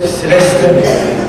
Céleste,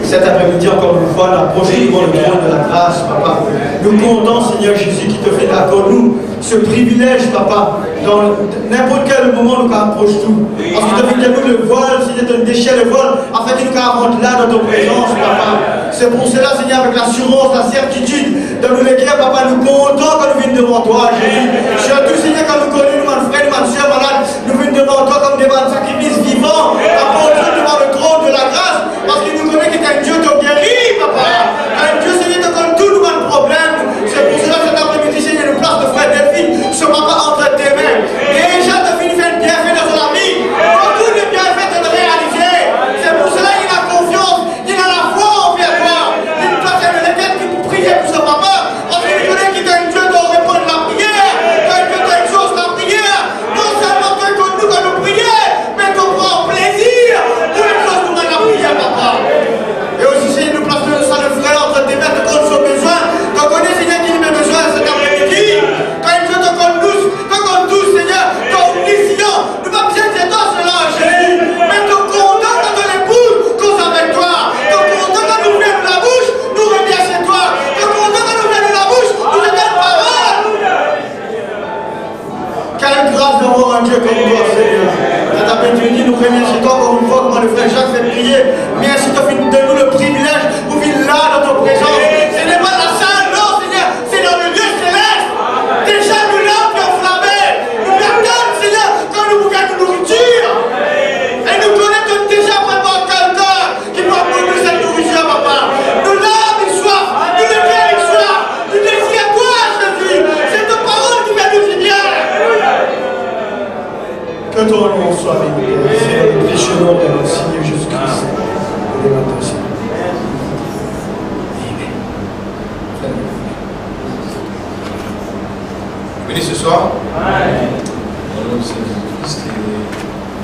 cet après-midi encore une fois, l'approcher devant le trône de la grâce, papa. Nous comptons, Seigneur Jésus, qui te fait accorde-nous ce privilège, papa. Dans n'importe quel moment, nous approchons tout. Parce que tu as fait le voile, Seigneur, tu déchets le voile, afin que nous rentrons là dans ton présence, papa. C'est pour cela, Seigneur, avec l'assurance, la certitude, dans nous lesquels, papa, nous comptons quand nous venons devant toi, Jésus. Surtout, Seigneur, quand nous connaissons nos frères, nos soeurs malades, nous venons devant toi comme devant un sacrifice vivant, apportant devant le trône de la grâce, parce que nous connaissons que tu es un Dieu qui guérit, papa. Un Dieu, Seigneur, qui donne tout nous un problème. C'est pour cela, cet après-midi, Seigneur, nous place de frère Delphine, ce papa entre tes mains. Déjà, Delphine fait un bienfait dans son vie. Beaucoup de bienfaits de le réaliser. C'est pour cela qu'il a confiance, il a la foi envers toi. Il doit être lequel qui peut prier pour ce papa, parce qu'il connaît qu'il est un Dieu qui répond à la prière, qu'un Dieu qui exauce la prière. Non seulement que nous, quand nous prions, mais qu'on prend plaisir pour exaucer nous la prière, papa. Et aussi, Seigneur, nous place le sang de frère entre tes mains, te compte son besoin. Qu'on connaît, Seigneur, qu'il met besoin cet après-midi. Quand Dieu te compte tous, Seigneur, ton omniscient. Nous pas besoin de toi, cela, Jésus. Mais ton content quand on l'épouse, cause avec toi. Ton content quand nous venons de la bouche, nous reviens chez toi. Ton content quand nous venons de la bouche, nous reviens parole. Quelle grâce d'avoir un Dieu comme toi, Seigneur. Dans ta bénédiction, nous remercions toi encore une fois, comme le frère Jacques fait prier. Merci de nous le privilège pour vivre là dans ton présence. Ce n'est pas la salle, non, Seigneur, c'est dans le lieu céleste. Déjà, nous l'avons qui enflammés. Nous attendons, Seigneur, quand nous bouquons de nourriture. Et nous connaissons déjà préparé quelqu'un qui va produire cette nourriture, papa. Nous l'avons une soif, nous le faisons une soif. Nous désirons toi, Jésus. C'est ta parole qui va nous dire. Que ton nom soit béni. C'est le précieux nom de notre Seigneur Jésus-Christ. Venez ce soir. Dans le nom de Jésus-Christ.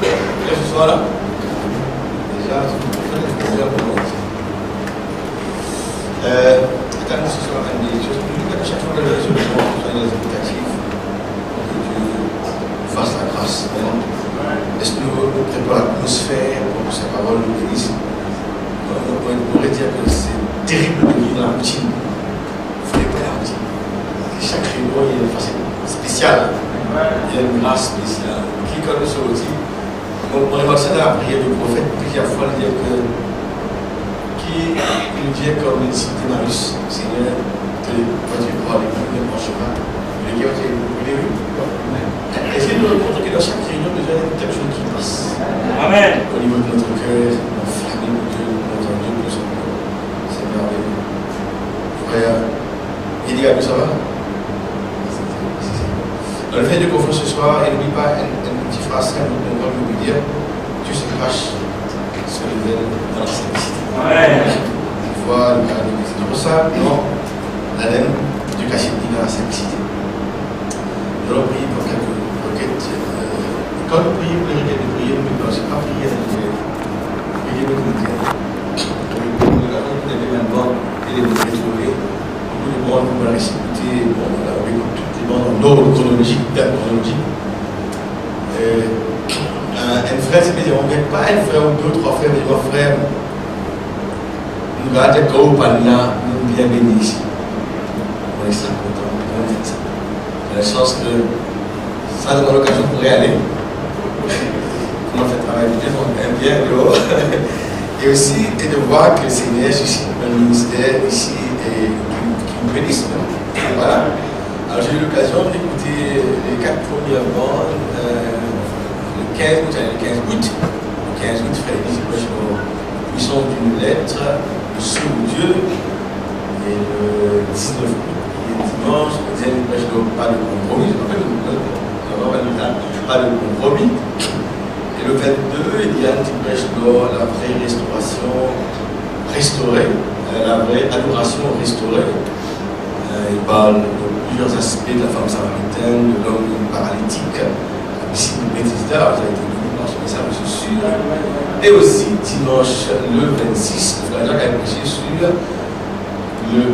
Et ce soir là. Déjà, attendez ce soir des choses. À chaque fois que les résolutions soient des invitatifs, que Dieu fasse la grâce. Laisse-nous préparer l'atmosphère pour que sa parole nous bénisse. On pourrait dire que c'est terrible de vivre dans la routine. Il faut pas la routine. Chaque réunion, il y a une facette spéciale. Il y a une grâce spéciale. Qui connaît ce outil? On remarque ça dans la prière du prophète plusieurs fois, il dit que qui nous vient comme une cité Marus, Seigneur, que quand tu prends les premiers chemin, le gars, tu es essayez de nous rencontrer que dans chaque réunion, nous avons quelque chose qui passe. Amen. Au niveau de notre cœur, enflammé de Dieu, notre Dieu, nous sommes. C'est merveilleux. Frère, il dit à nous, ça va? Dans le fait de confiance ce soir, et n'oublie pas une petite phrase qu'on va nous dire, Dieu se cache, se révèle dans la simplicité. Une fois, le cas de c'est pour ça, non, l'ADN du cachet dans la simplicité. Je leur prie pour quelques requêtes. Quand nous prions pour les requêtes de prière, nous ne pensons pas prier à l'intérieur. Prier le communautaire. Pour la raison que vous avez maintenant, et les retrouvés, beaucoup de monde pour la réciprocité, bon, on a écouté toutes les bandes en ordre chronologique, date chronologique. Un frère, c'est bien, on ne met pas un frère ou deux, trois frères, mais trois frères. Nous allons dire qu'au Panna, nous sommes bien bénis ici. On est ça content, on est ça. On a la chance que ça donne l'occasion pour y aller. Comment faire travailler bien dehors. Et aussi de voir que le Seigneur suscite un ministère ici et qui nous bénisse. Voilà. Alors j'ai eu l'occasion d'écouter les 4 premières bandes. Le 15 août, frère Élisée puissance d'une lettre, le sceau de Dieu, et le 19 août, et dimanche, le deuxième prêche de pas de compromis, pas de compromis. Et le 22, il y a un petit prêche de la vraie restauration restaurée, la vraie adoration restaurée. Il parle de plusieurs aspects de la femme samaritaine, de l'homme paralytique, ici de Bethesda, vous avez été venu par ce message, je suis sûr. Et aussi dimanche le 26, le frère Jacques a prêché sur le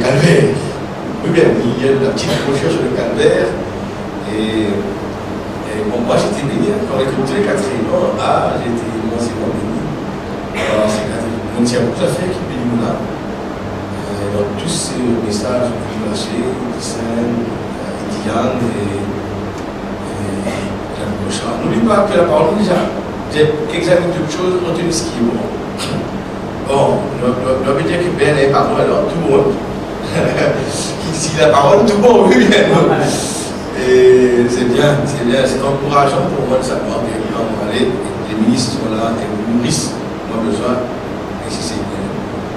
calvaire. Oui, bien, il y a la petite brochure sur le calvaire. Et bon, moi j'étais béni, quand j'ai écouté les 4 réunions, j'ai été immensément béni. Alors, ces 4 réunions, Donc il y a beaucoup d'affaires qui bénissent là. Dans tous ces messages du marché, Diane et la prochaine. N'oublie pas que la parole déjà, j'ai examiné toutes choses, retenu ce qui est bon. Bon, on veut dire que Ben est parole, alors tout bon. Ici la parole, tout bon, oui, bien. Et c'est bien, c'est encourageant pour moi de savoir que quand on va aller, les ministres sont là et vous nourrissent moi besoin. Et si c'est bien,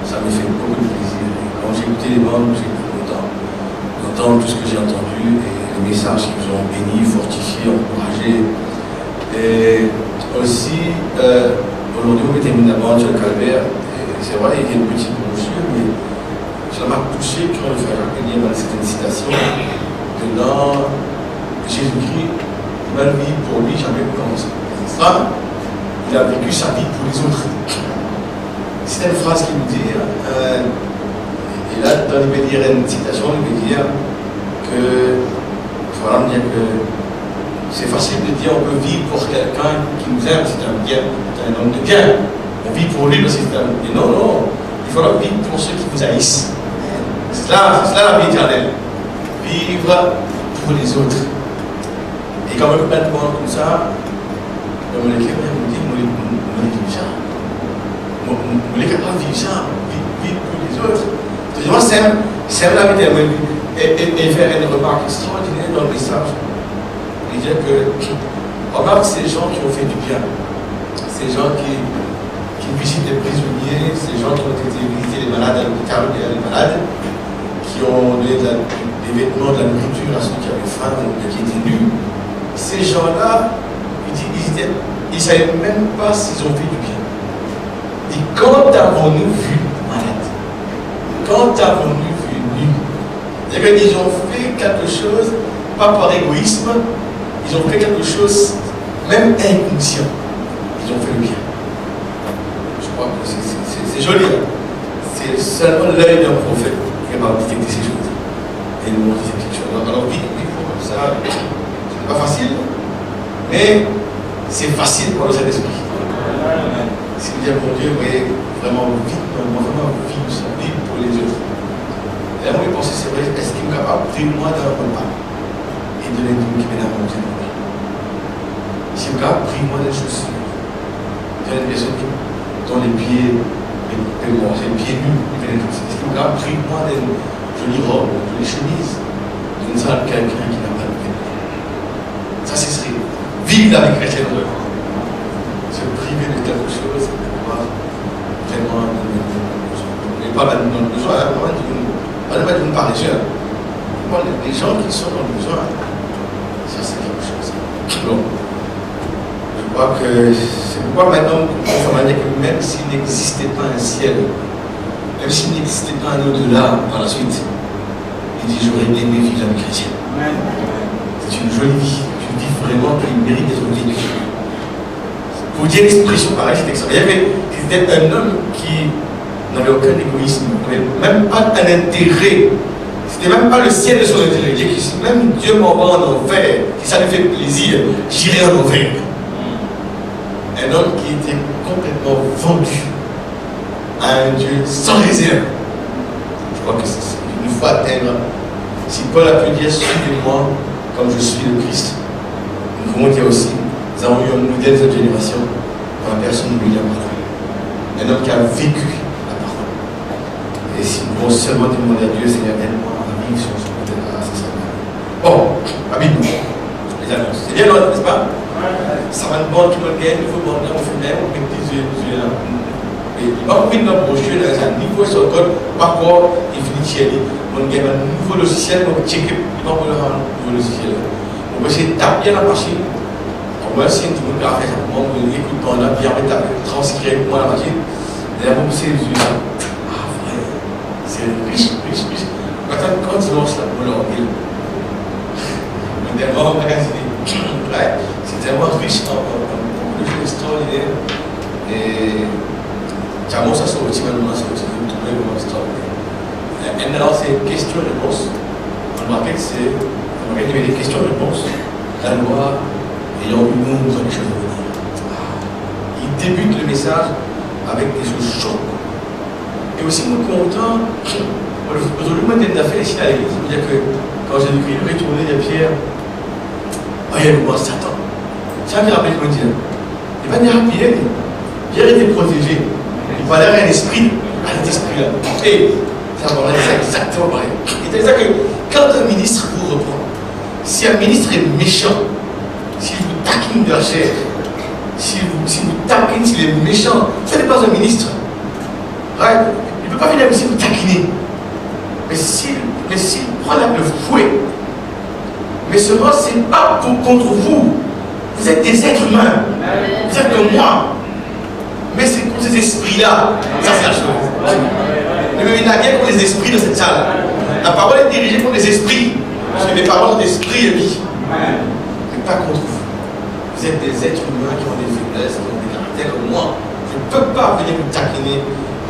ça me fait beaucoup de plaisir. Quand j'ai écouté les bandes, j'ai été content d'entendre tout ce que j'ai entendu et les messages qui vous ont bénis, fortifiés, encouragés. Et aussi, aujourd'hui, vous mettez une bande sur le calvaire. C'est vrai, il y a une petite brochure, mais ça m'a touché quand le frère Jacques Denis dans certaines citations. Dedans, Jésus-Christ, même vie pour lui, jamais commencé. Ça, il a vécu sa vie pour les autres. C'est une phrase qui nous dit, et là, dans il veut dire une citation, il veut dire que, voilà, dire que c'est facile de dire on peut vivre pour quelqu'un qui nous aime, c'est un bien, c'est un homme de bien. On vit pour lui parce que c'est un. Et non, non, il faut vivre pour ceux qui vous haïssent. C'est là la vie éternelle. Vivre pour les autres. Et quand même, maintenant, comme ça, comme les Québécois nous disent, nous vivons ça. Nous les capables de vivre ça, vivre pour les autres. Moi, c'est la vie éternelle. Et faire une remarque extraordinaire dans le message. Il dit que, remarque ces gens qui ont fait du bien, ces gens qui visitent les prisonniers, ces gens qui ont été visiter les malades à l'hôpital, les malades, qui ont donné des vêtements, de la nourriture à ceux qui avaient faim, qui étaient nus. Ces gens-là, ils ne savaient même pas s'ils ont fait du bien. Et quand avons-nous vu malade? Quand avons-nous vu nu? C'est-à-dire qu'ils ont fait quelque chose, pas par égoïsme, ils ont fait quelque chose, même inconscient. Ils ont fait le bien. Je crois que c'est joli. Hein? C'est seulement l'œil d'un prophète qui va détecter ces choses. Et nous montrer ces petites choses. Alors, vite, comme ça, c'est pas facile, mais c'est facile pour le Saint-Esprit. Si vous dites, mon Dieu, voyez, vraiment vite, vraiment vivre sa vie pour les autres. Et là, moi, je pensais, c'est vrai, est-ce qu'il est capable de prendre moi dans le repas et de les qui viennent à manger? Si vous capable de prendre moi des chaussures, il y a des personnes dont les pieds, les pieds nus, est-ce qu'il est capable de prendre moi des jolies robes, des chemises d'une salle quelqu'un qui n'a pas de pied? Ça, ce serait vivre la vie chrétienne de se priver de quelque chose, pouvoir vraiment et pas dans le besoin, pas d'une parisien. Les gens qui sont dans le besoin, ça c'est quelque chose. Donc, je crois que c'est pourquoi maintenant, on va dire que même s'il n'existait pas un ciel, même s'il n'existait pas un au-delà par la suite, il dit j'aurais aimé vivre la vie chrétienne. C'est une jolie vie, une vie vraiment qui mérite d'être vécue. Pour dire l'expression pareille, c'est extraordinaire. C'était un homme qui n'avait aucun égoïsme, même pas un intérêt. C'était même pas le ciel de son intérêt. Il dit que même Dieu m'envoie en enfer, si ça lui fait plaisir, j'irai en enfer. Un homme qui était complètement vendu à un Dieu sans réserve. Je crois que c'est une fois atteindre. Si Paul a pu dire suivez-moi comme je suis le Christ, nous pouvons dire aussi nous avons eu un modèle de cette génération dans la personne de William Branham. Un homme qui a vécu la parole. Et si nous pouvons seulement demander à Dieu, Seigneur, aide-moi à vivre sur ce modèle-là, c'est ça. Bon, habite-nous. Les annonces. C'est bien, n'est-ce pas? Ça va nous prendre tout le gain, il faut prendre on fait même, on met des yeux là. Et il va couper notre brochure dans un niveau sur le code, par quoi il finit chez lui. On a un nouveau logiciel, on va checker, il va prendre un nouveau logiciel. On va essayer de taper la machine. Moi, si tu me fais un moment, écoute, on a bien transcrire moi la machine, et là, vous c'est les yeux. Ah, vrai, c'est riche. Quand tu lances la boule en ville, on est tellement magasiné. C'est tellement riche en choses extraordinaires. Et Jamon, ça sort aussi, maintenant, ça sort vous trouvez vraiment extraordinaire. Et maintenant, c'est questions-réponses. On rappelle que c'est des questions-réponses. La loi. Ayant eu nombre de choses à venir. Il débute le message avec des choses chaudes. Et aussi, nous content, aujourd'hui, moi, j'ai fait ici à l'église, c'est-à-dire que quand j'ai dû retourner des pierres, il y a le roi Satan. Ça me rappelle comment dire. Il va dire Pierre, Pierre était protégé. Il parlait à un esprit, à cet esprit-là. Et ça va dire exactement pareil. C'est-à-dire que quand un ministre vous reprend, si un ministre est méchant, s'il vous taquine de la chair, s'il vous taquine, s'il est méchant, ce n'est pas un ministre. Right? Il ne peut pas venir ici vous taquiner. Mais s'il prend le fouet, mais seulement ce n'est pas contre vous. Vous êtes des êtres humains. Vous êtes comme moi. Mais c'est pour ces esprits-là. Ça, c'est la chose. Mais il n'y a rien contre les esprits de cette salle. La parole est dirigée contre les esprits. Parce que les paroles d'esprit et vie. Mais pas contre vous. Vous êtes des êtres humains qui ont des faiblesses, qui ont des caractères comme moi. Je ne peux pas venir vous taquiner,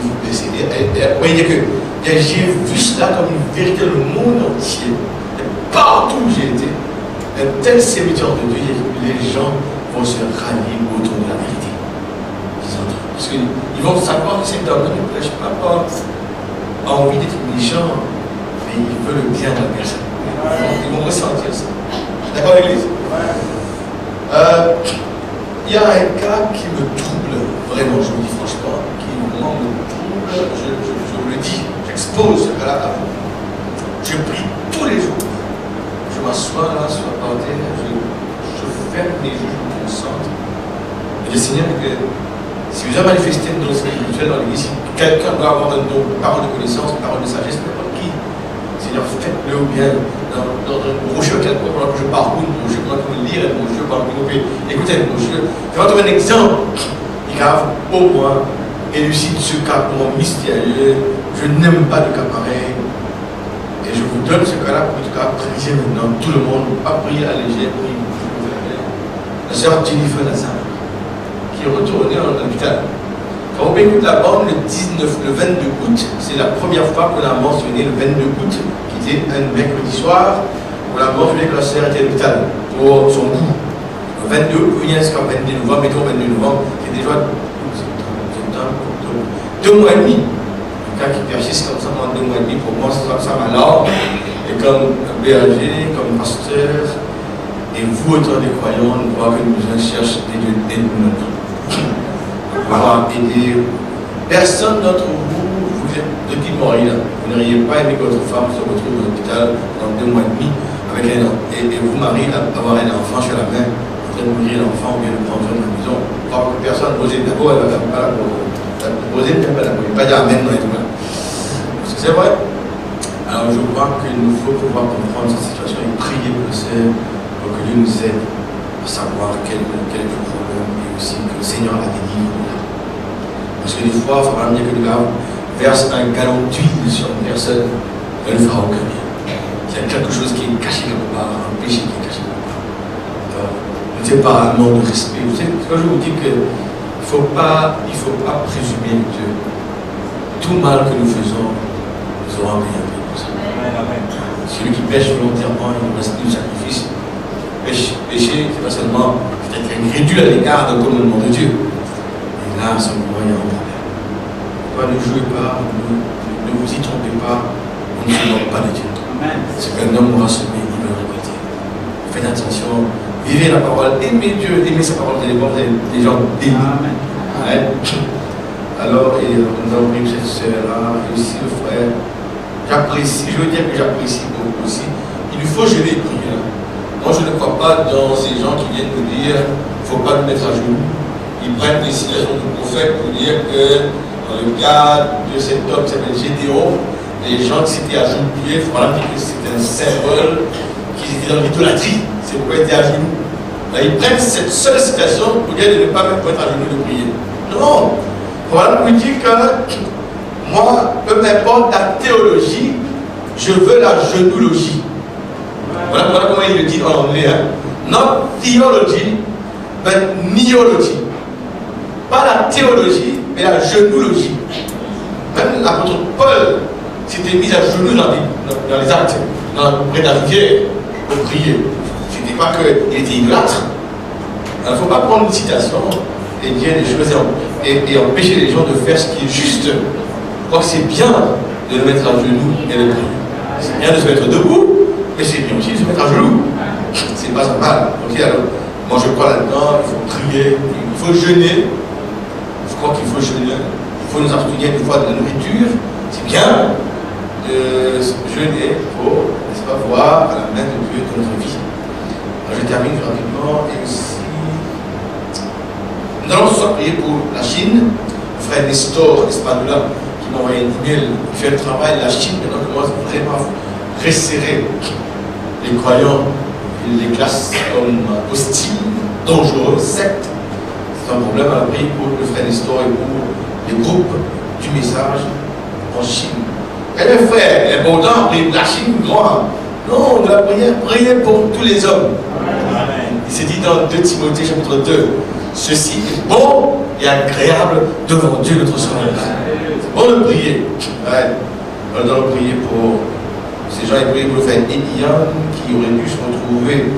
vous blesser. Vous voyez que j'ai vu cela comme une vérité dans le monde entier. Et partout où j'ai été, un tel serviteur de Dieu, les gens vont se rallier autour de la vérité. Parce qu'ils vont savoir que cet homme ne prêche pas envie d'être méchant, mais il veut le bien de la personne. Ils vont ressentir ça. D'accord, l'église? Il y a un cas qui me trouble, vraiment, je vous dis franchement, qui vraiment me trouble, je vous le dis, j'expose ce cas-là à vous. Je prie tous les jours. Je m'assois là sur la partie, je ferme les yeux, je me concentre. Et le Seigneur, si vous avez manifesté une don spirituelle dans l'église, si quelqu'un doit avoir un don, une parole de connaissance, une parole de sagesse, n'importe qui, Seigneur, faites-le ou bien dans une brochure quelconque, pendant que je parcours une brochure, pendant que je lis une brochure, pendant que je écoute une brochure. Je vais vous donner un exemple. Il grave au moins élucide ce cas pour moi mystérieux. Je n'aime pas de cas pareil. Et je vous donne ce cas-là pour en tout cas prier maintenant tout le monde, pas prier à légère, prier. La sœur Jennifer Lazare, qui est retournée en hôpital. Quand on écoute la bande le 22 août, c'est la première fois qu'on a mentionné le 22 août, qui était un mercredi soir, on a mentionné que la sœur était à l'hôpital pour son coup. Le 22 août, il y a jusqu'à 22 novembre, mettons 22 novembre, c'est déjà septembre, octobre, 2 mois et demi. Un cas qui persiste comme ça pendant 2 mois et demi, pour moi, ça m'alarme. Et comme berger, comme pasteur, et vous, autant des croyants, nous croyons que nous cherchons des dieux d'aide-nous. Pouvoir aider. Personne d'entre vous, vous êtes de qui mourir. Vous n'auriez pas aimé que votre femme se retrouve à l'hôpital dans 2 mois et demi avec un enfant. Et vous, mari, avoir un enfant chez la main, en train de mourir l'enfant ou bien le prendre dans la maison. Voir que personne posait d'abord, elle ne va pas la poser, elle ne va pas dire amen dans les tout. Parce que c'est vrai. Alors je crois qu'il nous faut pouvoir comprendre cette situation et prier pour le Seigneur. Pour que Dieu nous aide à savoir quel est le problème et aussi que le Seigneur a délivre là. Parce que des fois, il faut vraiment dire que le gars verse un gallon d'huile sur une personne, elle ne fera aucun bien. Il y a quelque chose qui est caché quelque part, un péché qui est caché quelque part. Je ne sais pas, un manque de respect. Vous savez, quand je vous dis qu'il ne faut pas présumer que tout mal que nous faisons, nous aurons un bien pour ça. Celui qui pêche volontairement, il reste du sacrifice. Péché, c'est pas seulement peut-être incrédule à l'égard d'un commandement de Dieu. Et là, à ce moment, il y a un problème. Ne jouez pas, ne vous y trompez pas, on ne se moque pas de Dieu. C'est qu'un homme aura semé, il va le récolter. Faites attention, vivez la parole, aimez Dieu, aimez sa parole, vous allez voir des gens bénis. Ouais. Alors, et nous avons pris cette sœur-là, et aussi le frère. J'apprécie, je veux dire que j'apprécie beaucoup aussi. Il nous faut geler et prier là. Moi, je ne crois pas dans ces gens qui viennent nous dire qu'il ne faut pas nous mettre à genoux. Ils prennent des citations du prophète pour dire que dans le cas de cet homme qui s'appelle Gédéon, les gens qui s'étaient agenouillés, il faut dire que c'était un symbole qu'ils étaient dans l'idolâtrie. C'est pourquoi ils étaient à genoux. Là, ils prennent cette seule citation pour dire de ne pas même mettre à genoux de prier. Non. Voilà nous dit que moi, peu m'importe la théologie, je veux la genoologie. Voilà comment il le dit en anglais. Not theology, but neology. Pas la théologie, mais la genoologie. Même l'apôtre Paul s'était mis à genoux dans les actes, près de la rivière, pour prier. C'était pas qu'il était idolâtre. Il ne faut pas prendre une citation et dire des choses et empêcher les gens de faire ce qui est juste. crois que c'est bien de le mettre à genoux et de prier. C'est bien de se mettre debout, mais c'est bien aussi de se mettre à genoux. C'est pas mal. Ok, alors, moi je crois là-dedans, il faut prier, il faut jeûner. Je crois qu'il faut jeûner, il faut nous abstenir une fois de la nourriture. C'est bien de jeûner pour, n'est-ce pas, voir à la main de Dieu dans notre vie. Alors, je termine rapidement et aussi. Nous allons ce soir prier pour la Chine. Le frère Nestor Espadula qui m'a envoyé un email, il fait le travail. La Chine maintenant commence vraiment à resserrer les croyants. Il les classe comme hostiles, dangereux, sectes. C'est un problème à prier pour le frère Nestor et pour les groupes du message en Chine. Et le frère, il est important, prier pour la Chine, grand. Non, on doit prier pour tous les hommes. Amen. Il s'est dit dans 2 Timothée chapitre 2, ceci est bon et agréable devant Dieu notre Sauveur. C'est bon de prier. Ouais. On doit prier pour ces gens, ils prier pour le frère Elian qui aurait dû se retrouver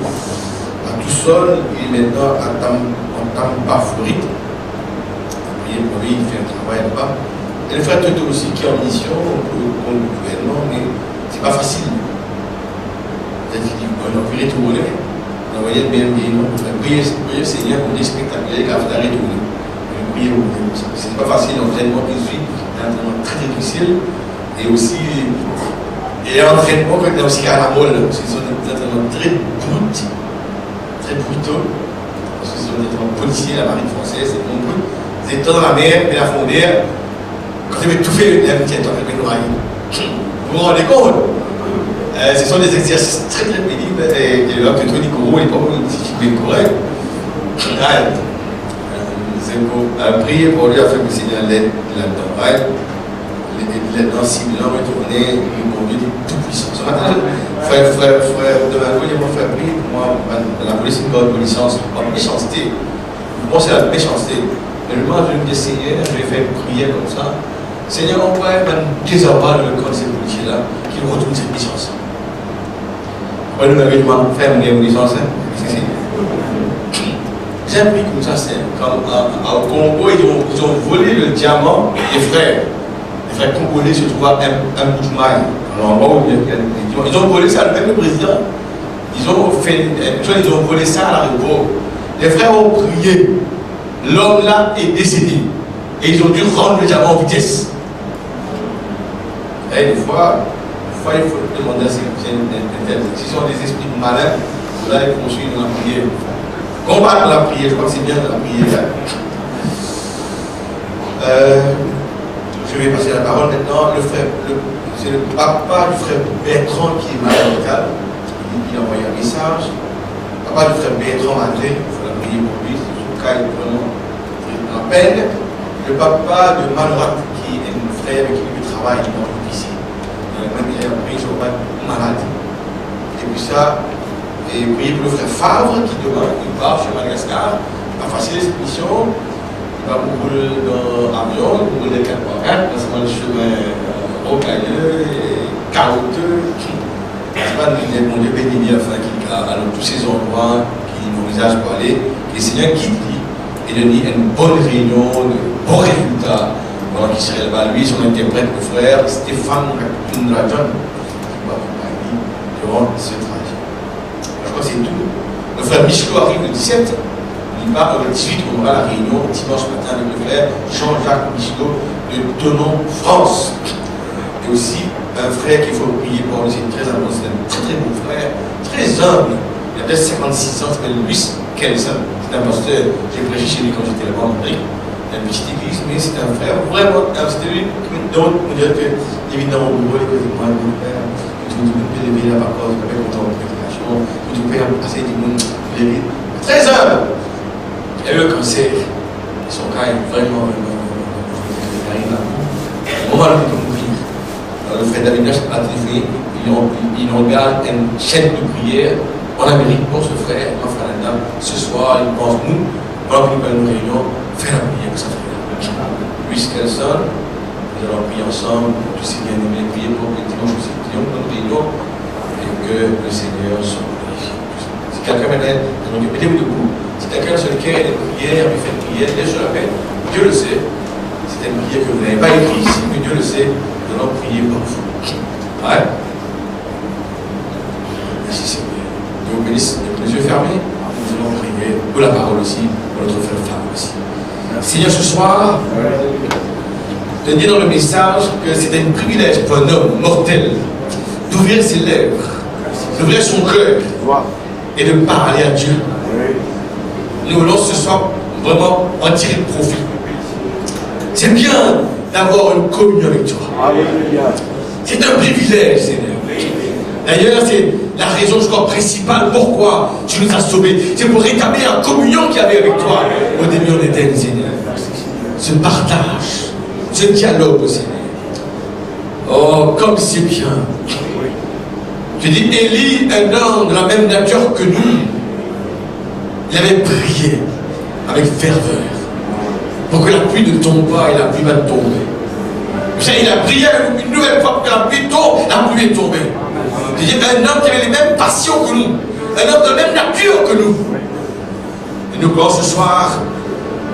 à tout seul, il est maintenant en Tampa, Floride. Prier pour lui, il fait un travail là-bas. Et le frère Toto aussi qui est en mission pour le gouvernement, mais c'est pas facile. Peut-être qu'il dit, on a pu retourner. On a envoyé le BMD, non? Prier le Seigneur pour des spectacles, il a fait retourner. Prier au gouvernement. C'est pas facile, l'entraînement qui suit, c'est un entraînement très difficile. Et aussi, et l'entraînement, quand il est aussi à la molle, parce qu'ils sont des entraînements très brutaux, très brutaux. Parce que ce sont des entraînements policiers, la marine française, c'est bon brut. Vous êtes dans la mer, mais la frontière, quand vous avez tout fait, il y a un petit temps, il y a une oreille. Vous vous rendez compte? Ce sont des exercices très très pénibles et là, que Tony Koro n'est pas bien correct. C'est pour prier pour lui afin que le Seigneur l'aide là-dedans. L'aide dans 6 000 ans, retourner, pour lui, tout-puissant. Ce matin, frère, demain, il m'a fait prier pour moi, la police, une bonne licence, pas méchanceté. Moi, c'est la méchanceté. Mais le moment de Seigneur, je vais faire une prière comme ça. Seigneur, on pourrait même désarmer le camp de ces policiers-là, qui retournent cette licence. Après, nous m'avons demandé de faire une licence. J'ai appris comme ça, c'est comme au Congo, ils ont volé le diamant des frères. Les frères congolais se trouvaient un bout de maille. Alors, ils ont volé ça, même le président. Ils ont volé ça à l'aéroport. Les frères ont prié. L'homme là est décédé. Et ils ont dû rendre le diamant en vitesse. Et des fois, il faut demander à ces si ce sont des esprits malins, là, ils poursuivent dans la prière. Combattre la prière, je crois que c'est bien de la prière. Je vais passer la parole maintenant. C'est le papa du frère Bertrand qui est malade à l'hôpital. Il a envoyé un message. Papa du frère Bertrand André, il faut la prier pour lui. Son cas est vraiment en peine. Le papa de Manorat, qui est mon frère avec qui il travaille dans ici. Il a pris son malade. Et puis ça, et prier pour le frère Favre qui demain, il part chez Madagascar, a facilité cette mission. Il va rouler dans l'avion, il rouler 4x4, dans le chemin rocailleux et carotteux. C'est pas mon Dieu béni bien, enfin, qui a tous ces endroits qui nous envisagent pour aller. Et le Seigneur guide lui et donne une bonne réunion, de bons résultats. Voilà, qui serait là-bas, lui, son interprète, le frère Stéphane Rajan, qui va accompagner durant ce trajet. Je crois que c'est tout. Le frère Michelot arrive le 17. Il part le 18, on aura la réunion dimanche matin avec le frère Jean-Jacques Michelot de Tonon, France. Et aussi un frère qu'il faut prier pour lui, c'est très important, c'est un très très bon frère, très humble. Il a peut-être 56 ans, il s'appelle Louis Kelson. C'est un pasteur, j'ai prêché chez lui quand j'étais là-bas en Amérique. Il a une petite église, mais c'est un frère vraiment, c'était lui. Donc, on dirait que, évidemment, au bureau, il dit moi, mon père, tout le monde peut lever là par cause, il n'est pas content de prédication, tout le père, assez du monde, très humble. Il a eu le cancer. Son cas est vraiment, il arrive là. On va le mourir. Le frère David Nash a téléphoné, il engage une chaîne de prière en Amérique pour ce frère, en Canada. Ce soir, il pense nous, pendant que nous faisons une réunion, faire la prière pour sa frère. Louis Kelson, nous allons prier ensemble, tous ces bien-aimés, prier pour que dimanche nous prions pour notre réunion et que le Seigneur soit glorifié. Si quelqu'un m'aide, mettez-vous debout. Si quelqu'un sur lequel il y a des prières, il fait une prière, il est sur la peine, Dieu le sait. C'est une prière que vous n'avez pas écrite ici, mais Dieu je le sais, nous allons prier pour vous. Ouais. Merci Seigneur. Dieu vous bénisse. Les yeux fermés, nous allons prier pour la parole aussi, pour notre frère femme aussi. Seigneur, ce soir, de dire dans le message que c'était un privilège pour un homme mortel d'ouvrir ses lèvres, d'ouvrir son cœur et de parler à Dieu. Nous voulons ce soir vraiment en tirer profit. C'est bien d'avoir une communion avec toi. C'est un privilège, Seigneur. D'ailleurs, c'est la raison, je crois, principale pourquoi tu nous as sauvés. C'est pour rétablir la communion qu'il y avait avec toi au début en Éden, Seigneur. Ce partage, ce dialogue, Seigneur. Oh, comme c'est bien. Je dis, Élie, un homme de la même nature que nous, il avait prié avec ferveur pour que la pluie ne tombe pas et la pluie va tomber. Vous savez, il a prié une nouvelle fois que la pluie tombe, la pluie est tombée. Je dis, un homme qui avait les mêmes passions que nous, un homme de la même nature que nous. Et nous, quand ce soir,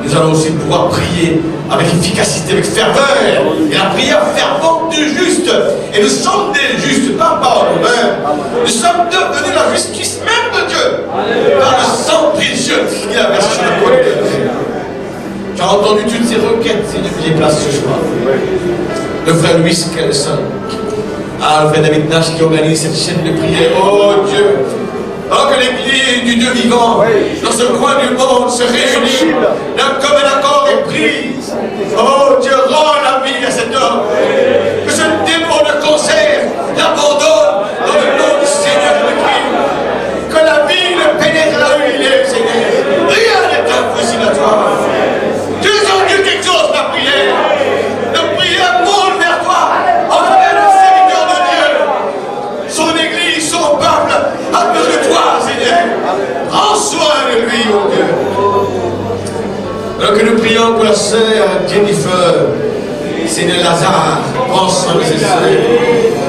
nous allons aussi pouvoir prier avec efficacité, avec ferveur. Et la prière fervente du juste. Et nous sommes des justes, pas par nous-mêmes. Nous sommes devenus la justice même de Dieu. Par le sang précieux qu'il a versé sur le côté de Dieu. Tu as entendu toutes ces requêtes, Seigneur, qui place ce soir. Le frère Louis Kelson. Ah, le frère David Nash qui organise cette chaîne de prière. Oh Dieu. Alors que l'église du Dieu vivant, dans ce coin du monde, se réunit, d'un commun accord est pris. Oh Dieu, rends la vie à cet homme. Que ce démon de cancer l'abandonne dans le nom du Seigneur de Christ. Que la vie le pénètre là où il est, Seigneur. Rien n'est impossible à toi. Tu es en Dieu qui exauce ta prière. La prière monte vers toi, en travers le serviteur de Dieu. Son église, son peuple, a besoin de toi, Seigneur. Prends soin de lui, mon Dieu. Alors que nous prions pour la sœur Jennifer, Seigneur Lazare, prends soin de ses sœurs.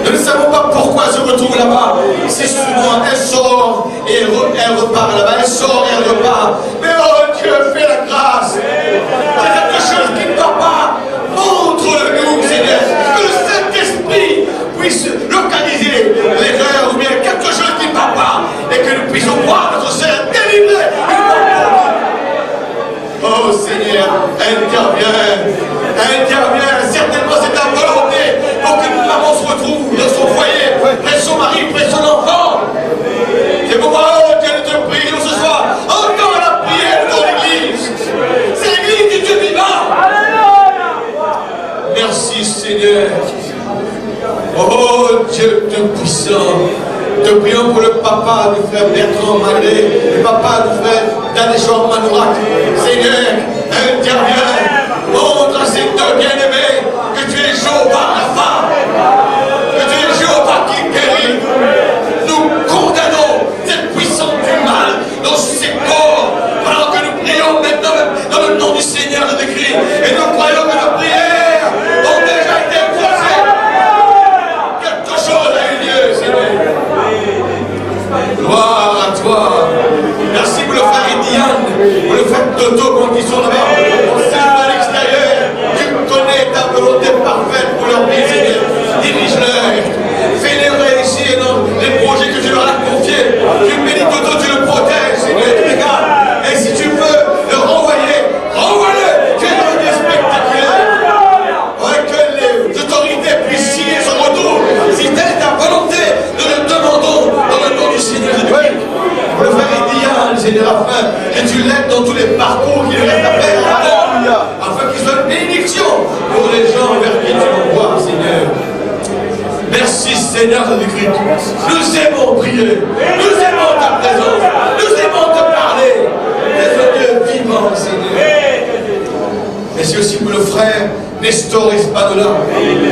Nous ne savons pas pourquoi elle se retrouve là-bas. C'est souvent, elle sort et elle repart là-bas. Elle sort et elle repart. Mais oh Dieu, fais la grâce. C'est quelque chose qui ne va pas. Montre-le-nous, Seigneur. Que le Saint-Esprit puisse localiser l'erreur ou bien quelque chose qui ne va pas. Et que nous puissions voir notre sœur délivrée. Oh Seigneur, interviens. Certainement c'est ta volonté pour que une maman se retrouve dans son foyer, près de son mari, près de son enfant. C'est pourquoi, oh Dieu, nous te prions ce soir. Entends la prière de ton église. C'est l'église du Dieu vivant. Merci Seigneur. Oh Dieu Tout-Puissant. Te prions pour le papa du frère Bertrand Malgré, le papa du frère Daneshor Manourak. Seigneur, interviens. Montre à ces deux bien-aimés que tu es Jéhovah Rapha, que tu es Jéhovah qui guérit. Nous condamnons cette puissance du mal dans ces corps, pendant que nous prions maintenant dans le nom du Seigneur de Christ. Et nous croyons que nos prières ont déjà été exaucées. Quelque chose a eu lieu, Seigneur. Gloire à toi. Merci pour le frère Diane, pour le frère Toto quand ils sont là-bas. On sait à l'extérieur. Tu connais ta volonté parfaite pour leur vie, Seigneur. Dirige-leur. Fais-les réussir dans les projets que tu leur as confiés. Tu bénis Toto, tu le protèges, Seigneur. Tu le gardes. Et si tu veux le renvoyer, renvoie-le. Tu es dans des spectaculaires. Que les autorités puissent signer son retour. Si telle est ta volonté, nous le demandons dans le nom du Seigneur. Pour le frère Diane, Seigneur, afin que tu l'aides dans tous les parcours qu'il reste à faire, afin qu'il soit une bénédiction pour les gens vers qui tu l'envoies, Seigneur. Merci Seigneur de Christ. Nous aimons prier, nous aimons ta présence, nous aimons te parler. Tu es un Dieu vivant, Seigneur. Merci aussi pour le frère Nestor Espanola,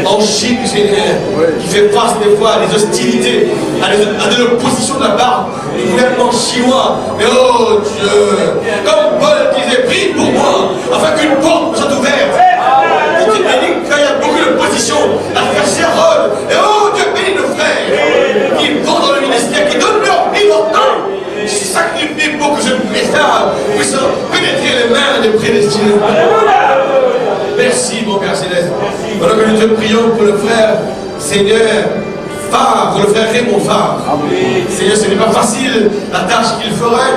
en Chine, Seigneur, qui fait face des fois à des hostilités, à de l'opposition de la part du gouvernement chinois. Mais oh Dieu, comme Paul disait, prie pour moi, afin qu'une porte soit ouverte. Et tu bénis qu'il y a beaucoup d'opposition, la frère Sérone. Et oh Dieu, bénis nos frères qui vont dans le ministère, qui donnent leur vie, leur temps, qui se sacrifient pour que ce message puisse pénétrer les mains des prédestinés. Merci, mon Père Céleste. Alors que nous te prions pour le frère, Seigneur, Phare, pour le frère Raymond Phare. Seigneur, ce n'est pas facile la tâche qu'il ferait,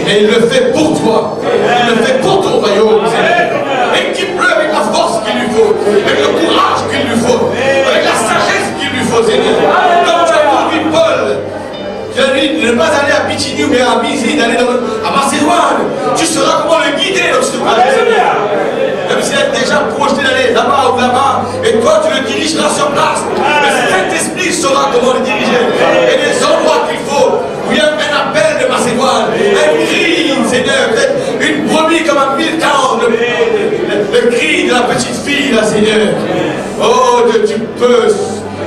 mais il le fait pour toi. Il le fait pour ton royaume, Seigneur. Équipe-le avec la force qu'il lui faut, avec le courage qu'il lui faut, avec la sagesse qu'il lui faut, Seigneur. Comme tu as conduit Paul, tu as dit de ne pas aller à Bithynie mais à Mysie, d'aller à Macédoine. Tu sauras comment le guider dans ce projet, Seigneur. Même s'il est déjà projeté d'aller là-bas ou là-bas, et toi tu le dirigeras sur place. Le Saint-Esprit saura comment le diriger. Et les endroits qu'il faut, où il y a un appel de Macédoine, un cri, Seigneur, peut-être une brebis comme un Miltown, le cri de la petite fille, là, Seigneur. Oh, Dieu, tu peux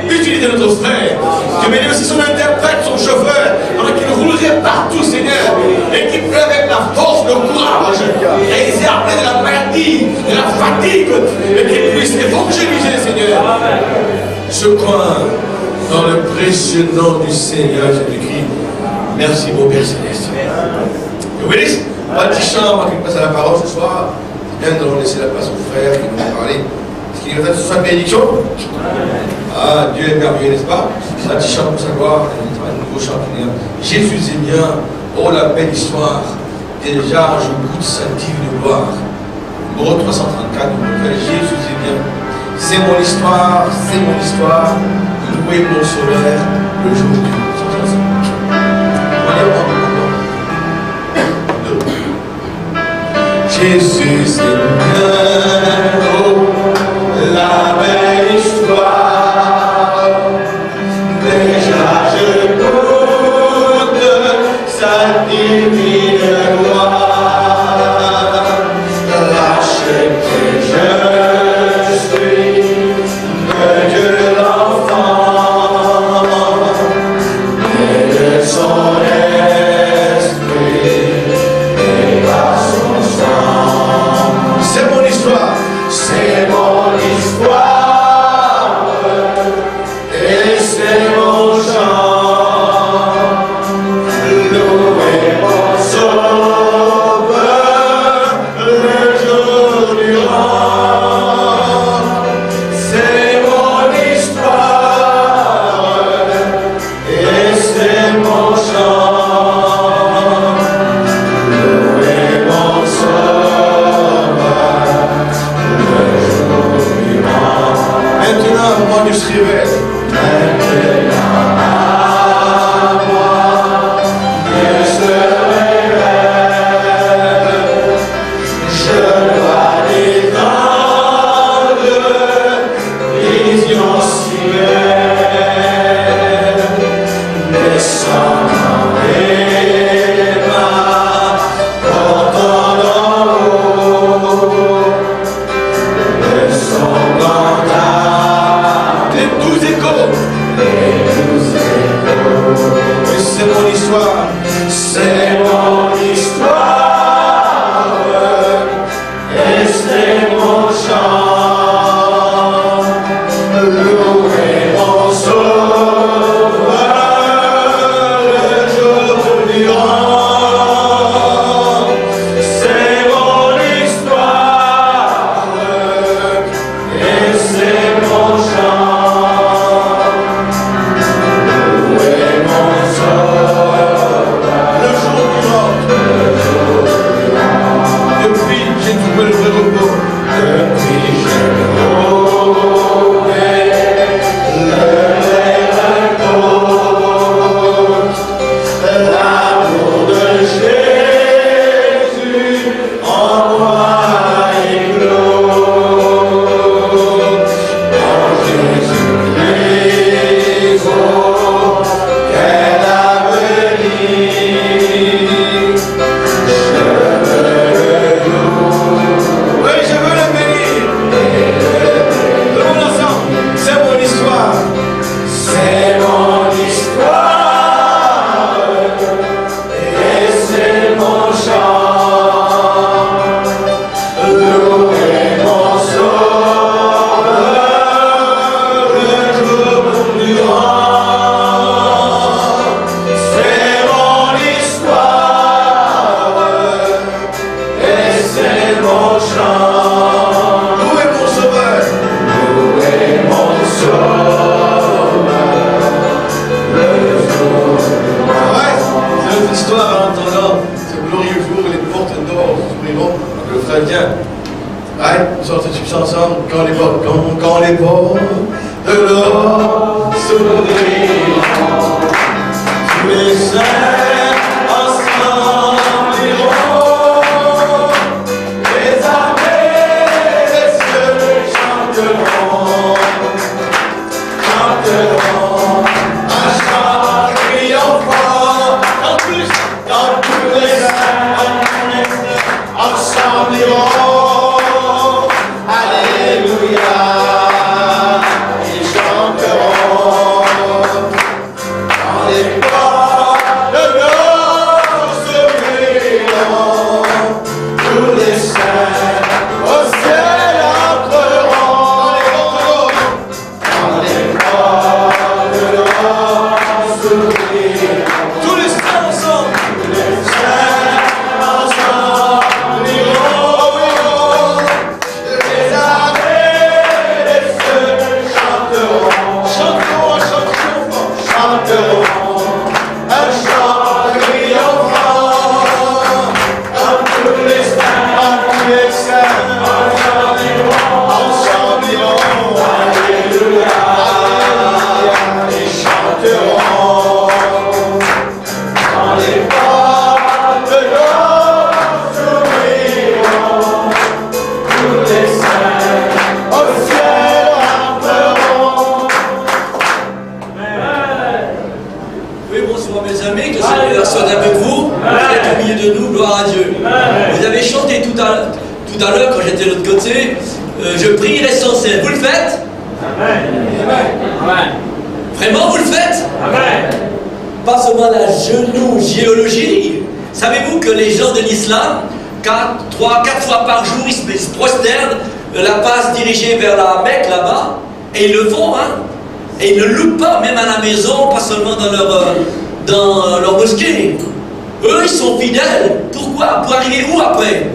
utiliser notre frère. Tu bénis aussi son interprète, son chauffeur, pendant qu'il roulerait partout, Seigneur, et qu'il peut avec la force, le courage, réaliser après de la maladie, de la fatigue, et qu'il puisse évangéliser, Seigneur. Ce coin, dans le précieux nom du Seigneur Jésus-Christ. Merci, mon Père Céleste. Et oui, pas de chant, avant qu'il passe à la parole ce soir. C'est bien de laisser la place au frère qui nous a parlé. Est-ce qu'il y a ce soir une bénédiction? Ah, Dieu est merveilleux, n'est-ce pas? Un petit chant pour sa gloire, un nouveau chant qui vient. Jésus est bien, oh la belle histoire. Déjà, je goûte sa divine gloire. Numéro 334, Jésus est bien. C'est mon histoire, c'est mon histoire. Louez mon sauveur le jour du Jésus c'est bien, oh, la belle histoire. Déjà je goûte sa divine gloire. Lâche que je suis de Dieu l'enfant et de son esprit et par son sang. C'est mon histoire, c'est mon histoire et c'est mon chant. Louez mon sauveur le jour durant. C'est mon histoire et c'est mon chant. Louez mon sauveur le jour durant. Maintenant, à moi du se révèle. Maintenant, à moi, Dieu se révèle. Je dois l'étendre, vision si belle, descendant des mains, portant d'en haut, le son d'entame. Les 12 échos quand les portes de l'or s'ouvriront, tous les saints ensemble iront, les armées des cieux chanteront, un chant triomphant, dans tous les saints ensemble iront, alléluia, ils chanteront, quand les portes de l'or s'ouvriront, tous les saints au ciel entreront, quand les portes de l'or s'ouvriront, tous les saints ensemble, tous les saints ensemble iront, les armées des cieux chanteront, chanteront, un chant triomphant, comme tous les saints, ensemble iront, alléluia, et chanteront, quand les portes de l'or s'ouvriront, tous les saints au ciel entreront. Oui, bonsoir mes amis, que le Seigneur soit avec vous, vous êtes au milieu de nous, gloire à Dieu. Vous avez chanté tout à l'heure, quand j'étais de l'autre côté, je prierai sans cesse. Vous le faites? Vraiment, vous le faites? Pas seulement la géologie. Savez-vous que les gens de l'islam, 3-4 fois par jour, ils se prosternent, la passe dirigée vers la Mecque là-bas, et ils le font, hein? Et ils ne loupent pas, même à la maison, pas seulement dans leur mosquée. Eux, ils sont fidèles. Pourquoi? Pour arriver où après?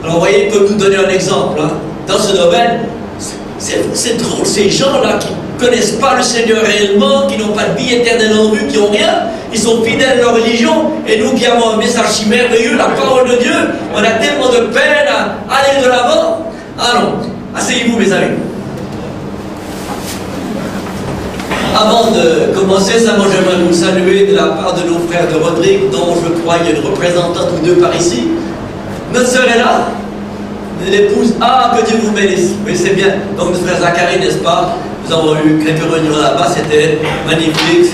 Alors, vous voyez, ils peuvent nous donner un exemple. Hein. Dans ce domaine, c'est drôle, ces gens-là qui ne connaissent pas le Seigneur réellement, qui n'ont pas de vie éternelle en vue, qui n'ont rien, ils sont fidèles à leur religion, et nous qui avons un message si merveilleux, la parole de Dieu, on a tellement de peine à aller de l'avant. Allons, asseyez-vous mes amis. Avant de commencer, moi j'aimerais vous saluer de la part de nos frères de Rodrigue, dont je crois qu'il y a une représentante ou deux par ici. Notre sœur est là, l'épouse. Ah, que Dieu vous bénisse. Oui, c'est bien. Donc, notre frère Zacharie, n'est-ce pas? Nous avons eu quelques réunions là-bas, c'était magnifique.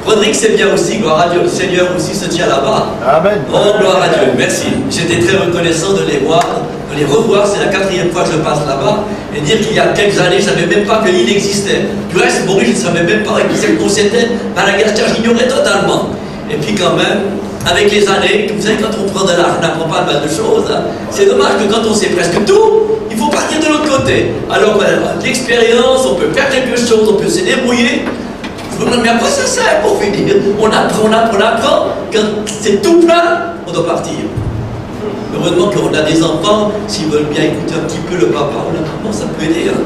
Rodrigue, c'est bien aussi, gloire à Dieu. Le Seigneur aussi se tient là-bas. Amen. Oh, gloire à Dieu. Merci. J'étais très reconnaissant de les voir, de les revoir. C'est la 4e fois que je passe là-bas. Et dire qu'il y a quelques années, je ne savais même pas que l'île existait. Du reste, bon, je ne savais même pas qui c'est qu'on s'était. Madagascar, j'ignorais totalement. Et puis quand même, avec les années, vous savez, quand on prend de l'âge, on n'apprend pas mal de choses. Hein. C'est dommage que quand on sait presque tout, il faut partir de l'autre côté. Alors, l'expérience, on peut faire quelque chose, on peut se débrouiller. Mais après, ça sert pour finir. On apprend. Quand c'est tout plein, on doit partir. Heureusement qu'on a des enfants, s'ils veulent bien écouter un petit peu le papa ou la maman, ça peut aider. Hein.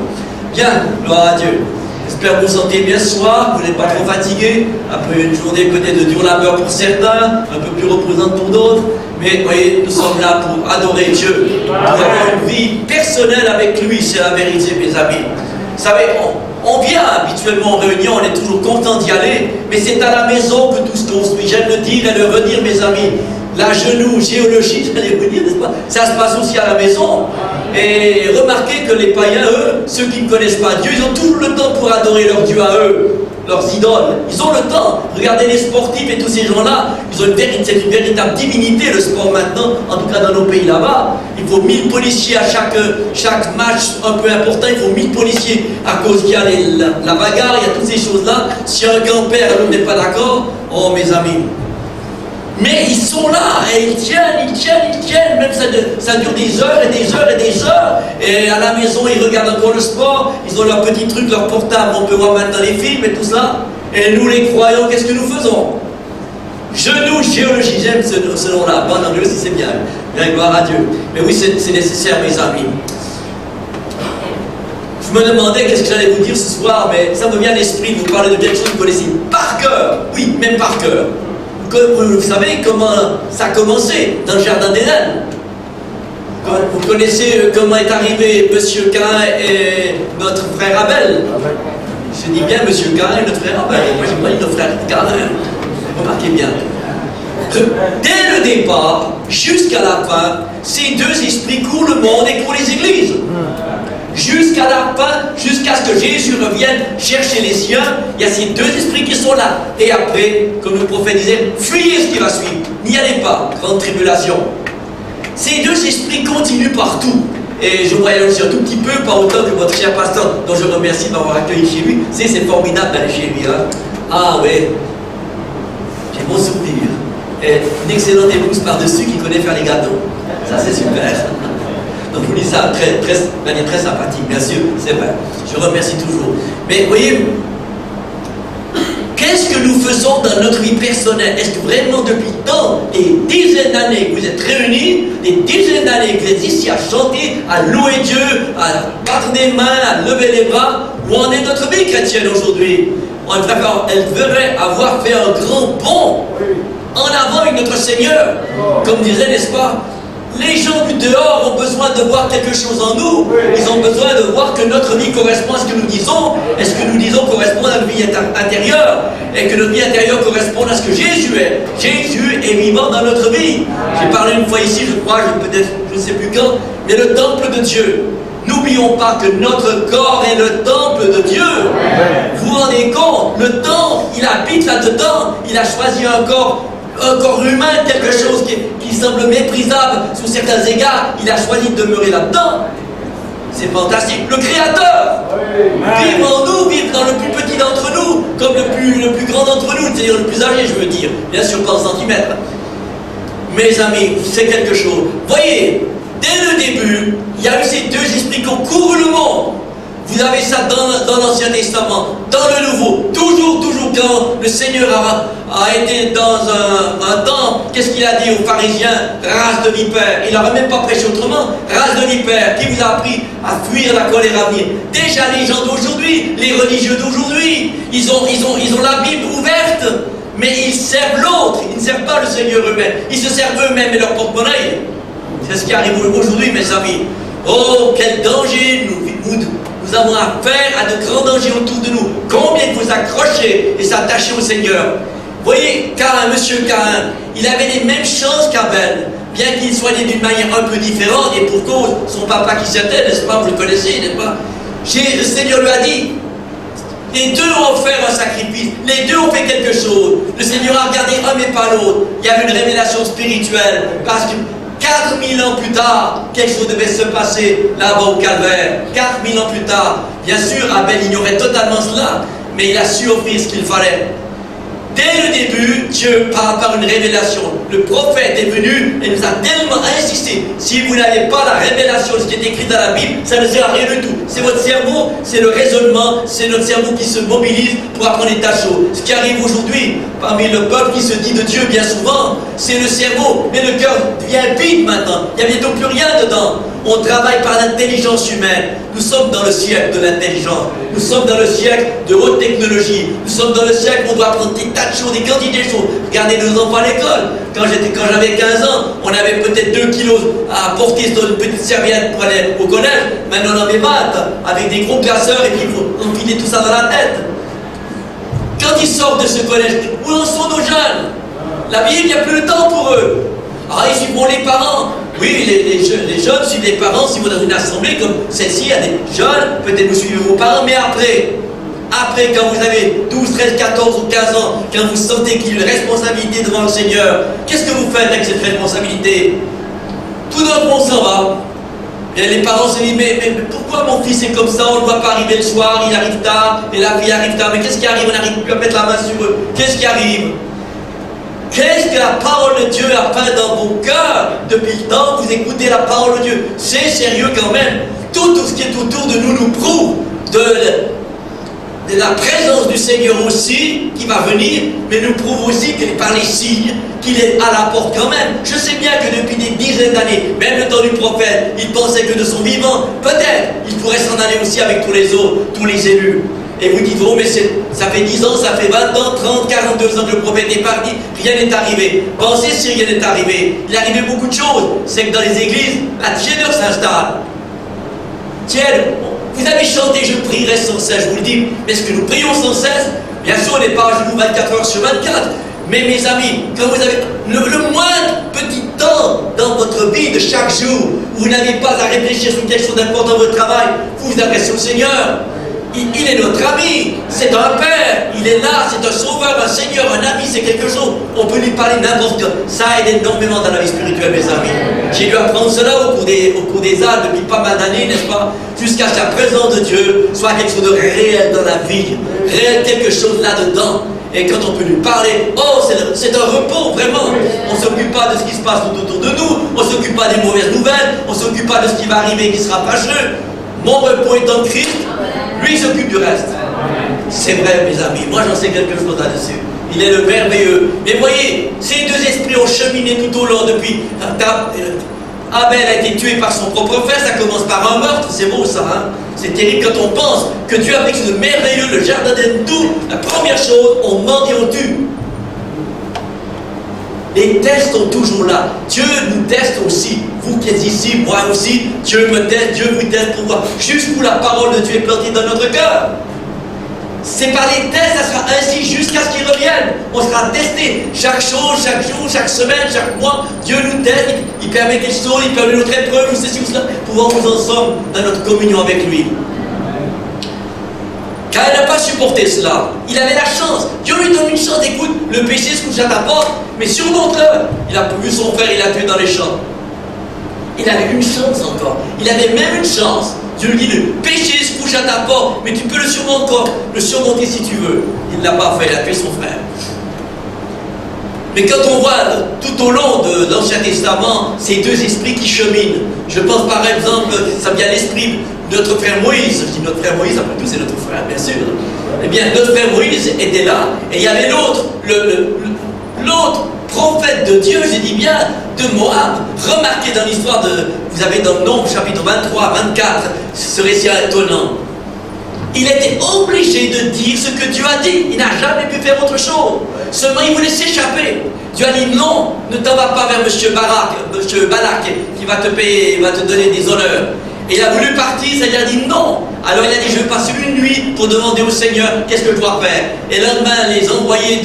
Bien, gloire à Dieu. J'espère que vous vous sentez bien ce soir, vous n'êtes pas trop fatigué, après une journée peut-être de dur labeur pour certains, un peu plus reposante pour d'autres, mais vous voyez, nous sommes là pour adorer Dieu, pour avoir une vie personnelle avec lui, c'est la vérité mes amis. Vous savez, on vient habituellement en réunion, on est toujours content d'y aller, mais c'est à la maison que tout se construit. J'aime le dire et le redire mes amis. La géologie, j'allais vous dire, n'est-ce pas? Ça se passe aussi à la maison. Et remarquez que les païens, eux, ceux qui ne connaissent pas Dieu, ils ont tout le temps pour adorer leur Dieu à eux, leurs idoles. Ils ont le temps. Regardez les sportifs et tous ces gens-là, c'est une véritable divinité, le sport maintenant, en tout cas dans nos pays là-bas. Il faut 1000 policiers à chaque match un peu important, il faut 1000 policiers à cause qu'il y a la bagarre, il y a toutes ces choses-là. Si un grand-père et l'autre n'est pas d'accord, oh mes amis. Mais ils sont là, et ils tiennent, même ça dure des heures et des heures et des heures. Et à la maison, ils regardent encore le sport, ils ont leurs petits trucs, leurs portables, on peut voir maintenant les films et tout ça. Et nous les croyants, qu'est-ce que nous faisons? Genoux, géologie, j'aime ce nom-là, bon anglais aussi c'est bien, bien gloire à Dieu. Mais oui, c'est nécessaire mes amis. Je me demandais qu'est-ce que j'allais vous dire ce soir, mais ça me vient à l'esprit de vous parler de quelque chose que vous connaissez par cœur, oui, même par cœur. Vous savez comment ça a commencé dans le jardin d'Éden. Vous connaissez comment est arrivé M. Cain et notre frère Abel. Je dis bien M. Cain et notre frère Abel. Moi, j'ai pas dit notre frère Cain. Remarquez bien. Dès le départ, jusqu'à la fin, ces deux esprits courent le monde et courent les églises. Jusqu'à la fin, jusqu'à ce que Jésus revienne chercher les siens, il y a ces deux esprits qui sont là. Et après, comme le prophète disait, fuyez ce qui va suivre. N'y allez pas, grande tribulation. Ces deux esprits continuent partout. Et je voyais aussi un tout petit peu, pas autant que votre cher pasteur, dont je remercie de m'avoir accueilli chez lui. C'est formidable d'aller chez lui. Hein? Ah oui, j'ai bon souvenir. Et une excellente épouse par-dessus qui connaît faire les gâteaux. Ça, c'est super. Donc, vous dites ça de manière très sympathique, bien sûr, c'est vrai. Je remercie toujours. Mais, voyez, qu'est-ce que nous faisons dans notre vie personnelle? Est-ce que vraiment, depuis tant, des dizaines d'années que vous êtes réunis, des dizaines d'années que vous êtes ici à chanter, à louer Dieu, à battre des mains, à lever les bras, où en est notre vie chrétienne aujourd'hui? Elle devrait avoir fait un grand bond en avant avec notre Seigneur. Comme disait, n'est-ce pas, les gens du dehors ont besoin de voir quelque chose en nous. Ils ont besoin de voir que notre vie correspond à ce que nous disons. Et ce que nous disons correspond à notre vie intérieure. Et que notre vie intérieure correspond à ce que Jésus est. Jésus est vivant dans notre vie. J'ai parlé une fois ici, je crois, peut-être, je ne sais plus quand, mais le temple de Dieu. N'oublions pas que notre corps est le temple de Dieu. Vous vous rendez compte? Le temple, il habite là-dedans. Il a choisi un corps humain, quelque chose qui semble méprisable sous certains égards. Il a choisi de demeurer là-dedans. C'est fantastique. Le Créateur vive en nous, vive dans le plus petit d'entre nous, comme le plus grand d'entre nous, c'est-à-dire le plus âgé, je veux dire. Bien sûr, pas en centimètres. Mes amis, c'est quelque chose. Voyez, dès le début, il y a eu ces deux esprits qui ont couru le monde. Vous avez ça dans l'Ancien Testament, dans le Nouveau. Toujours quand le Seigneur a été dans un temple, qu'est-ce qu'il a dit aux pharisiens? Race de vipères. Il n'aurait même pas prêché autrement. Race de vipères, qui vous a appris à fuir la colère à venir? Déjà les gens d'aujourd'hui, les religieux d'aujourd'hui, ils ont la Bible ouverte, mais ils servent l'autre. Ils ne servent pas le Seigneur eux-mêmes. Ils se servent eux-mêmes et leur porte-monnaie. C'est ce qui arrive aujourd'hui, mes amis. Oh, quel danger nous avons affaire à de grands dangers autour de nous. Combien il faut s'accrocher et s'attacher au Seigneur. Voyez, Monsieur Cain, il avait les mêmes chances qu'Abel, bien qu'il soit né d'une manière un peu différente, et pour cause, son papa qui s'était, n'est-ce pas, vous le connaissez, n'est-ce pas? Le Seigneur lui a dit, les deux ont offert un sacrifice, les deux ont fait quelque chose. Le Seigneur a regardé un mais pas l'autre. Il y avait une révélation spirituelle, parce que 4000 ans plus tard, quelque chose devait se passer là-bas au Calvaire. 4000 ans plus tard, bien sûr, Abel ignorait totalement cela, mais il a su offrir ce qu'il fallait. Dès le début, Dieu, par une révélation, le prophète est venu et nous a tellement insisté. Si vous n'avez pas la révélation de ce qui est écrit dans la Bible, ça ne sert à rien du tout. C'est votre cerveau, c'est le raisonnement, c'est notre cerveau qui se mobilise pour apprendre des tas de choses. Ce qui arrive aujourd'hui, parmi le peuple qui se dit de Dieu bien souvent, c'est le cerveau, mais le cœur devient vide maintenant. Il n'y a bientôt plus rien dedans. On travaille par l'intelligence humaine. Nous sommes dans le siècle de l'intelligence. Nous sommes dans le siècle de haute technologie. Nous sommes dans le siècle où on doit apprendre des tas de choses, des quantités de choses. Regardez nos enfants à l'école. Quand j'avais 15 ans, on avait peut-être 2 kilos à porter sur une petite serviette pour aller au collège. Maintenant on en avait 20, avec des gros classeurs, et puis on filait tout ça dans la tête. Quand ils sortent de ce collège, où en sont nos jeunes? La Bible, il n'y a plus le temps pour eux. Ah, ils suivront les parents. Oui, les jeunes suivent les parents. Si vous êtes dans une assemblée comme celle-ci, il y a des jeunes, peut-être vous suivez vos parents, mais après, quand vous avez 12, 13, 14 ou 15 ans, quand vous sentez qu'il y a une responsabilité devant le Seigneur, qu'est-ce que vous faites avec cette responsabilité? Tout d'un coup, on s'en va. Et les parents se disent, mais pourquoi mon fils est comme ça? On ne doit pas arriver le soir, il arrive tard, et la fille arrive tard. Mais qu'est-ce qui arrive? On n'arrive plus à mettre la main sur eux. Qu'est-ce qui arrive? Qu'est-ce que la parole de Dieu a fait dans vos cœurs depuis le temps que vous écoutez la parole de Dieu? C'est sérieux quand même. Tout ce qui est autour de nous prouve de la présence du Seigneur aussi, qui va venir, mais nous prouve aussi que par les signes, qu'il est à la porte quand même. Je sais bien que depuis des dizaines d'années, même le temps du prophète, il pensait que de son vivant, peut-être, il pourrait s'en aller aussi avec tous les autres, tous les élus. Et vous dites, oh mais ça fait 10 ans, ça fait 20 ans, 30, 42 ans que le prophète est parti, rien n'est arrivé. Pensez si rien n'est arrivé. Il est arrivé beaucoup de choses. C'est que dans les églises, la tiédeur s'installe. Tiède, vous avez chanté, je prierai sans cesse, je vous le dis. Mais est-ce que nous prions sans cesse? Bien sûr, on n'est pas à genoux 24 heures sur 24. Mais mes amis, quand vous avez le moindre petit temps dans votre vie de chaque jour, où vous n'avez pas à réfléchir sur quelque chose d'important dans votre travail, vous vous adressez au Seigneur. Il est notre ami, c'est un Père, il est là, c'est un sauveur, un Seigneur, un ami, c'est quelque chose. On peut lui parler n'importe quoi. Ça aide énormément dans la vie spirituelle, mes amis. J'ai dû apprendre cela au cours des âges depuis pas mal d'années, n'est-ce pas? Jusqu'à ce que la présence de Dieu soit quelque chose de réel dans la vie, réel quelque chose là-dedans. Et quand on peut lui parler, oh, c'est un repos, vraiment. On ne s'occupe pas de ce qui se passe tout autour de nous, on ne s'occupe pas des mauvaises nouvelles, on ne s'occupe pas de ce qui va arriver qui sera fâcheux. Mon repos est en Christ, lui il s'occupe du reste. C'est vrai, mes amis, moi j'en sais quelque chose là-dessus. Il est le merveilleux. Mais voyez, ces deux esprits ont cheminé tout au long depuis. Abel a été tué par son propre frère, ça commence par un meurtre, c'est beau ça, hein? C'est terrible quand on pense que Dieu a fait quelque chose de merveilleux, le jardin d'Éden, tout. La première chose, on ment et on tue. Les tests sont toujours là. Dieu nous teste aussi. Vous qui êtes ici, moi aussi, Dieu me teste, Dieu vous teste pour voir jusqu'où la parole de Dieu est plantée dans notre cœur. C'est par les tests, ça sera ainsi jusqu'à ce qu'ils reviennent. On sera testé chaque chose, chaque jour, chaque semaine, chaque mois. Dieu nous teste, il permet quelque chose, il permet notre épreuve, nous ceci ou cela, pour voir où nous en sommes dans notre communion avec lui. Car il n'a pas supporté cela. Il avait la chance. Dieu lui donne une chance. Écoute, le péché se couche à ta porte, mais surmonte-le. Il a vu son frère, il l'a tué dans les champs. Il avait une chance encore. Il avait même une chance. Dieu lui dit, le péché se couche à ta porte, mais tu peux le surmonter si tu veux. Il ne l'a pas fait, il a tué son frère. Mais quand on voit tout au long de l'Ancien Testament ces deux esprits qui cheminent, je pense par exemple, ça vient à l'esprit de notre frère Moïse. Je dis notre frère Moïse, après tout c'est notre frère, bien sûr. Eh bien, notre frère Moïse était là, et il y avait l'autre, l'autre prophète de Dieu, je dis bien, de Moab. Remarquez dans l'histoire vous avez dans Nombre chapitre 23, 24, ce récit étonnant. Il était obligé de dire ce que Dieu a dit. Il n'a jamais pu faire autre chose. Seulement, il voulait s'échapper. Dieu a dit non, ne t'en va pas vers M. Balak, qui va te payer, il va te donner des honneurs. Et il a voulu partir, ça lui a dit non. Alors il a dit, je vais passer une nuit pour demander au Seigneur, qu'est-ce que je dois faire? Et le lendemain, les envoyés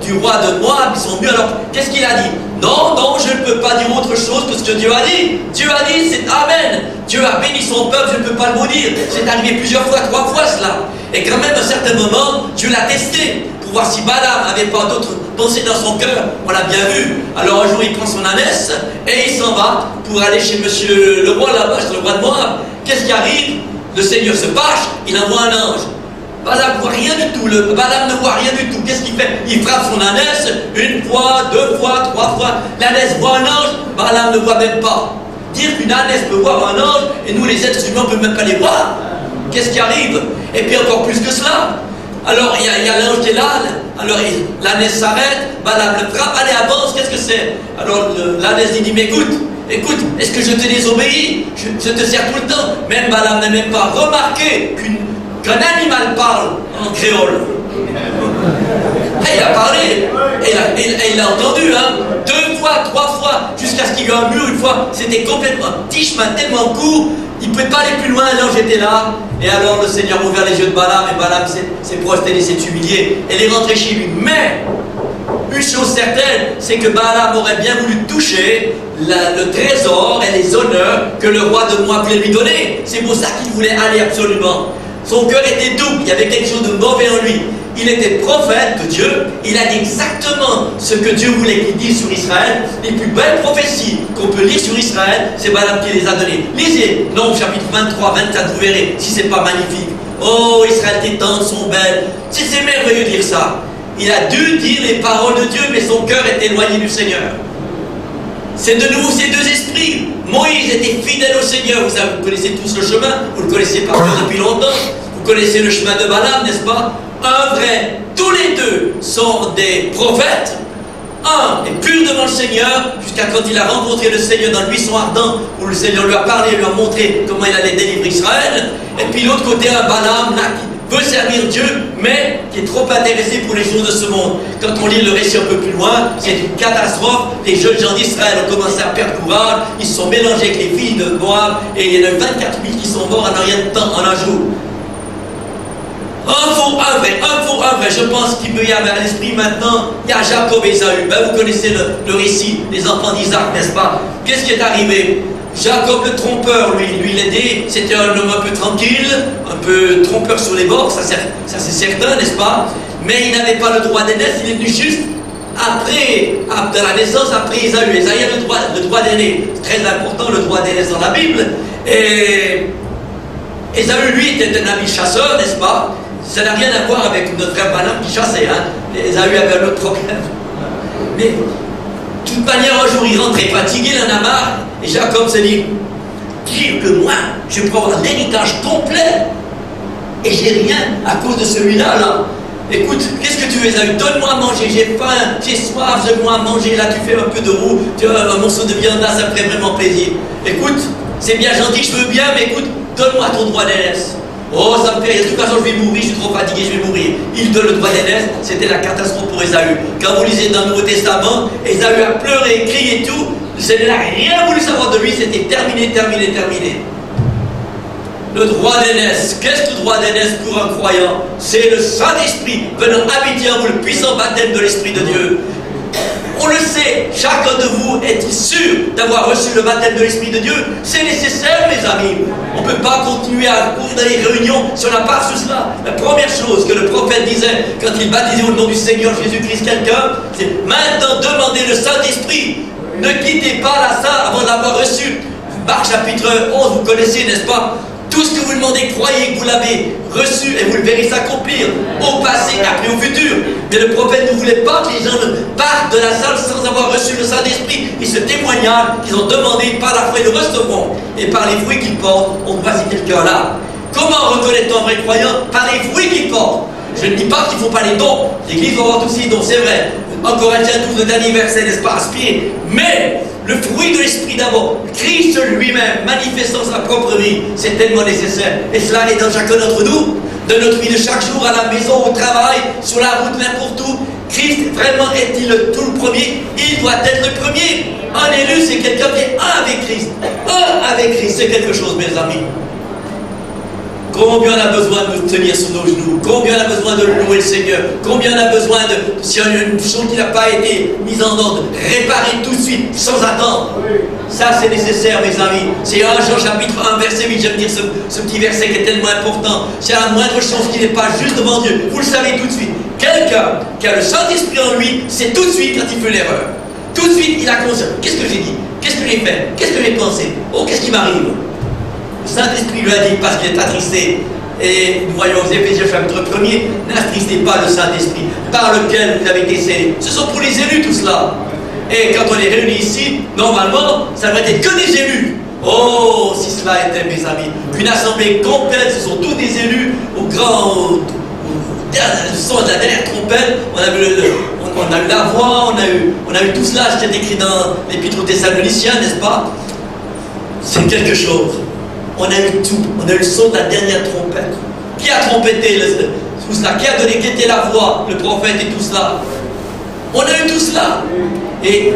du roi de Moab, ils sont venus, alors qu'est-ce qu'il a dit? Non, non, je ne peux pas dire autre chose que ce que Dieu a dit. Dieu a dit, c'est Amen. Dieu a béni son peuple, je ne peux pas le maudire. C'est arrivé plusieurs fois, 3 fois cela. Et quand même, à un certain moment, Dieu l'a testé pour voir si Balaam n'avait pas d'autres pensées dans son cœur. On l'a bien vu. Alors un jour, il prend son ânesse et il s'en va pour aller chez monsieur le roi là-bas, le roi de Moab. Qu'est-ce qui arrive? Le Seigneur se fâche, il envoie un ange. Balaam ne voit rien du tout. Balaam ne voit rien du tout. Qu'est-ce qu'il fait? Il frappe son ânesse 1 fois, 2 fois, 3 fois. L'ânesse voit un ange, Balaam ne voit même pas. Dire qu'une ânesse peut voir un ange et nous les êtres humains ne peut même pas les voir. Qu'est-ce qui arrive? Et puis encore plus que cela. Alors il y a l'ange qui est là. Alors l'ânesse s'arrête, Balaam le frappe, allez avance, qu'est-ce que c'est? Alors l'ânesse dit, mais écoute, est-ce que je te désobéis? Je te sers tout le temps. Même Balaam n'a même pas remarqué qu'un animal parle en créole. Et il a parlé, et il a entendu, hein, 2 fois, 3 fois, jusqu'à ce qu'il y ait un mur. Une fois, c'était complètement un petit chemin tellement court, il ne pouvait pas aller plus loin, l'ange était là. Et alors le Seigneur a ouvert les yeux de Balaam, et Balaam s'est prosterné, s'est humilié, et il est rentré chez lui. Mais une chose certaine, c'est que Balaam aurait bien voulu toucher le trésor et les honneurs que le roi de Moab voulait lui donner. C'est pour ça qu'il voulait aller absolument. Son cœur était double, il y avait quelque chose de mauvais en lui. Il était prophète de Dieu, il a dit exactement ce que Dieu voulait qu'il dise sur Israël. Les plus belles prophéties qu'on peut lire sur Israël, c'est Balaam qui les a données. Lisez Nombre chapitre 23, 24, vous verrez si c'est pas magnifique. Oh, Israël, tes tentes sont belles. C'est merveilleux de dire ça. Il a dû dire les paroles de Dieu, mais son cœur est éloigné du Seigneur. C'est de nouveau ces deux esprits. Moïse était fidèle au Seigneur. Vous connaissez tous le chemin, vous le connaissez par cœur depuis longtemps. Vous connaissez le chemin de Balaam, n'est-ce pas? Un vrai, tous les deux sont des prophètes. Un est pur devant le Seigneur, jusqu'à quand il a rencontré le Seigneur dans le buisson ardent, où le Seigneur lui a parlé, lui a montré comment il allait délivrer Israël. Et puis l'autre côté, un Balaam, là, veut servir Dieu, mais qui est trop intéressé pour les choses de ce monde. Quand on lit le récit un peu plus loin, c'est une catastrophe. Les jeunes gens d'Israël ont commencé à perdre courage, ils se sont mélangés avec les filles de Moab, et il y en a eu 24 000 qui sont morts en rien de temps, en un jour. Un faux, un vrai. Je pense qu'il peut y avoir à l'esprit maintenant, il y a Jacob et Ésaü. Ben, vous connaissez le récit, les enfants d'Isaac, n'est-ce pas? Qu'est-ce qui est arrivé? Jacob le trompeur, lui l'aidait, c'était un homme un peu tranquille, un peu trompeur sur les bords, ça c'est certain, n'est-ce pas? Mais il n'avait pas le droit d'aînesse, il est venu juste après, de la naissance, après Ésaü. Ésaü a le droit d'aîné. C'est très important, le droit d'aînesse dans la Bible. Et Ésaü, lui, était un habile chasseur, n'est-ce pas? Ça n'a rien à voir avec notre frère Balaam qui chassait, hein. Ésaü avait un autre problème. Mais, de toute manière, un jour, il rentrait fatigué, il en a marre, et Jacob se dit, dire que moi, je peux avoir l'héritage complet, et j'ai rien à cause de celui-là, là. Écoute, qu'est-ce que tu veux, Ésaü? Donne-moi à manger, j'ai faim, j'ai soif, donne-moi à manger, là, tu fais un peu de roux, tu as un morceau de viande, là, ça me ferait vraiment plaisir. Écoute, c'est bien gentil, je veux bien, mais écoute, donne-moi ton droit d'aînesse. Oh, ça me fait rire. De toute façon, je vais mourir, je suis trop fatigué, je vais mourir. Il donne le droit d'aînesse, c'était la catastrophe pour Ésaü. Quand vous lisez dans le Nouveau Testament, Ésaü a pleuré, crié et tout. Le Seigneur n'a rien voulu savoir de lui, c'était terminé. Le droit d'aînesse. Qu'est-ce que le droit d'aînesse pour un croyant? C'est le Saint-Esprit venant habiter en vous, le puissant baptême de l'Esprit de Dieu. On le sait, chacun de vous est sûr d'avoir reçu le baptême de l'Esprit de Dieu. C'est nécessaire, mes amis. On ne peut pas continuer à courir dans les réunions si on n'a pas reçu cela. La première chose que le prophète disait quand il baptisait au nom du Seigneur Jésus-Christ quelqu'un, c'est maintenant demandez le Saint-Esprit. Ne quittez pas la salle avant d'avoir reçu. Marc chapitre 11, vous connaissez, n'est-ce pas? Tout ce que vous demandez, croyez que vous l'avez reçu et vous le verrez s'accomplir au passé, après au futur. Mais le prophète ne voulait pas que les gens partent de la salle sans avoir reçu le Saint-Esprit. Et ce témoignage qu'ils ont demandé par la foi, ils le recevront. Et par les fruits qu'ils portent, on voit si quelqu'un là. Comment reconnaît-on un vrai croyant? Par les fruits qu'ils portent. Je ne dis pas qu'il ne faut pas les dons. L'Église va avoir tous ces dons, c'est vrai. En Corinthiens 12, le dernier verset, n'est-ce pas, aspiré. Mais le fruit de l'Esprit d'abord, Christ lui-même, manifestant sa propre vie, c'est tellement nécessaire. Et cela est dans chacun d'entre nous, de notre vie de chaque jour, à la maison, au travail, sur la route, n'importe où. Christ, vraiment, est-il tout le premier? Il doit être le premier. Un élu, c'est quelqu'un qui est un avec Christ. Un avec Christ, c'est quelque chose, mes amis. Combien on a besoin de nous tenir sur nos genoux? Combien on a besoin de louer le Seigneur? Combien on a besoin de, si on a une chose qui n'a pas été mise en ordre, réparer tout de suite, sans attendre. Ça, c'est nécessaire, mes amis. C'est 1 Jean chapitre 1, verset 8. J'aime dire ce petit verset qui est tellement important. C'est la moindre chose qui n'est pas juste devant Dieu. Vous le savez tout de suite. Quelqu'un qui a le Saint-Esprit en lui, c'est tout de suite quand il fait l'erreur. Tout de suite, il a conscience. Qu'est-ce que j'ai dit? Qu'est-ce que j'ai fait? Qu'est-ce que j'ai pensé? Oh, qu'est-ce qui m'arrive? Le Saint-Esprit lui a dit parce qu'il est attristé. Et nous voyons aux Éphésiens chapitre 1er, n'attristez pas le Saint-Esprit par lequel vous avez été scellés. Ce sont pour les élus tout cela. Et quand on est réunis ici, normalement, ça devrait être que des élus. Oh, si cela était, mes amis, qu'une assemblée complète, ce sont tous des élus au son de la dernière trompette, on a eu la voix, on a eu tout cela, c'était écrit dans l'Épître aux Thessaloniciens, n'est-ce pas? C'est quelque chose. On a eu tout. On a eu le son de la dernière trompette. Qui a trompetté tout cela? Qui a donné, qui était la voix? Le prophète et tout cela. On a eu tout cela. Et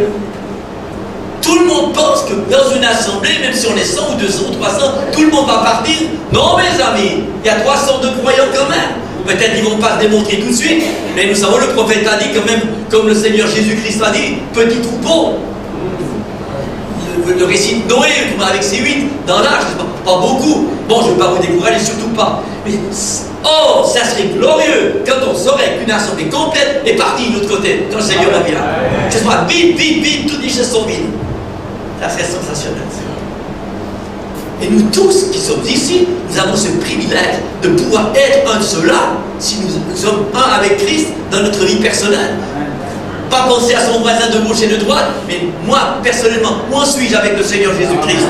tout le monde pense que dans une assemblée, même si on est 100 ou 200 ou 300, tout le monde va partir. Non, mes amis, il y a 302 croyants quand même. Peut-être qu'ils ne vont pas se démontrer tout de suite. Mais nous savons, le prophète a dit quand même, comme le Seigneur Jésus-Christ a dit, petit troupeau. Le récit de Noé, avec ses 8 dans l'arche, pas beaucoup. Bon, je ne vais pas vous décourager, surtout pas. Mais, oh, ça serait glorieux quand on saurait qu'une assemblée complète est partie de l'autre côté, quand le Seigneur revient. Que ce soit vide, toutes les choses sont vides. Ça serait sensationnel. Et nous tous qui sommes ici, nous avons ce privilège de pouvoir être un de ceux-là, si nous sommes un avec Christ dans notre vie personnelle. Pas penser à son voisin de gauche et de droite, mais moi, personnellement, où suis-je avec le Seigneur Jésus-Christ?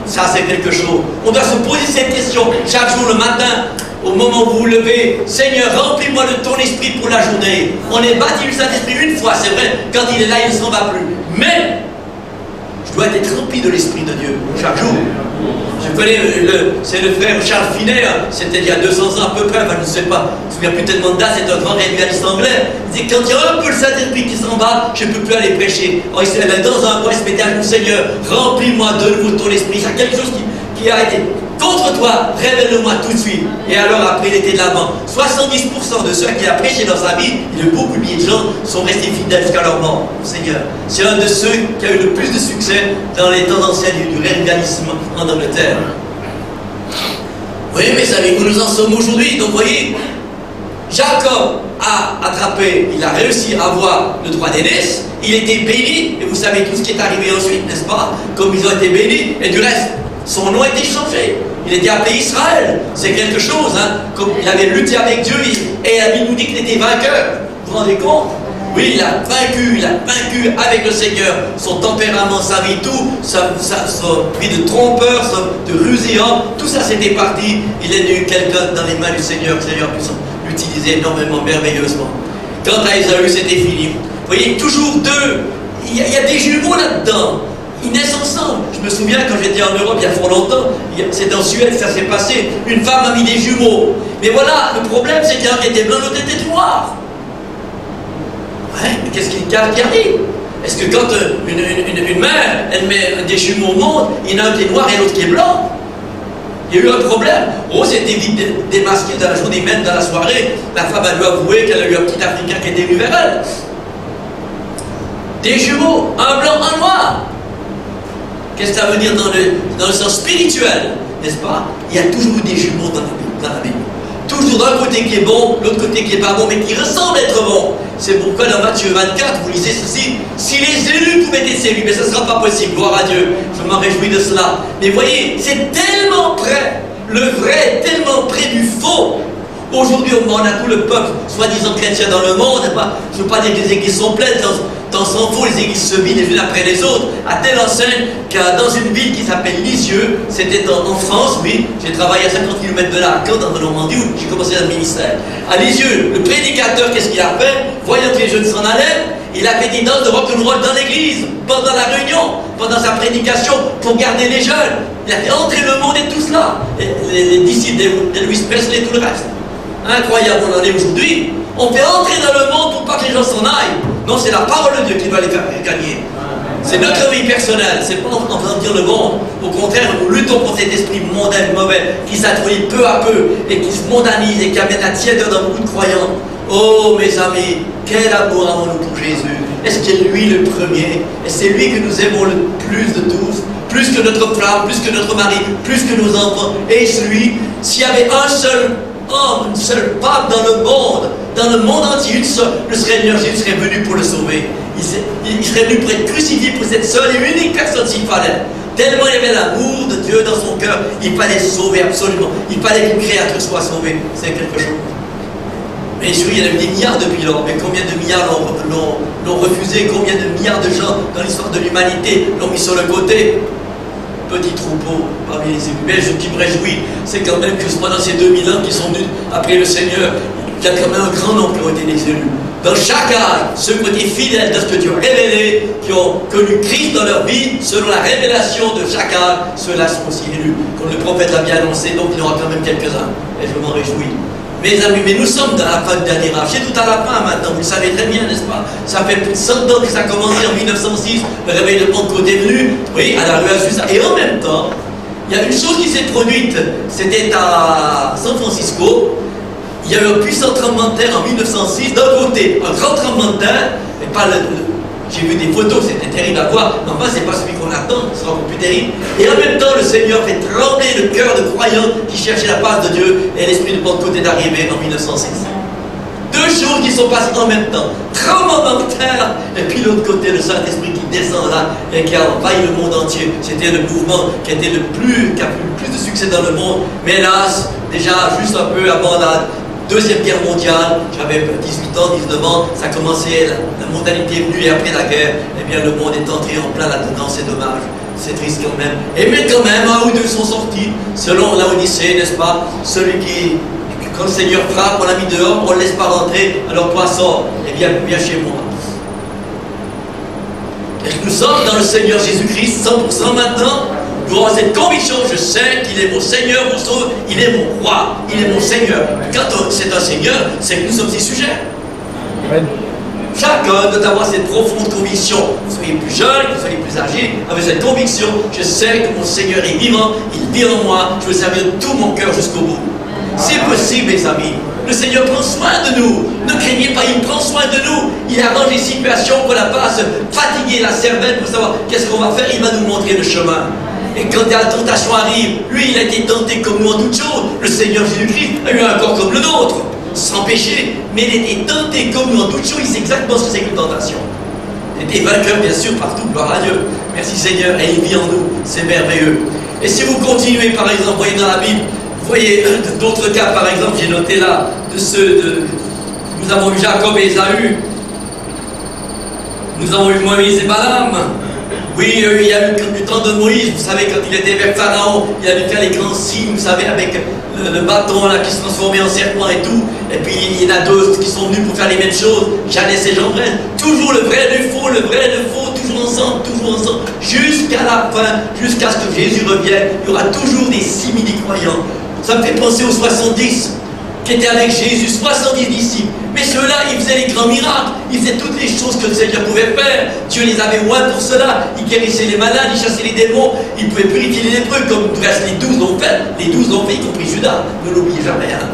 Ça, c'est quelque chose. On doit se poser cette question chaque jour le matin, au moment où vous vous levez. Seigneur, remplis-moi de ton esprit pour la journée. On est baptisé du Saint-Esprit une fois, c'est vrai, quand il est là, il ne s'en va plus. Mais, je Je dois être rempli de l'Esprit de Dieu chaque jour. Je connais, c'est le frère Charles Finet, c'était il y a 200 ans à peu près, enfin je ne sais pas, je ne me souviens plus tellement de date, c'est un grand révivaliste anglais. Il dit, quand il y a un peu le Saint-Esprit qui s'en va, je ne peux plus aller prêcher. Alors il s'est dans un coin, il se mettait à genoux, Seigneur, remplis-moi de nouveau de ton esprit. Il y a quelque chose qui a été contre toi, révèle-le-moi tout de suite. Et alors après, il était de l'avant. 70% de ceux qui a prêché dans sa vie, et de beaucoup de gens, sont restés fidèles jusqu'à leur mort. Seigneur, c'est un de ceux qui a eu le plus de succès dans les temps anciens du révivalisme en Angleterre. Oui, mes amis, où nous en sommes aujourd'hui. Donc, vous voyez, Jacob a attrapé, il a réussi à avoir le droit d'aînesse, il était béni, et vous savez tout ce qui est arrivé ensuite, n'est-ce pas? Comme ils ont été bénis, et du reste, son nom a été changé. Il était appelé Israël. C'est quelque chose, hein? Comme il avait lutté avec Dieu, et la Bible nous dit qu'il était vainqueur. Vous vous rendez compte? Oui, il a vaincu avec le Seigneur. Son tempérament, sa vie, tout, son prix de trompeur, de rusillon, tout ça c'était parti. Il est devenu quelqu'un dans les mains du Seigneur. Le Seigneur puisse l'utiliser énormément, merveilleusement. Quant à Ésaü, c'était fini. Vous voyez, toujours deux. Il y a des jumeaux là-dedans. Ils naissent ensemble. Je me souviens quand j'étais en Europe il y a fort longtemps, c'est en Suède que ça s'est passé. Une femme a mis des jumeaux. Mais voilà, le problème c'est qu'il y en a qui était blanc, l'autre était noir. Ouais, mais qu'est-ce qui arrive? Est-ce que quand une mère, elle met des jumeaux au monde, il y en a un qui est noir et l'autre qui est blanc? Il y a eu un problème. Oh, c'était vite démasqué dans la journée, même dans la soirée. La femme a dû avouer qu'elle a eu un petit Africain qui était venu vers elle. Des jumeaux, un blanc, un noir. Qu'est-ce que ça veut dire dans le sens spirituel, n'est-ce pas? Il y a toujours des jumeaux dans la Bible. Toujours d'un côté qui est bon, l'autre côté qui n'est pas bon, mais qui ressemble être bon. C'est pourquoi dans Matthieu 24, vous lisez ceci, si les élus pouvaient être élus, mais ce ne sera pas possible, gloire à Dieu, je m'en réjouis de cela. Mais voyez, c'est tellement près, le vrai est tellement près du faux. Aujourd'hui, on a tout le peuple, soi-disant chrétien dans le monde, je ne veux pas dire que les églises sont pleines, tant s'en faut, les églises se vident les unes après les autres, à telle enseigne qu'à dans une ville qui s'appelle Lisieux, c'était en France, oui, j'ai travaillé à 50 km de là, dans la Normandie, où j'ai commencé dans le ministère. À Lisieux, le prédicateur, qu'est-ce qu'il a fait? Voyant que les jeunes s'en allaient, il a fait des danses de rock'n'roll dans l'église, pendant la réunion, pendant sa prédication, pour garder les jeunes. Il a fait entrer le monde et tout cela, les disciples d'Elvis Presley et tout le reste. Incroyable, on en est aujourd'hui. On fait entrer dans le monde pour pas que les gens s'en aillent. Non, c'est la parole de Dieu qui doit les faire gagner. C'est notre vie personnelle, c'est pas en faisant dire le monde. Au contraire, nous luttons contre cet esprit mondain mauvais qui s'introduit peu à peu et qui se mondanise et qui amène la tièdeur dans beaucoup de croyants. Oh mes amis, quel amour avons-nous pour Jésus? Est-ce qu'il est lui le premier? Et c'est lui que nous aimons le plus de tous, plus que notre femme, plus que notre mari, plus que nos enfants. Et celui, s'il y avait un seul homme, une seule femme dans le monde entier, le Seigneur Jésus serait venu pour le sauver. Il serait venu pour être crucifié pour cette seule et unique personne s'il fallait. Tellement il y avait l'amour de Dieu dans son cœur, il fallait sauver absolument. Il fallait qu'une créature soit sauvée. C'est quelque chose. Bien sûr, il y en a eu des milliards depuis lors, mais combien de milliards l'ont refusé? Combien de milliards de gens dans l'histoire de l'humanité l'ont mis sur le côté? Petit troupeau parmi les élus. Mais ce qui me réjouit, c'est quand même que pendant ces 2000 ans qui sont venus après le Seigneur, il y a quand même un grand nombre qui ont été des élus. Dans chaque âge, ceux qui ont été fidèles de ce que Dieu a révélé, qui ont connu Christ dans leur vie, selon la révélation de chaque âge, ceux-là sont aussi élus. Comme le prophète l'a bien annoncé, donc il y en aura quand même quelques-uns. Et je m'en réjouis. Mes amis, mais nous sommes dans la fin du dernier âge. C'est tout à la fin maintenant, vous le savez très bien, n'est-ce pas? Ça fait plus de 100 ans que ça a commencé en 1906, le réveil de Pentecôte est venu, oui, à la rue Azusa. Et en même temps, il y a une chose qui s'est produite, c'était à San Francisco. Il y a eu un puissant tremblement de terre en 1906, d'un côté, un grand tremblement de terre, et pas j'ai vu des photos, c'était terrible à voir, mais enfin, c'est pas celui qu'on attend, ce sera encore plus terrible. Et en même temps, le Seigneur fait trembler le cœur de croyants qui cherchaient la face de Dieu, et l'esprit de Pentecôte est arrivé en 1906. Deux choses qui sont passées en même temps, tremblement de terre, et puis l'autre côté, le Saint-Esprit qui descend là, et qui a envahi le monde entier. C'était le mouvement qui a eu le plus de succès dans le monde, mais hélas, déjà, juste un peu avant la Deuxième Guerre mondiale, j'avais 18 ans, 19 ans, ça commençait, la mondialité est venue et après la guerre, eh bien le monde est entré en plein là-dedans, c'est dommage, c'est triste quand même. Et mais quand même, un ou deux sont sortis, selon la Odyssée, n'est-ce pas? Celui qui, quand le Seigneur frappe, on l'a mis dehors, on ne le laisse pas rentrer, alors toi sors, et viens chez moi. Et nous sommes dans le Seigneur Jésus-Christ 100% maintenant. Nous avons cette conviction, je sais qu'il est mon Seigneur, mon Sauveur, il est mon roi, il est mon Seigneur. Quand c'est un Seigneur, c'est que nous sommes ses sujets. Amen. Chacun doit avoir cette profonde conviction. Que vous soyez plus jeune, que vous soyez plus âgé, avec cette conviction, je sais que mon Seigneur est vivant, il vit en moi, je veux servir de tout mon cœur jusqu'au bout. C'est possible, mes amis. Le Seigneur prend soin de nous. Ne craignez pas, il prend soin de nous. Il arrange les situations qu'on n'a pas à se fatiguer la cervelle pour savoir qu'est-ce qu'on va faire. Il va nous montrer le chemin. Et quand la tentation arrive, lui, il a été tenté comme nous en toutes choses. Le Seigneur Jésus-Christ a eu un corps comme le nôtre, sans péché. Mais il était tenté comme nous en toutes choses. Il sait exactement ce que c'est qu'une tentation. Il était vainqueur, bien sûr, partout. Gloire à Dieu. Merci Seigneur. Et il vit en nous. C'est merveilleux. Et si vous continuez, par exemple, voyez dans la Bible, vous voyez d'autres cas, par exemple, j'ai noté là, nous avons eu Jacob et Ésaü, nous avons eu Moïse et Balaam. Oui, il y a eu du temps de Moïse, vous savez, quand il était vers Pharaon, il a dû faire les grands signes, vous savez, avec le bâton là, qui se transformait en serpent et tout. Et puis il y en a d'autres qui sont venus pour faire les mêmes choses, Janès et Jambres. Toujours le vrai et le faux, toujours ensemble, jusqu'à la fin, jusqu'à ce que Jésus revienne. Il y aura toujours des simili-croyants. Ça me fait penser aux 70 qui étaient avec Jésus, 70 disciples. Mais ceux-là, ils faisaient les grands miracles, ils faisaient toutes les choses que le Seigneur pouvait faire. Dieu les avait oints pour cela. Ils guérissaient les malades, ils chassaient les démons, ils pouvaient purifier les lépreux, comme les 12 l'ont fait. Les 12 l'ont fait, y compris Judas. Ne l'oubliez jamais. Hein.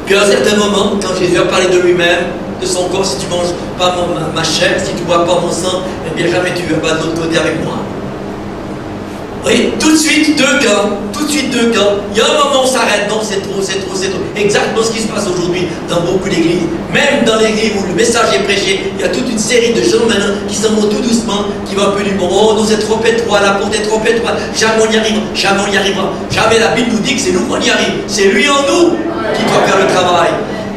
Puis à un certain moment, quand Jésus a parlé de lui-même, de son corps, si tu manges pas ma chair, si tu bois pas mon sang, eh bien jamais tu vas de l'autre côté avec moi. Vous voyez, tout de suite deux cas. Il y a un moment où on s'arrête, non, c'est trop. Exactement ce qui se passe aujourd'hui dans beaucoup d'églises. Même dans l'église où le message est prêché, il y a toute une série de gens maintenant qui s'en vont tout doucement, qui vont un peu du bon. Oh non, c'est trop étroit, la porte est trop étroite, jamais on y arrivera. Jamais la Bible nous dit que c'est nous qu'on y arrive. C'est lui en nous qui doit faire le travail.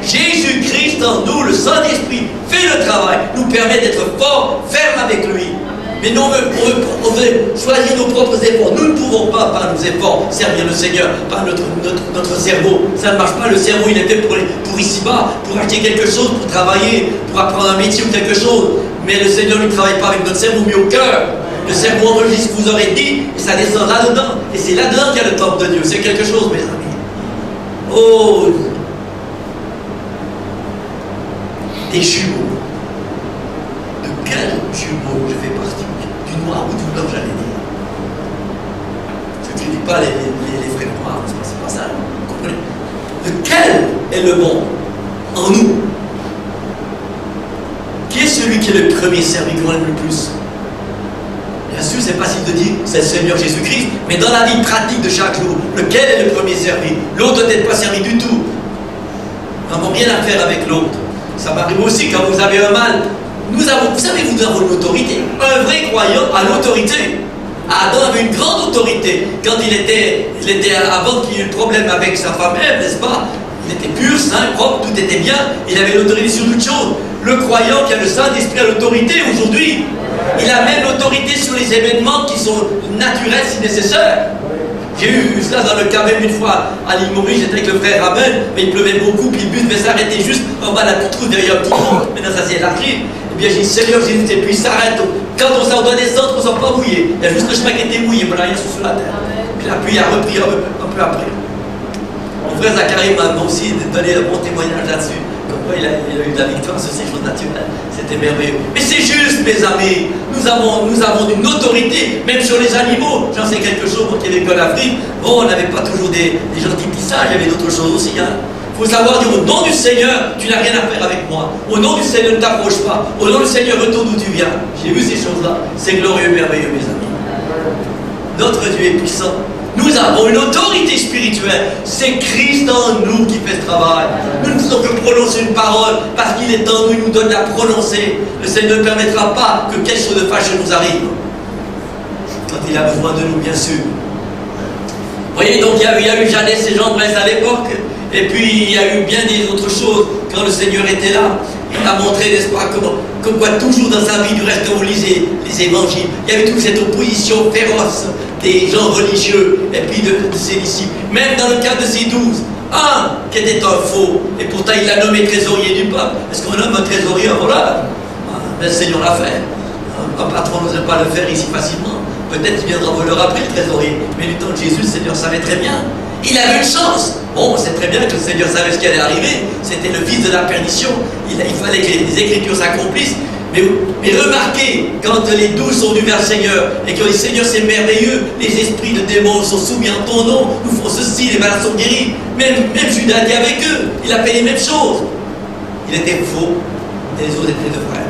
Jésus-Christ en nous, le Saint-Esprit, fait le travail, nous permet d'être forts, fermes avec lui. Mais nous, on veut choisir nos propres efforts. Nous ne pouvons pas, par nos efforts, servir le Seigneur, par notre cerveau. Ça ne marche pas. Le cerveau, il est fait pour ici-bas, pour acheter quelque chose, pour travailler, pour apprendre un métier ou quelque chose. Mais le Seigneur ne travaille pas avec notre cerveau, mais au cœur. Le cerveau enregistre ce que vous aurez dit, et ça descend là-dedans. Et c'est là-dedans qu'il y a le temple de Dieu. C'est quelque chose, mes amis. Oh! Des jumeaux. De quel jumeau je fais partie? Du noir ou du blanc, j'allais dire. Je ne critique pas les frères noirs, c'est pas ça. Vous comprenez? Lequel est le bon en nous? Qui est celui qui est le premier servi, qu'on aime le plus? Bien sûr, c'est facile de dire c'est le Seigneur Jésus-Christ, mais dans la vie pratique de chaque jour, lequel est le premier servi? L'autre n'est pas servi du tout. Nous n'avons rien à faire avec l'autre. Ça m'arrive aussi quand vous avez un mal. Vous savez, nous avons une autorité. Un vrai croyant a l'autorité. Adam avait une grande autorité. Quand il était avant qu'il y ait eu le problème avec sa femme Ève, n'est-ce pas? Il était pur, saint, propre, tout était bien. Il avait l'autorité sur toute chose. Le croyant qui a le Saint-Esprit a l'autorité aujourd'hui. Il a même l'autorité sur les événements qui sont naturels si nécessaire. J'ai eu cela dans le cas même une fois à l'île Maurice, j'étais avec le frère Ramel, mais il pleuvait beaucoup, puis le bus devait s'arrêter juste en bas de la petite route derrière un petit pont. Maintenant ça s'est élargi. Eh bien j'ai dit Seigneur Jésus, et puis il s'arrête. Quand on doit descendre, on ne s'en pas mouillé. Il y a juste le chemin qui était mouillé, voilà, rien sur la terre. Puis la pluie a repris un peu après. Mon frère Zacharie m'a aussi donné un bon témoignage là-dessus. Comme quoi il a eu de la victoire sur ces choses naturelles. C'était merveilleux. Mais c'est juste, mes amis. Nous avons une autorité, même sur les animaux. J'en sais quelque chose, moi qui ai vécu en Afrique. Bon, on n'avait pas toujours des gentils pissages, il y avait d'autres choses aussi. Hein. Il faut savoir dire au nom du Seigneur, tu n'as rien à faire avec moi. Au nom du Seigneur, ne t'approche pas. Au nom du Seigneur, retourne d'où tu viens. J'ai vu ces choses-là. C'est glorieux, merveilleux, mes amis. Notre Dieu est puissant. Nous avons une autorité spirituelle. C'est Christ en nous qui fait ce travail. Nous ne faisons que prononcer une parole parce qu'il est en nous, il nous donne la prononcer. Le Seigneur ne permettra pas que quelque chose de fâcheux nous arrive. Quand il a besoin de nous, bien sûr. Vous voyez, donc il y a eu Janès et Jambres à l'époque. Et puis il y a eu bien des autres choses quand le Seigneur était là. Il a montré, n'est-ce pas, comme quoi toujours dans sa vie, du reste quand vous lisez les évangiles, il y avait toute cette opposition féroce des gens religieux et puis de ses disciples. Même dans le cas de ces 12, un qui était un faux, et pourtant il l'a nommé trésorier du peuple. Est-ce qu'on nomme un trésorier un voleur? Le Seigneur l'a fait. Un patron n'oserait pas le faire ici facilement. Peut-être qu'il viendra voler après le trésorier. Mais du temps de Jésus, le Seigneur savait très bien. Il avait une chance. Bon, on sait très bien que le Seigneur savait ce qui allait arriver. C'était le fils de la perdition. Il fallait que les Écritures s'accomplissent. Mais remarquez, quand les 12 sont venus vers le Seigneur et que le Seigneur c'est merveilleux, les esprits de démons sont soumis en ton nom, nous font ceci, les malades sont guéris. Même Judas était avec eux. Il a fait les mêmes choses. Il était faux et les autres étaient de vrais.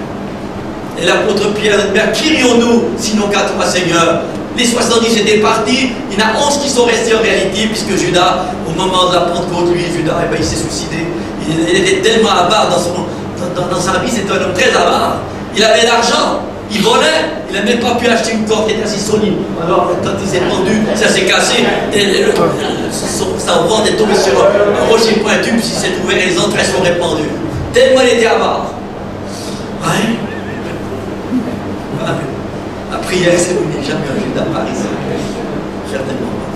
Et l'apôtre Pierre dit, mais qui irions-nous sinon qu'à toi, Seigneur? Les 70 étaient partis, il y en a 11 qui sont restés en réalité, puisque Judas, au moment de la Pentecôte, lui, Judas, eh ben, il s'est suicidé. Il était tellement avare dans sa vie, c'était un homme très avare. Il avait l'argent, il volait, il n'a même pas pu acheter une corde qui était assez solide. Alors, quand il s'est pendu, ça s'est cassé, et sa ventre est tombé sur un rocher pointu, puis il s'est ouvert et les entrailles sont répandues. Tellement il était avare. Ouais. La prière, c'est vous n'avez jamais un Judas par ici. Certainement pas.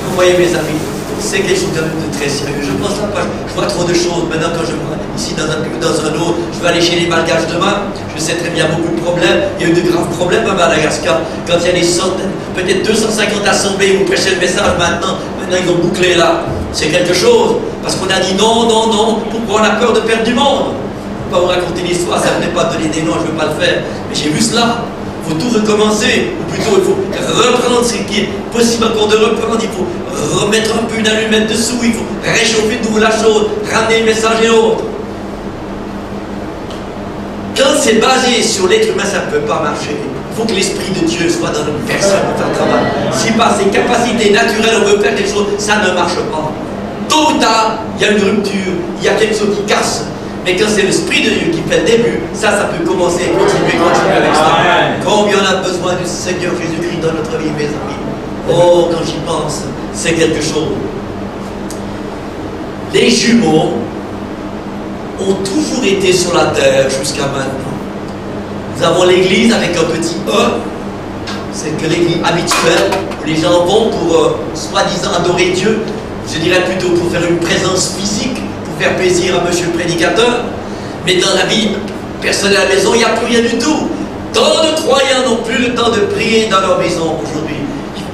Vous voyez, mes amis, c'est quelque chose de très sérieux. Je pense là, je vois trop de choses. Maintenant, quand je vois ici dans un autre, je vais aller chez les Malgaches demain. Je sais très bien beaucoup de problèmes. Il y a eu de graves problèmes à Madagascar. Quand il y a des centaines, peut-être 250 assemblées où vous prêchez le message maintenant ils ont bouclé là. C'est quelque chose. Parce qu'on a dit non, non, non. Pourquoi on a peur de perdre du monde? Je ne vais pas vous raconter l'histoire, ça ne venait pas donner des noms, je ne veux pas le faire. Mais j'ai vu cela. Il faut tout recommencer, ou plutôt il faut reprendre ce qui est possible encore de reprendre, il faut remettre un peu une allumette dessous, il faut réchauffer de nouveau la chose, ramener le message et autres. Quand c'est basé sur l'être humain, ça ne peut pas marcher. Il faut que l'Esprit de Dieu soit dans une personne pour faire le travail. Si par ses capacités naturelles on veut faire quelque chose, ça ne marche pas. Tôt ou tard, il y a une rupture, il y a quelque chose qui casse. Mais quand c'est l'Esprit de Dieu qui fait le début, ça peut commencer et continuer avec ça. Combien on a besoin du Seigneur Jésus-Christ dans notre vie, mes amis. Oh, quand j'y pense, c'est quelque chose. Les jumeaux ont toujours été sur la terre jusqu'à maintenant. Nous avons l'église avec un petit E, c'est que l'église habituelle, où les gens vont pour soi-disant adorer Dieu, je dirais plutôt pour faire une présence physique, faire plaisir à monsieur le prédicateur, mais dans la vie personnelle à la maison, il n'y a plus rien du tout. Tant de croyants n'ont plus le temps de prier dans leur maison aujourd'hui.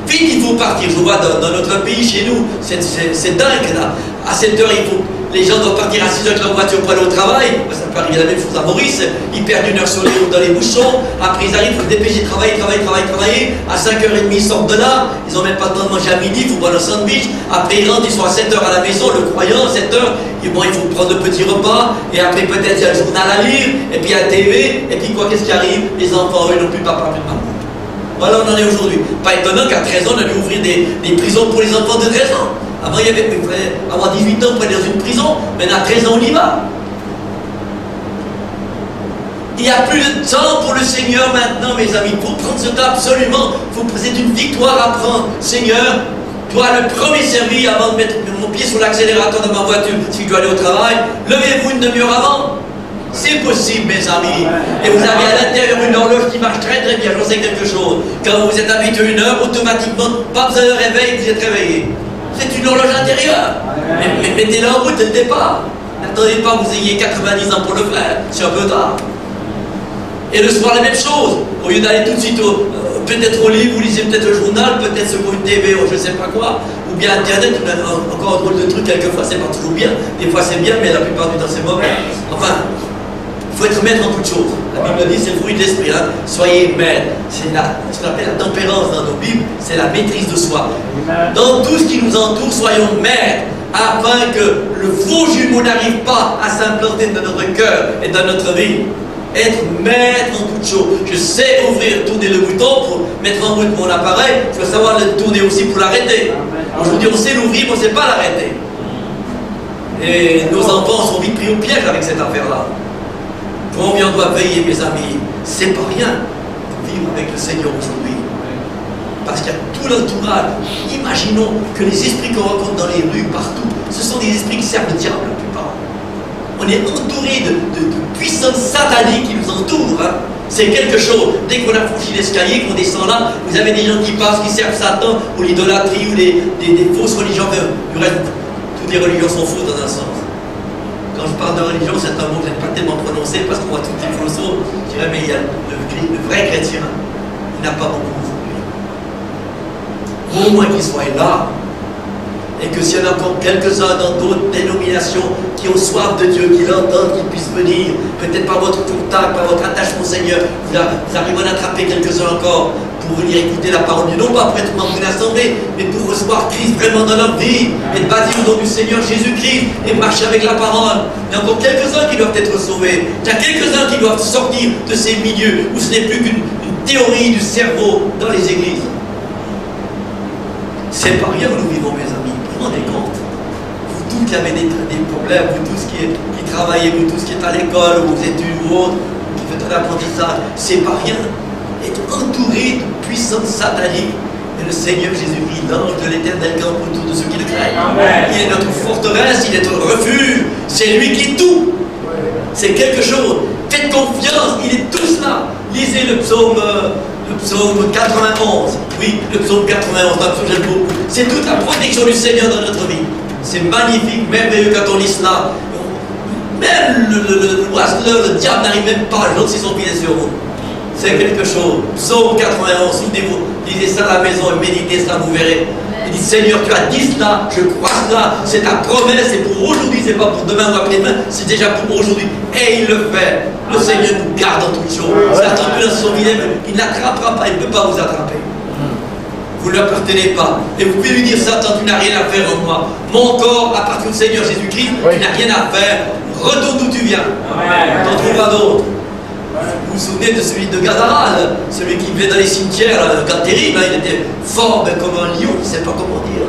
Vite, il faut partir. Je vois dans notre pays, chez nous, c'est dingue là. À cette heure, les gens doivent partir à 6 h avec leur voiture pour aller au travail. Ça peut arriver la même chose à Maurice. Ils perdent 1 heure sur les routes dans les bouchons. Après, ils arrivent, il faut se dépêcher de travailler. À 5 h 30, ils sortent de là. Ils n'ont même pas le temps de manger à midi. Il faut boire le sandwich. Après, ils rentrent, ils sont à 7 h à la maison. Le croyant, 7 h. Et bon, il faut prendre le petit repas. Et après, peut-être, il y a le journal à lire. Et puis, il y a la TV. Et puis, quoi, qu'est-ce qui arrive? Les enfants, eux, n'ont plus de papa, plus de maman. Voilà, on en est aujourd'hui. Pas étonnant qu'à 13 ans, on a dû ouvrir des prisons pour les enfants de 13 ans. Avant, il fallait avoir 18 ans pour aller dans une prison. Maintenant, à 13 ans, on y va. Il n'y a plus de temps pour le Seigneur maintenant, mes amis. Il faut prendre ce temps absolument. C'est une victoire à prendre. Seigneur, toi, le premier servi avant de mettre mon pied sur l'accélérateur de ma voiture, si je dois aller au travail, levez-vous une demi-heure avant. C'est possible, mes amis. Et vous avez à l'intérieur une horloge qui marche très très bien. J'en sais quelque chose. Quand vous êtes habitué à 1 heure, automatiquement, pas besoin de réveil, vous êtes réveillé. C'est une horloge intérieure. Mais mettez-la en route dès le départ. N'attendez pas que vous ayez 90 ans pour le faire. C'est un peu tard. Et le soir, la même chose. Au lieu d'aller tout de suite peut-être au livre, vous lisez peut-être le journal, peut-être sur une TV ou je ne sais pas quoi, ou bien Internet, encore un drôle de truc, quelquefois c'est pas toujours bien. Des fois c'est bien, mais la plupart du temps c'est mauvais. Enfin, il faut être maître en toutes choses. La Bible dit, c'est le fruit de l'esprit. Hein. Soyez maître. C'est ce qu'on appelle la tempérance dans nos Bibles, c'est la maîtrise de soi. Dans tout ce qui nous entoure, soyons maîtres, afin que le faux jumeau n'arrive pas à s'implanter dans notre cœur et dans notre vie. Être maître en toutes choses. Je sais tourner le bouton pour mettre en route mon appareil, je veux savoir le tourner aussi pour l'arrêter. Aujourd'hui, on sait l'ouvrir, mais on ne sait pas l'arrêter. Et nos enfants sont vite pris au piège avec cette affaire-là. Combien on doit veiller, mes amis? C'est pas rien de vivre avec le Seigneur aujourd'hui. Parce qu'il y a tout l'entourage. Imaginons que les esprits qu'on rencontre dans les rues, partout, ce sont des esprits qui servent le diable la plupart. On est entouré de puissances sataniques qui nous entourent. Hein. C'est quelque chose. Dès qu'on a franchi l'escalier, qu'on descend là, vous avez des gens qui passent, qui servent Satan, ou l'idolâtrie, ou des fausses religions. Du reste, toutes les religions sont fausses dans un sens. Quand Quand je parle de religion, c'est un mot que je n'aime pas tellement prononcé parce qu'on voit tout les philosophes. Je dirais, mais il y a le vrai chrétien, il n'a pas beaucoup aujourd'hui. Au moins qu'il soit là. Et que s'il y en a encore quelques-uns dans d'autres dénominations qui ont soif de Dieu, qui l'entendent, qui puissent venir, peut-être par votre contact, par votre attachement au Seigneur, vous arrivez à en attraper quelques-uns encore pour venir écouter la parole de Dieu, non pas pour être membre d'une assemblée, mais pour recevoir Christ vraiment dans leur vie, et de bâtir au nom du Seigneur Jésus-Christ, et marcher avec la parole. Il y a encore quelques-uns qui doivent être sauvés. Il y a quelques-uns qui doivent sortir de ces milieux où ce n'est plus qu'une théorie du cerveau dans les églises. C'est pas rien où nous vivons, mes amis. Vous vous rendez compte? Vous tous qui avez des problèmes, vous tous qui travaillez, vous tous qui êtes à l'école, ou aux études ou autres, qui faites un apprentissage, c'est pas rien. Être entouré de puissance satanique. Et le Seigneur Jésus-Christ, l'ange de l'Éternel, campe autour de ceux qui le craignent. Il est notre forteresse, il est notre refuge. C'est lui qui est tout. C'est quelque chose. Faites confiance, il est tout cela. Lisez le psaume 91. Oui, le psaume 91, c'est un psaume que j'aime beaucoup. C'est toute la protection du Seigneur dans notre vie. C'est magnifique, merveilleux quand on lit cela. Même le diable n'arrive même pas à jeter son pied sur vous. C'est quelque chose. Psaume 91, souvenez-vous, lisez ça à la maison et méditez ça, vous verrez. Il dit, Seigneur, tu as dit cela, je crois cela, c'est ta promesse, c'est pour aujourd'hui, c'est pas pour demain ou après-demain, c'est déjà pour aujourd'hui. Et il le fait. Le Seigneur nous garde en toutes choses. Satan peut dans son vilem, il n'attrapera pas, il ne peut pas vous attraper. Vous ne lui appartenez pas. Et vous pouvez lui dire, Satan, tu n'as rien à faire en moi. Mon corps appartient au Seigneur Jésus-Christ, tu n'as rien à faire. Retourne d'où tu viens. Tu n'en trouveras d'autres. Vous vous souvenez de celui de Gadara, celui qui vivait dans les cimetières, un gars terrible, il était fort comme un lion, je ne sais pas comment dire.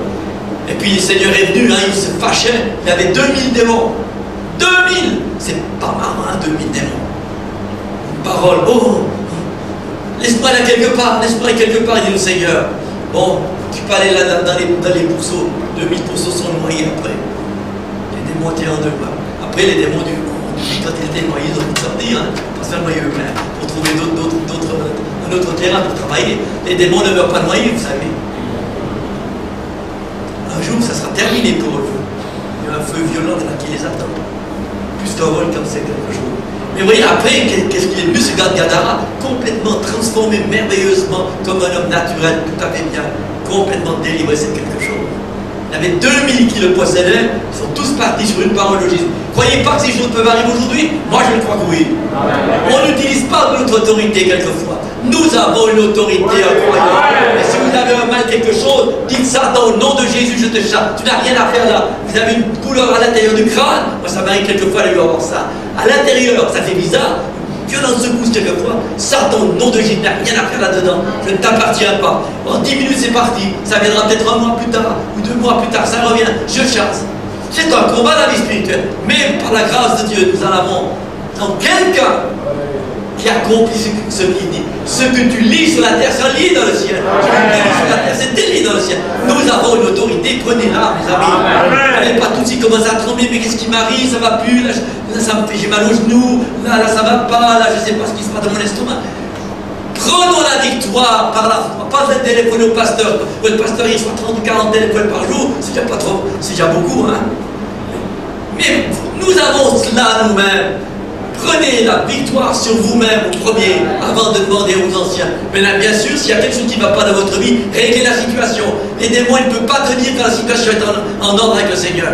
Et puis le Seigneur est venu, il se fâchait, il avait 2000 démons. 2000! C'est pas marrant, 2000 démons. Une parole, oh, laisse-moi là quelque part, il dit le Seigneur. Bon, tu peux aller là dans les pourceaux, 2000 pourceaux sont noyés après. Les démons étaient en deux. Après, les démons quand ils étaient noyés, ils ont pu sortir, pas seulement eux-mêmes, pour trouver un autre terrain pour travailler. Les démons ne meurent pas noyés, vous savez. Un jour, ça sera terminé pour eux. Il y a un feu violent là qui les attend. Plus qu'un vol comme c'est quelque chose. Mais vous voyez, après, qu'est-ce qu'il est venu, ce gars de Gadara, complètement transformé merveilleusement, comme un homme naturel, tout à fait bien, complètement délivré, c'est quelque chose. Il y avait 2000 qui le possédaient, ils sont tous partis sur une parole de Jésus. Croyez pas que ces choses peuvent arriver aujourd'hui? Moi je le crois que oui. On n'utilise pas notre autorité quelquefois. Nous avons une autorité incroyable. Et si vous avez un mal quelque chose, dites ça dans le nom de Jésus, je te chasse. Tu n'as rien à faire là. Vous avez une couleur à l'intérieur du crâne. Moi ça m'arrive quelquefois de lui avoir ça. À l'intérieur, ça fait bizarre. Violente secousse quelquefois, Satan, au nom de Jésus, n'a rien à faire là-dedans, je ne t'appartiens pas. En 10 minutes c'est parti, ça viendra peut-être un mois plus tard, ou 2 mois plus tard, ça revient, je chasse. C'est un combat dans la vie spirituelle, mais par la grâce de Dieu, nous en avons dans quelqu'un qui accomplit ce qu'il dit. Ce que tu lis sur la terre, c'est lié dans le ciel. Ce que tu lis sur la terre, c'est délié dans le ciel. Nous avons une autorité, prenez-la, mes amis. Prenez pas tout de suite commencer à trembler, mais qu'est-ce qui m'arrive, ça va plus, là ça me fait, j'ai mal aux genoux, là ça va pas, là je sais pas ce qui se passe dans mon estomac. Prenons la victoire par la foi. Pas de téléphoner au pasteur. Le pasteur il soit 30 ou 40 téléphones par jour, c'est déjà pas trop, c'est déjà beaucoup, hein. Mais nous avons cela nous-mêmes. Prenez la victoire sur vous-même au premier, avant de demander aux anciens. Mais là, bien sûr, s'il y a quelque chose qui ne va pas dans votre vie, réglez la situation. Les démons, ils ne peuvent pas tenir quand la situation est en ordre avec le Seigneur.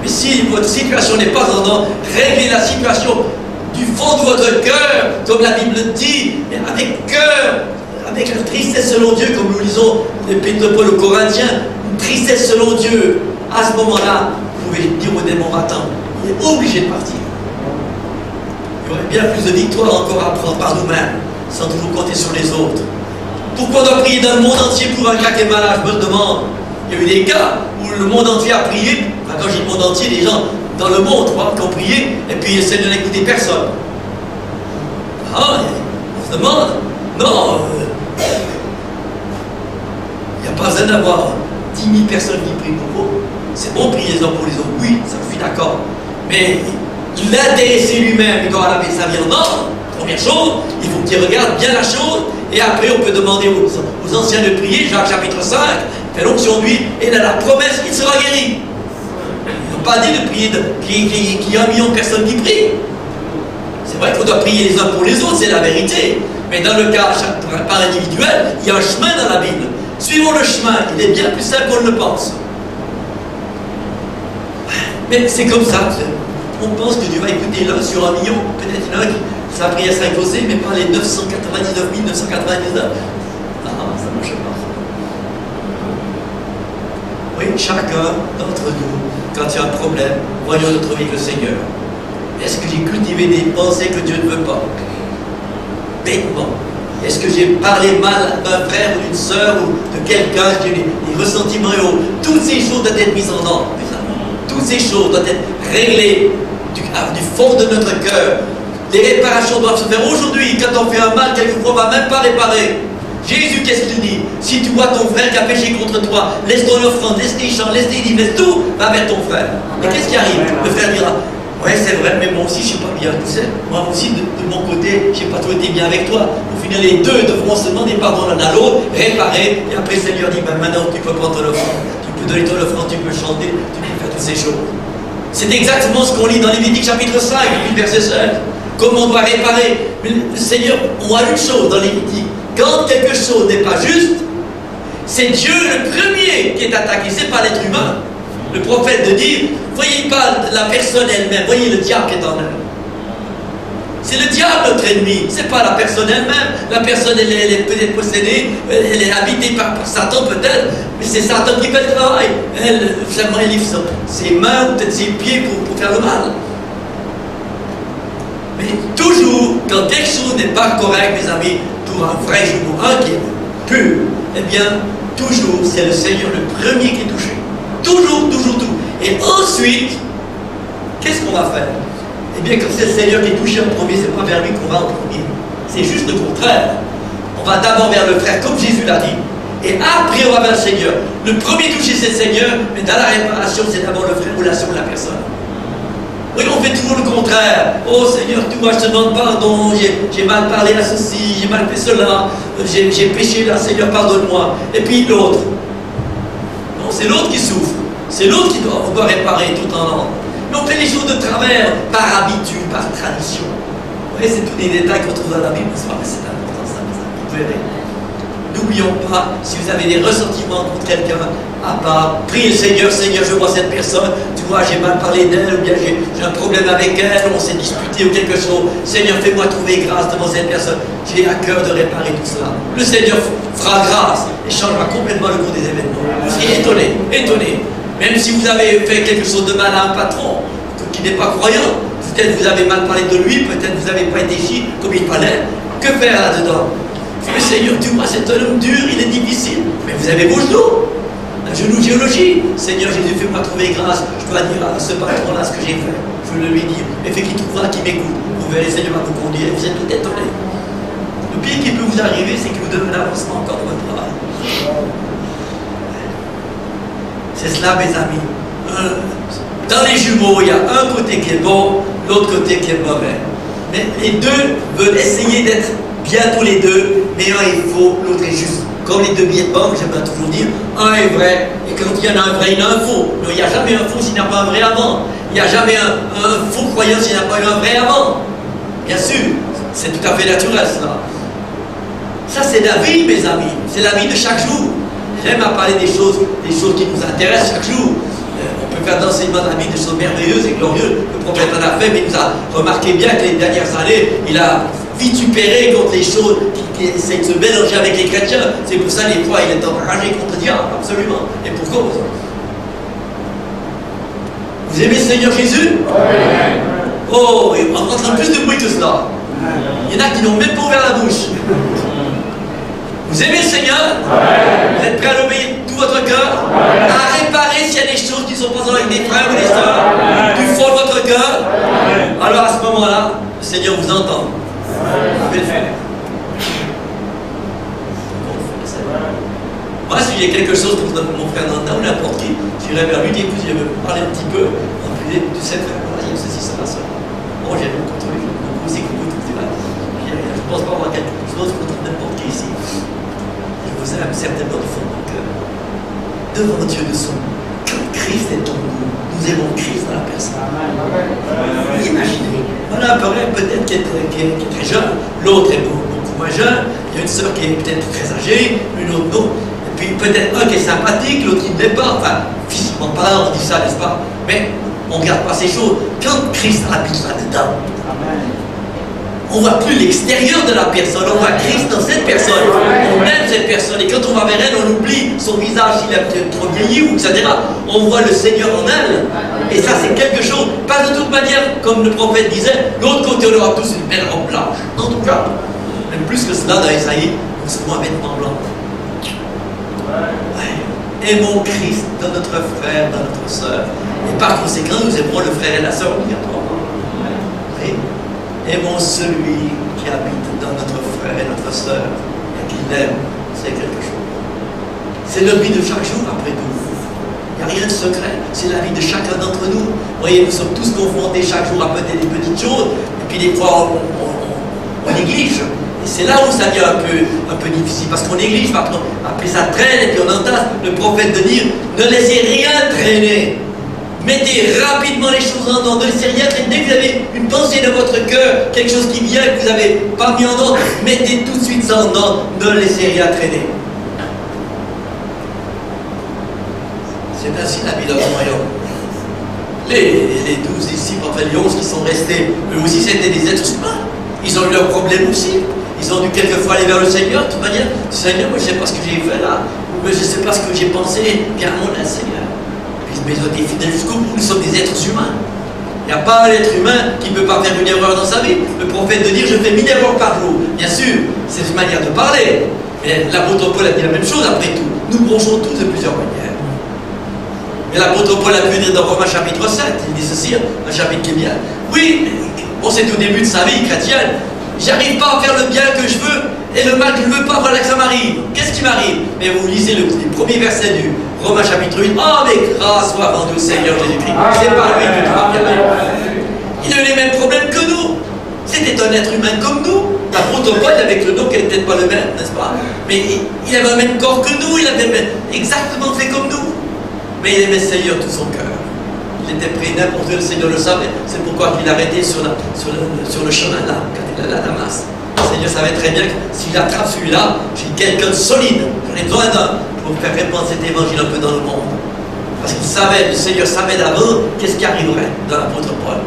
Mais si votre situation n'est pas en ordre, réglez la situation du fond de votre cœur, comme la Bible dit, avec cœur, avec la tristesse selon Dieu, comme nous lisons l'Épître de Paul aux Corinthiens, une tristesse selon Dieu. À ce moment-là, vous pouvez dire au démon, attends, il est obligé de partir. Il y aurait bien plus de victoire encore à prendre par nous-mêmes, sans toujours compter sur les autres. Pourquoi on doit prier dans le monde entier pour un cas qui est malade? Je me le demande. Il y a eu des cas où le monde entier a prié, enfin, quand je dis le monde entier, des gens dans le monde qui ont prié, et puis ils essaient de n'écouter personne. Ah, on se demande, non, il n'y a pas besoin d'avoir 10 000 personnes qui prient pour vous. C'est bon prier les uns pour les autres, oui, ça je suis d'accord. Mais l'intéressé lui-même, il doit laver sa vie en ordre. Première chose, il faut qu'il regarde bien la chose, et après on peut demander aux anciens de prier, Jacques chapitre 5, fait l'onction d'huile, et il a la promesse qu'il sera guéri. Il ne faut pas dit de prier qu'il y a 1 million de personnes qui prient. C'est vrai qu'on doit prier les uns pour les autres, c'est la vérité. Mais dans le cas par individuel, il y a un chemin dans la Bible. Suivons le chemin, il est bien plus simple qu'on ne le pense. Mais c'est comme ça. On pense que Dieu va écouter l'un sur 1 million. Peut-être il y en a qui sa prière sera exaucée, mais pas les 999 999. Ah, ça ne marche pas. Oui, chacun d'entre nous, quand il y a un problème, voyons notre vie avec le Seigneur. Est-ce que j'ai cultivé des pensées que Dieu ne veut pas? Bêtement. Est-ce que j'ai parlé mal d'un frère ou d'une sœur ou de quelqu'un? J'ai des ressentiments et autres. Toutes ces choses doivent être mises en ordre, mes amis. Toutes ces choses doivent être réglées du fond de notre cœur. Les réparations doivent se faire aujourd'hui. Quand on fait un mal, quelquefois on ne va même pas réparer. Jésus, qu'est-ce qu'il dit? Si tu vois ton frère qui a péché contre toi, laisse ton offrande, laisse tes chants, laisse tes livres, laisse tout, va vers ton frère. Et qu'est-ce qui arrive? Le frère dira, ouais, c'est vrai, mais moi aussi je ne suis pas bien, tu sais. Moi aussi, de mon côté, je n'ai pas tout été bien avec toi. Au final, les deux devront se demander pardon l'un à l'autre, réparer, et après le Seigneur dit, ben, maintenant tu peux prendre ton offrande, tu peux donner ton offrande, tu peux chanter, tu peux faire toutes ces choses. C'est exactement ce qu'on lit dans Lévitique chapitre 5, verset 7. Comment on doit réparer. Mais le Seigneur, on a une chose dans Lévitique. Quand quelque chose n'est pas juste, c'est Dieu le premier qui est attaqué, c'est pas l'être humain. Le prophète de dire, voyez pas la personne elle-même, voyez le diable qui est en elle. C'est le diable notre ennemi, c'est pas la personne elle-même. La personne elle est peut-être possédée, elle est habitée par Satan peut-être, mais c'est Satan qui fait le travail. Elle, finalement, elle livre ses mains, peut-être ses pieds pour faire le mal. Mais toujours, quand quelque chose n'est pas correct, mes amis, pour un vrai jumeau, un qui est pur, eh bien, toujours, c'est le Seigneur le premier qui est touché. Toujours, toujours, tout. Et ensuite, qu'est-ce qu'on va faire? Eh bien, quand c'est le Seigneur qui est touché en premier, c'est pas vers lui qu'on va en premier. C'est juste le contraire. On va d'abord vers le frère, comme Jésus l'a dit. Et après, on va vers le Seigneur. Le premier touché, c'est le Seigneur, mais dans la réparation, c'est d'abord le frère ou la sœur de la personne. Oui, on fait toujours le contraire. Oh Seigneur, tu vois, je te demande pardon, j'ai mal parlé à ceci, j'ai mal fait cela, j'ai péché là, Seigneur, pardonne-moi. Et puis l'autre. Non, c'est l'autre qui souffre. C'est l'autre qui doit réparer tout en ordre. Mais on fait les choses de travers, par habitude, par tradition. Vous voyez, c'est tous des détails qu'on trouve dans la Bible, mais c'est important ça, vous verrez. N'oublions pas, si vous avez des ressentiments contre quelqu'un, à part, priez le Seigneur, Seigneur, je vois cette personne, tu vois, j'ai mal parlé d'elle, ou bien j'ai un problème avec elle, on s'est disputé ou quelque chose. Seigneur, fais-moi trouver grâce devant cette personne. J'ai à cœur de réparer tout cela. Le Seigneur fera grâce et changera complètement le cours des événements. Vous serez étonné. Même si vous avez fait quelque chose de mal à un patron qui n'est pas croyant, peut-être vous avez mal parlé de lui, peut-être vous n'avez pas été chi comme il fallait. Que faire là-dedans? Le Seigneur, tu vois, c'est un homme dur, il est difficile. Mais vous avez vos genoux. Un genou géologie. Seigneur Jésus, fais-moi trouver grâce. Je dois dire à ce patron-là ce que j'ai fait. Je le lui dis. Et fait qu'il trouvera, qu'il m'écoute. Vous verrez, Seigneur va vous conduire. Vous êtes tout étonné. Le pire qui peut vous arriver, c'est que vous devez l'avancement encore dans votre travail. C'est cela, mes amis. Dans les jumeaux, il y a un côté qui est bon, l'autre côté qui est mauvais. Mais les deux veulent essayer d'être bien tous les deux, mais un est faux, l'autre est juste. Comme les deux billets de banque, j'aime bien toujours dire, un est vrai, et quand il y en a un vrai, il y en a un faux. Mais il n'y a jamais un faux s'il n'y a pas un vrai avant. Il n'y a jamais un faux croyant s'il n'y a pas eu un vrai avant. Bien sûr, c'est tout à fait naturel cela. Ça c'est la vie, mes amis, c'est la vie de chaque jour. J'aime à parler des choses qui nous intéressent chaque jour. On peut faire d'enseignement de la vie des choses merveilleuses et glorieuses. Le prophète en a fait, mais il nous a remarqué bien que les dernières années, il a vitupéré contre les choses qui essaient de se mélanger avec les chrétiens. C'est pour ça, des fois, il est enragé contre le diable, absolument. Et pour cause. Vous aimez le Seigneur Jésus? Oh, on entend plus de bruit que cela. Il y en a qui n'ont même pas ouvert la bouche. Vous aimez le Seigneur? Vous êtes prêts à l'obéir de tout votre cœur? À réparer s'il y a des choses qui ne sont pas en avec des frères ou des sœurs, du fond de votre cœur? Alors à ce moment-là, le Seigneur vous entend. Vous pouvez le faire. Moi, si j'ai quelque chose pour mon frère Nanda ou n'importe qui, j'irai vers lui et puis je vais me parler un petit peu en privé de cette frère. Il y a ceci, cela. Bon, j'ai rien contre lui, beaucoup c'est que vous, je ne pense pas avoir quelque chose contre n'importe qui ici. Je vous aime certainement du fond de mon cœur. Devant Dieu de son, quand Christ est en nous, nous aimons Christ. un frère peut-être qui est très jeune, l'autre est beaucoup moins jeune, il y a une sœur qui est peut-être très âgée, une autre non, et puis peut-être un qui est sympathique, l'autre qui ne l'est pas, enfin, physiquement parlant, on dit ça, n'est-ce pas? Mais on ne regarde pas ces choses. Quand Christ habite là-dedans, on ne voit plus l'extérieur de la personne, on voit Christ dans cette personne. On aime cette personne. Et quand on va vers elle, on oublie son visage, s'il a peut-être trop vieilli, ou etc. On voit le Seigneur en elle. Et ça, c'est quelque chose. Pas de toute manière, comme le prophète disait, l'autre côté, on aura tous une belle robe blanche. En tout cas, même plus que cela, dans Isaïe, nous serons un vêtement blanc. Ouais. Aimons Christ dans notre frère, dans notre sœur. Et par conséquent, nous aimerons le frère et la sœur obligatoirement. Oui. Aimons celui qui habite dans notre frère et notre sœur et qui l'aime, c'est quelque chose. C'est notre vie de chaque jour après tout. Il n'y a rien de secret, c'est la vie de chacun d'entre nous. Vous voyez, nous sommes tous confrontés chaque jour à peut-être des petites choses, et puis des fois on néglige. Et c'est là où ça devient un peu difficile, parce qu'on néglige, après ça traîne, et puis on entend le prophète de dire, ne laissez rien traîner. Mettez rapidement les choses en ordre, ne laissez rien traîner. Dès que vous avez une pensée dans votre cœur, quelque chose qui vient que vous n'avez pas mis en ordre, mettez tout de suite ça en ordre, ne laissez rien traîner. C'est ainsi la vie d'un royaume. Les 12 disciples, enfin les 11 qui sont restés, eux aussi c'était des êtres humains. Ils ont eu leurs problèmes aussi. Ils ont dû quelquefois aller vers le Seigneur, de toute manière. Seigneur, moi je ne sais pas ce que j'ai fait là, ou je ne sais pas ce que j'ai pensé, bien mon Seigneur. Mais ils ont été fidèles jusqu'au bout, nous sommes des êtres humains. Il n'y a pas un être humain qui ne peut pas faire une erreur dans sa vie. Le prophète de dire je fais 1000 erreurs par jour. Bien sûr, c'est une manière de parler. Mais l'apôtre Paul a dit la même chose après tout. Nous bronchons tous de plusieurs manières. Mais l'apôtre Paul a pu dire dans Romains chapitre 7, il dit ceci, un chapitre qui est bien. Oui, bon, c'est au début de sa vie chrétienne. J'arrive pas à faire le bien que je veux et le mal que je ne veux pas, voilà que ça m'arrive. Qu'est-ce qui m'arrive? Mais vous lisez les premiers versets du Romains chapitre 8. Oh, mais grâce soit rendue au Seigneur Jésus-Christ. C'est pas lui que tu vas bien. Il a eu les mêmes problèmes que nous. C'était un être humain comme nous. L'apôtre Paul, avec le nom qui n'est peut-être pas le même, n'est-ce pas? Mais il avait le même corps que nous, il avait exactement fait comme nous. Mais il aimait le Seigneur tout son cœur. Il était prêt n'importe où, le Seigneur le savait. C'est pourquoi il arrêtait sur le chemin là, quand il allait à Damas. Le Seigneur savait très bien que s'il attrape celui-là, j'ai quelqu'un de solide. J'en ai besoin d'un pour faire répandre cet évangile un peu dans le monde. Parce qu'il savait, le Seigneur savait d'abord qu'est-ce qui arriverait dans l'apôtre Paul.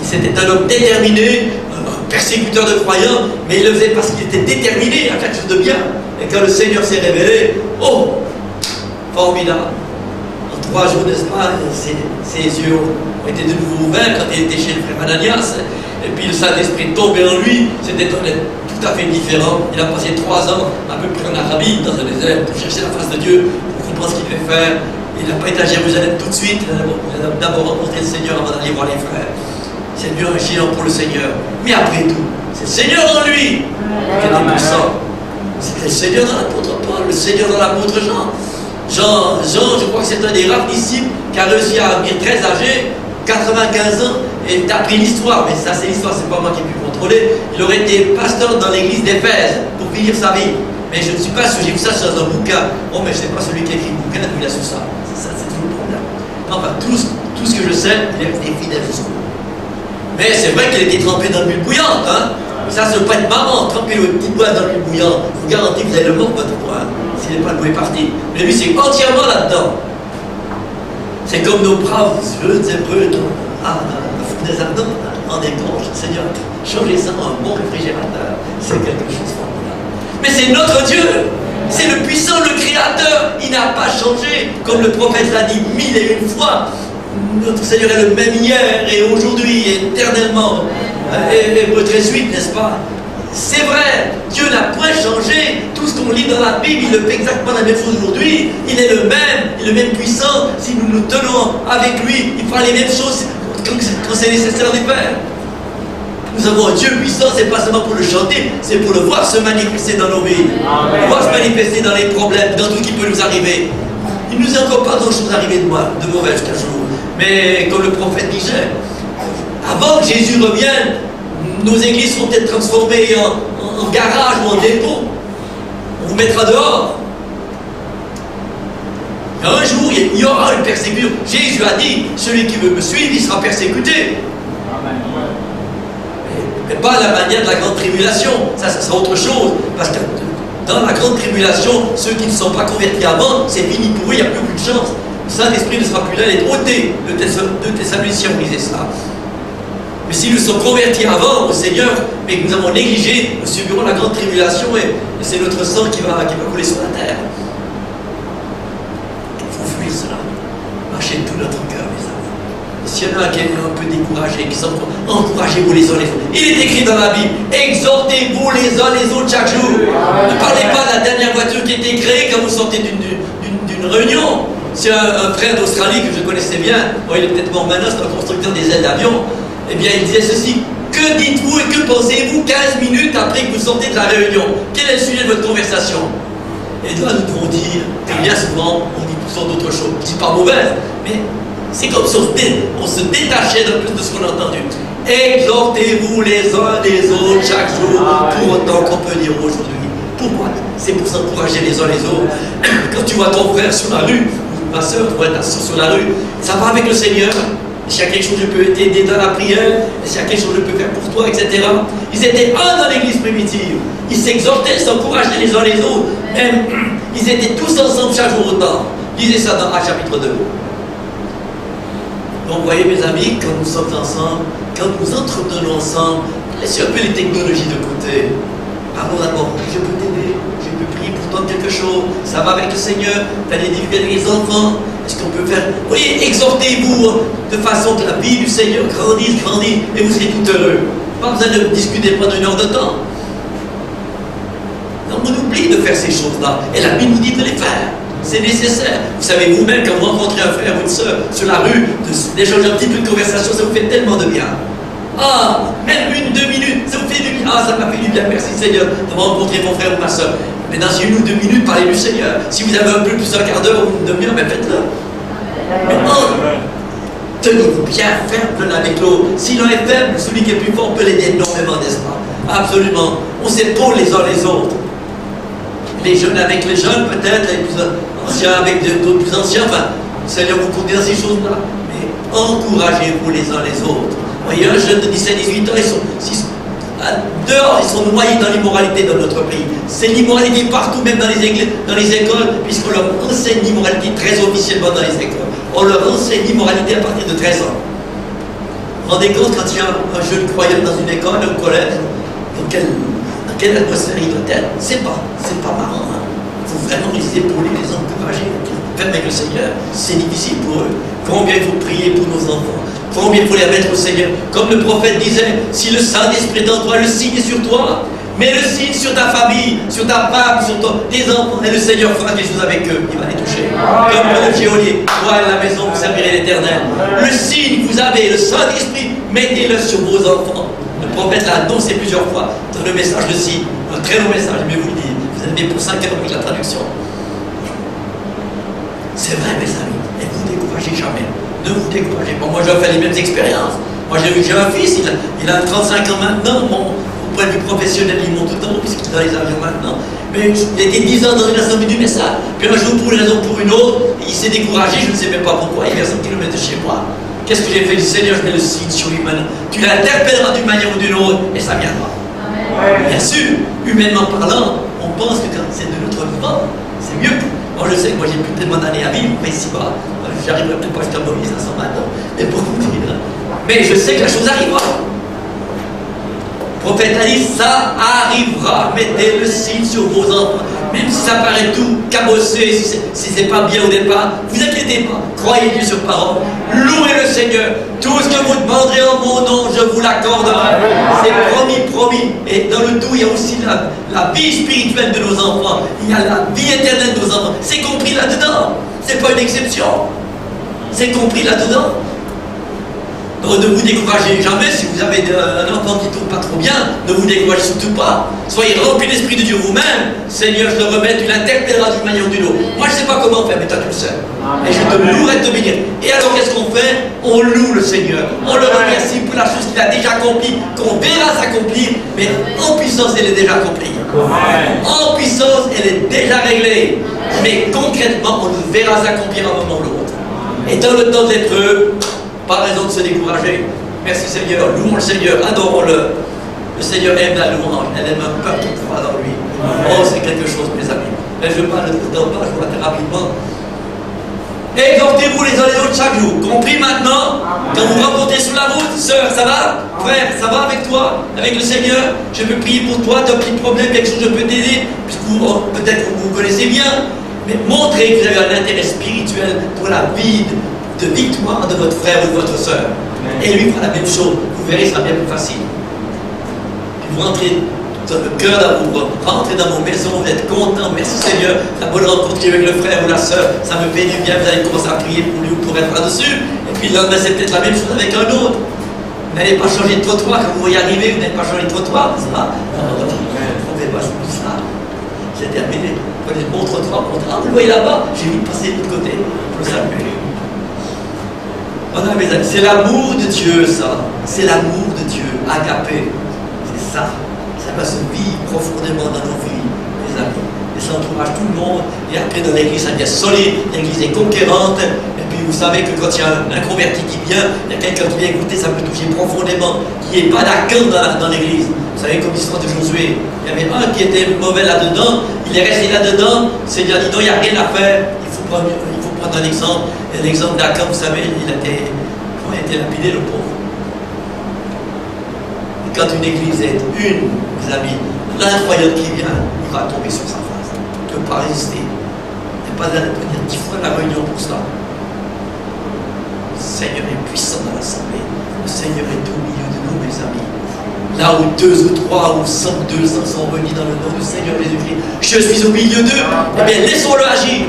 C'était un homme déterminé, un persécuteur de croyants, mais il le faisait parce qu'il était déterminé à quelque chose de bien. Et quand le Seigneur s'est révélé, oh, formidable. 3 jours, n'est-ce pas, ses yeux ont été de nouveau ouverts quand il était chez le frère Ananias, et puis le Saint-Esprit tombé en lui, c'était un être tout à fait différent. Il a passé 3 ans, à peu près en Arabie, dans un désert, pour chercher la face de Dieu, pour comprendre ce qu'il devait faire. Il n'a pas été à Jérusalem tout de suite, il a d'abord rencontré le Seigneur avant d'aller voir les frères. C'est Dieu un géant pour le Seigneur. Mais après tout, c'est le Seigneur en lui qui était puissant. C'était le Seigneur dans l'apôtre Paul, le Seigneur dans l'apôtre Jean. Jean, je crois que c'est un des rares disciples qui a réussi à venir très âgé, 95 ans, et t'as appris l'histoire, mais ça c'est l'histoire, c'est pas moi qui ai pu contrôler. Il aurait été pasteur dans l'église d'Éphèse pour finir sa vie. Mais je ne suis pas sûr, j'ai vu ça dans un bouquin. Oh, mais je ne sais pas celui qui a écrit le bouquin, il a su ça. Ça, c'est tout le problème. Enfin, tout ce que je sais, il est fidèle jusqu'au bout. Mais c'est vrai qu'il était trempé dans l'huile bouillante, hein. Ça ne peut pas être marrant, tremper le petit poing dans l'huile bouillante. Je vous garantis que vous allez le mordre votre poing, s'il n'est pas le mauvais parti. Mais lui, c'est entièrement là-dedans. C'est comme nos braves jeunes hébreux dans la fournaise ardente. Rendez compte, Seigneur, changez ça en un bon réfrigérateur. C'est quelque chose de formidable. Mais c'est notre Dieu. C'est le puissant, le créateur. Il n'a pas changé, comme le prophète l'a dit 1001 fois. Notre Seigneur est le même hier et aujourd'hui et éternellement. Hébreux 13:8, n'est-ce pas? C'est vrai, Dieu n'a point changé. Tout ce qu'on lit dans la Bible, il fait exactement la même chose aujourd'hui. Il est le même puissant. Si nous nous tenons avec lui, il fera les mêmes choses quand c'est nécessaire de les faire. Nous avons un Dieu puissant, c'est pas seulement pour le chanter, c'est pour le voir se manifester dans nos vies. Le voir se manifester dans les problèmes, dans tout ce qui peut nous arriver. Il ne nous est encore pas grand-chose arrivé de mauvais qu'un jour. Mais comme le prophète disait, avant que Jésus revienne, nos églises seront peut-être transformées en garage ou en dépôt. On vous mettra dehors. Et un jour, il y aura une persécution. Jésus a dit, celui qui veut me suivre, il sera persécuté. Mais pas à la manière de la grande tribulation. Ça sera autre chose. Parce que dans la grande tribulation, ceux qui ne sont pas convertis avant, c'est fini pour eux, il n'y a plus aucune chance. Le Saint-Esprit ne sera plus là, il est ôté. De Thessaloniciens, on lisait ça. Mais si nous sommes convertis avant au Seigneur, mais que nous avons négligé, nous subirons la grande tribulation et c'est notre sang qui va couler sur la terre. Il faut fuir cela. Marchez de tout notre cœur, mes amis. S'il y en a qui est un peu découragé, qui sont encouragez-vous les uns les autres. Il est écrit dans la Bible, exhortez-vous les uns les autres chaque jour. Ne parlez pas de la dernière voiture qui a été créée quand vous sortez d'une réunion. C'est un frère d'Australie que je connaissais bien, bon, il est peut-être mort maintenant, c'est un constructeur des ailes d'avion. Eh bien, il disait ceci, que dites-vous et que pensez-vous 15 minutes après que vous sortez de la réunion? Quel est le sujet de votre conversation? Et là, nous devons dire, et bien souvent, on dit toutes sortes d'autres choses, qui ne sont pas mauvaises, mais c'est comme si on se détachait d'un peu de ce qu'on a entendu. Exhortez-vous les uns les autres chaque jour, pour autant qu'on peut dire aujourd'hui. Pour moi, c'est pour s'encourager les uns les autres. Quand tu vois ton frère sur la rue, ma soeur, tu vois ta soeur sur la rue, ça va avec le Seigneur. S'il y a quelque chose, je peux t'aider dans la prière. S'il y a quelque chose, je peux faire pour toi, etc. Ils étaient un dans l'église primitive. Ils s'exhortaient, s'encourageaient les uns les autres. Même, ils étaient tous ensemble chaque jour au temps. Lisez ça dans Actes chapitre 2. Donc, vous voyez, mes amis, quand nous sommes ensemble, quand nous entretenons ensemble, laissez un peu les technologies de côté. Parlons d'abord, je peux t'aider, je peux prier pour toi quelque chose, ça va avec le Seigneur, tu as des difficultés avec les enfants, est-ce qu'on peut faire... Vous voyez, exhortez-vous de façon que la vie du Seigneur grandisse, et vous serez tout heureux. Pas besoin de discuter pendant 1 heure de temps. Non, on oublie de faire ces choses-là, et la Bible nous dit de les faire. C'est nécessaire. Vous savez vous-même, quand vous rencontrez un frère ou une soeur sur la rue, d'échanger un petit peu de conversation, ça vous fait tellement de bien. Ah, même 1-2 minutes, ça vous fait du bien. Ah, ça m'a fait du bien, merci Seigneur, d'avoir rencontré mon frère ou ma soeur. Mais dans 1 ou 2 minutes, parlez du Seigneur. Si vous avez un peu plus d'un quart d'heure ou une demi-heure, mais faites-le. Mais tenez-vous bien ferme l'un avec l'autre. Si l'un est faible, celui qui est plus fort peut l'aider énormément, n'est-ce pas? Absolument. On s'épaule les uns les autres. Les jeunes avec les jeunes, peut-être, les plus anciens avec d'autres plus anciens. Enfin, le Seigneur vous conduit dans ces choses-là. Mais encouragez-vous les uns les autres. Vous voyez, un jeune de 17-18 ans, dehors, ils sont noyés dans l'immoralité dans notre pays. C'est l'immoralité partout, même dans les écoles, puisqu'on leur enseigne l'immoralité très officiellement dans les écoles. On leur enseigne l'immoralité à partir de 13 ans. Vous vous rendez compte quand il y a un jeune croyant dans une école, au collège, dans quelle atmosphère il doit être? C'est pas marrant. Il faut vraiment les épauler, les encourager, faire avec le Seigneur. C'est difficile pour eux. Combien il faut prier pour nos enfants? Combien il faut les mettre au Seigneur? Comme le prophète disait, si le Saint-Esprit est en toi, le signe est sur toi. Mets le signe sur ta famille, sur ta femme, sur tes enfants, et le Seigneur fera quelque chose avec eux. Il va les toucher. Comme le geôlier, toi et la maison, vous servirez l'Éternel. Le signe, vous avez le Saint-Esprit, mettez-le sur vos enfants. Le prophète l'a annoncé plusieurs fois dans le message de signe. Un très long message, mais vous le dites. Vous avez pour 5 heures avec la traduction. C'est vrai, mes amis, et vous ne découragez jamais. Ne vous découragez pas. Moi, j'ai fait les mêmes expériences. Moi, j'ai un fils, il a 35 ans maintenant. Au point de vue professionnel, il monte tout le temps, puisqu'il est dans les avions maintenant. Mais il était 10 ans dans une assemblée du message. Puis un jour, pour une raison ou pour une autre, il s'est découragé, je ne sais même pas pourquoi, il est à 100 km de chez moi. Qu'est-ce que j'ai fait? Le Seigneur, je mets le signe sur lui maintenant. Tu l'interpelleras d'une manière ou d'une autre, et ça viendra. Bien sûr, humainement parlant, on pense que quand c'est de notre vivant, c'est mieux. Moi, je sais que moi, j'ai plus tellement d'années à vivre, mais ici, j'arriverai peut-être pas jusqu'à mobiliser à 120 ans, mais pour vous dire. Mais je sais que la chose arrivera. Le prophète a dit, ça arrivera. Mettez le signe sur vos enfants. Même si ça paraît tout cabossé, si c'est pas bien au départ, vous inquiétez pas. Croyez Dieu sur parole. Louez le Seigneur. Tout ce que vous demanderez en mon nom, je vous l'accorderai. C'est promis, promis. Et dans le tout, il y a aussi la vie spirituelle de nos enfants. Il y a la vie éternelle de nos enfants. C'est compris là-dedans. C'est pas une exception. C'est compris là-dedans. Donc ne vous découragez jamais si vous avez un enfant qui ne tourne pas trop bien, ne vous découragez surtout pas. Soyez remplis de l'Esprit de Dieu vous-même. Seigneur, je le remets, tu l'interpelleras d'une manière ou d'une autre. Moi je ne sais pas comment faire, mais toi tu le sais. Et je te louerai de te bénir. Et alors qu'est-ce qu'on fait? On loue le Seigneur. On le remercie pour la chose qu'il a déjà accomplie, qu'on verra s'accomplir, mais en puissance elle est déjà accomplie. En puissance elle est déjà réglée. Mais concrètement, on le verra s'accomplir à un moment ou l'autre. Et dans le temps de l'épreuve, pas raison de se décourager. Merci Seigneur, louons le Seigneur, adorons-le. Le Seigneur aime la louange, elle aime un peuple qui croit dans lui. Oh, c'est quelque chose, mes amis. Mais je parle de temps pas, je vois très rapidement. Exhortez-vous les uns les autres chaque jour. Compris maintenant? Quand vous rencontrez sur la route, sœur, ça va? Frère, ça va avec toi? Avec le Seigneur? Je peux prier pour toi, tu as un petit problème, quelque chose, je peux t'aider. Puisque peut-être que vous connaissez bien. Mais montrez que vous avez un intérêt spirituel pour la vie de victoire de votre frère ou de votre sœur. Et lui fera la même chose. Vous verrez, ce sera bien plus facile. Puis vous rentrez dans le cœur d'amour, rentrez dans vos maisons, vous êtes content, merci Seigneur, la bonne rencontre avec le frère ou la sœur, ça me fait du bien, vous allez commencer à prier pour lui ou pour être là-dessus. Et puis le lendemain, c'est peut-être la même chose avec un autre. Vous n'allez pas changer de trottoir quand vous voyez arriver, vous n'allez pas changer de trottoir, n'est-ce pas? Non, vous ne pouvez pas changer ça. C'est terminé. Prenez le bon trottoir, vous le voyez là-bas, j'ai vite passé de l'autre côté, pour le saluer. Voilà, mes amis, c'est l'amour de Dieu, ça. C'est l'amour de Dieu, agapé. C'est ça. Ça va se vivre profondément dans nos vies, mes amis. Et ça encourage tout le monde. Et après, dans l'église, ça devient solide. L'église est conquérante. Et puis, vous savez que quand il y a un converti qui vient, il y a quelqu'un qui vient écouter, ça peut toucher profondément. Qui n'est pas d'accord dans l'église. Vous savez, comme l'histoire de Josué. Il y avait un qui était mauvais là-dedans. Il est resté là-dedans. Seigneur dit non, il n'y a rien à faire. Il faut prendre un exemple. Et l'exemple d'Akab, vous savez, il a été lapidé, le pauvre. Quand une église est une, mes amis, l'incroyable qui vient, il va tomber sur sa face. Il ne peut pas résister. Il n'y a pas d'aller venir 10 fois la réunion pour cela. Le Seigneur est puissant dans l'assemblée. Le Seigneur est au milieu de nous, mes amis. Là où 2 ou 3 ou 100, 200 sont réunis dans le nom du Seigneur Jésus-Christ, je suis au milieu d'eux. Eh bien, laissons-le agir.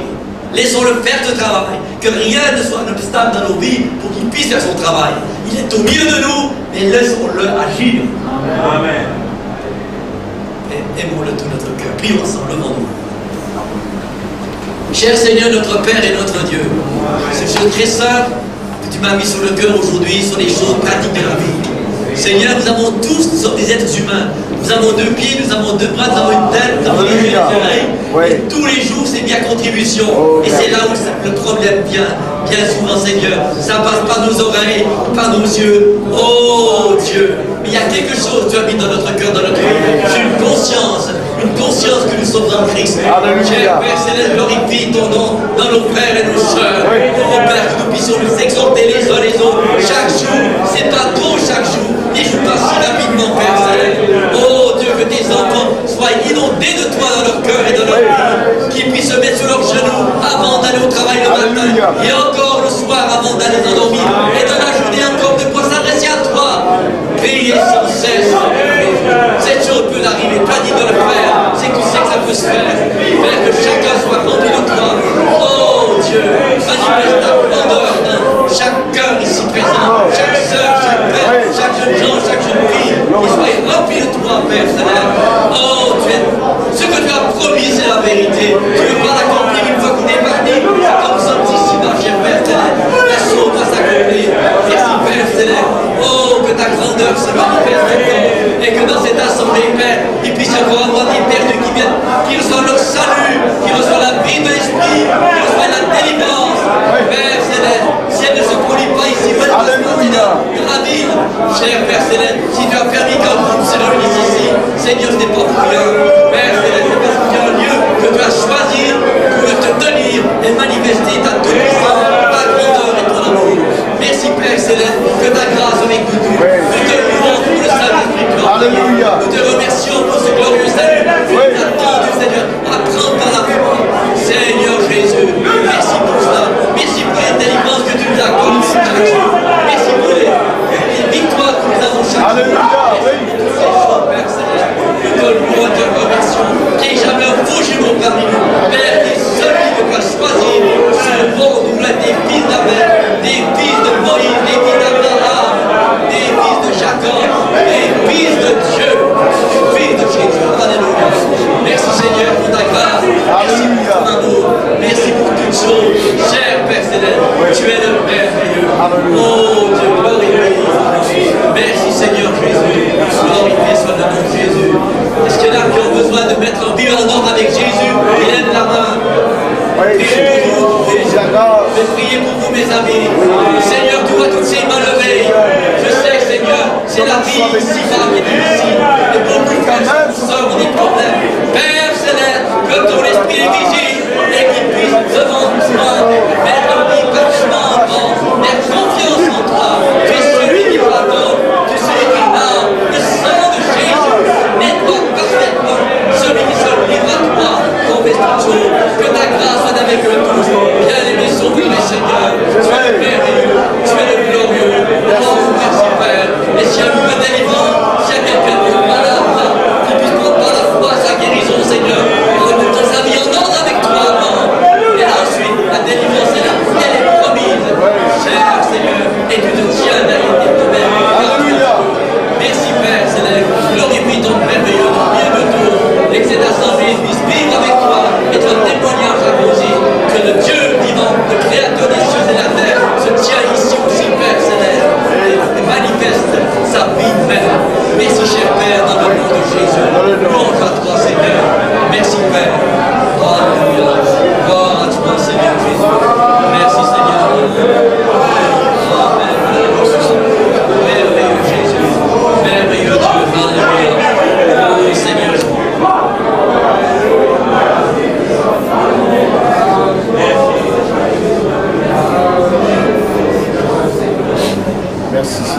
Laissons-le faire ce travail. Que rien ne soit un obstacle dans nos vies pour qu'il puisse faire son travail. Il est au milieu de nous, mais laissons-le agir. Amen. Et aimons-le tout notre cœur. Prions ensemble, levons-nous. Cher Seigneur, notre Père et notre Dieu, c'est une chose très simple que tu m'as mis sur le cœur aujourd'hui, sur les choses pratiques de la vie. Seigneur, nous avons tous, nous sommes des êtres humains. Nous avons 2 pieds, nous avons 2 bras, nous avons une tête, nous avons des yeux, des oreilles. Et tous les jours, c'est bien contribution. Et c'est là où le problème vient. Bien souvent, Seigneur, ça passe par nos oreilles, par nos yeux. Oh Dieu, mais il y a quelque chose que tu as mis dans notre cœur, dans notre vie. J'ai une conscience que nous sommes en Christ. Cher Père Céleste, glorifie ton nom dans nos frères et nos sœurs. Oh Père, que nous puissions nous exhorter les uns les autres. Chaque jour, c'est pas trop chaque jour. Les jours passent si rapidement, Père Céleste. Oh Dieu, que tes enfants soient inondés de toi dans leur cœur et dans leur vie. Qu'ils puissent se mettre sur leurs genoux avant d'aller au travail le matin. Et encore le soir avant d'aller s'endormir. Et dans la journée encore de pouvoir s'adresser à toi. Priez sans cesse. Cette chose peut arriver. Tu as dit de le faire. C'est que tu sais que ça peut se faire. Faire que chacun soit rempli de toi. Oh Dieu, manifeste ta grandeur dans chaque cœur ici présent. Chaque sœur, chaque père, chaque jeune gens, chaque jeune fille. Qu'ils soient remplis de toi, Père Céleste. Oh Dieu, ce que tu as promis, c'est la vérité. Tu ne veux pas l'accomplir une fois qu'on est parti. Comme nous sommes ici, ma chère Père Céleste. La chose va s'accomplir. Merci, Père Céleste. Oh, que ta grandeur se manifeste encore. Et que dans cette assemblée, Père, il puisse y encore avoir des perdus qui viennent, qui reçoivent leur salut, qui reçoivent la vie de l'esprit, qui reçoivent la délivrance. Père Céleste, si elle ne se produit pas ici, dans la ville, cher Père Céleste, si tu as permis qu'un groupe se réunisse ici, Seigneur, ce n'est pas pour rien. Père Céleste, c'est parce qu'il y a un lieu que tu as choisi pour te tenir et manifester ta toute-puissance, ta grandeur et ton amour. Merci Père Céleste, que ta grâce avec nous tous. Nous te louons pour le Saint-Esprit. Nous te remercions pour ce glorieux salut. Nous t'attendons, Seigneur, à prendre par la foi. Seigneur Jésus, merci pour cela. Merci pour les délivrances que tu nous accordes chaque jour. Merci pour les victoires que nous avons chaque jour. Merci pour toutes ces choses, Père Céleste. Nous te louons et te remercions. Qu'il n'y ait jamais un faux jumeau parmi nous. Père, tu es celui que tu as choisi sur le monde où l'un des fils d'Abel, des fils de Moïse, des fils d'Abraham, des fils de Jacob, des fils de Dieu, des fils de Jésus. Alléluia. Merci Seigneur pour ta grâce. Merci pour ton amour. Merci pour toutes choses. Cher Père Céleste, tu es le merveilleux. Oh Dieu, glorifié. Merci Seigneur Jésus. Glorifié soit le nom de Jésus. Est-ce qu'il y en a qui ont besoin de mettre en vie en ordre avec Jésus? Lève la main. Priez pour vous. Je vais prier pour vous, mes amis. Seigneur, tu vois toutes ces mains levées. Je sais, Seigneur. Seigneur, c'est la vie ici-bas qui est difficile. Et beaucoup de personnes sortent des problèmes. Père Céleste, que ton esprit est vigile et qu'il puisse devant toi mettre un pied parfaitement en avant, mettre confiance en toi. Tu es celui qui pardonne, tu es celui qui lave. Le sang de Jésus nettoie parfaitement celui qui se livre à toi. Confesse-toi, que ta grâce soit avec eux tous. Bien-aimé, sauveur et Seigneur, tu es le merveilleux, tu es le glorieux. Oh, merci Père. Et s'il y a eu un délivrant, s'il y a quelqu'un qui est malade, qu'il puisse prendre par la foi sa guérison, Seigneur, en remettant sa vie en ordre avec toi avant. Et ensuite, la délivrance est là, elle est promise. Cher Seigneur, et tu te tiens derrière tes promesses. Merci Père Céleste, glorifie ton merveilleux nom, bienvenue, et que cette assemblée puisse vivre avec toi, être un témoignage à causer que le Dieu vivant, le Créateur des cieux et de la terre, se tient ici aussi, Père Céleste, et manifeste sa vie même. Merci cher Père, dans le nom de Jésus. Louange à toi Seigneur. Merci Père. Alléluia. Gloire à toi Seigneur Jésus. Merci Seigneur. Amen. Merveilleux Jésus. Merveilleux Dieu. Alléluia. Oh Seigneur. Merci Seigneur.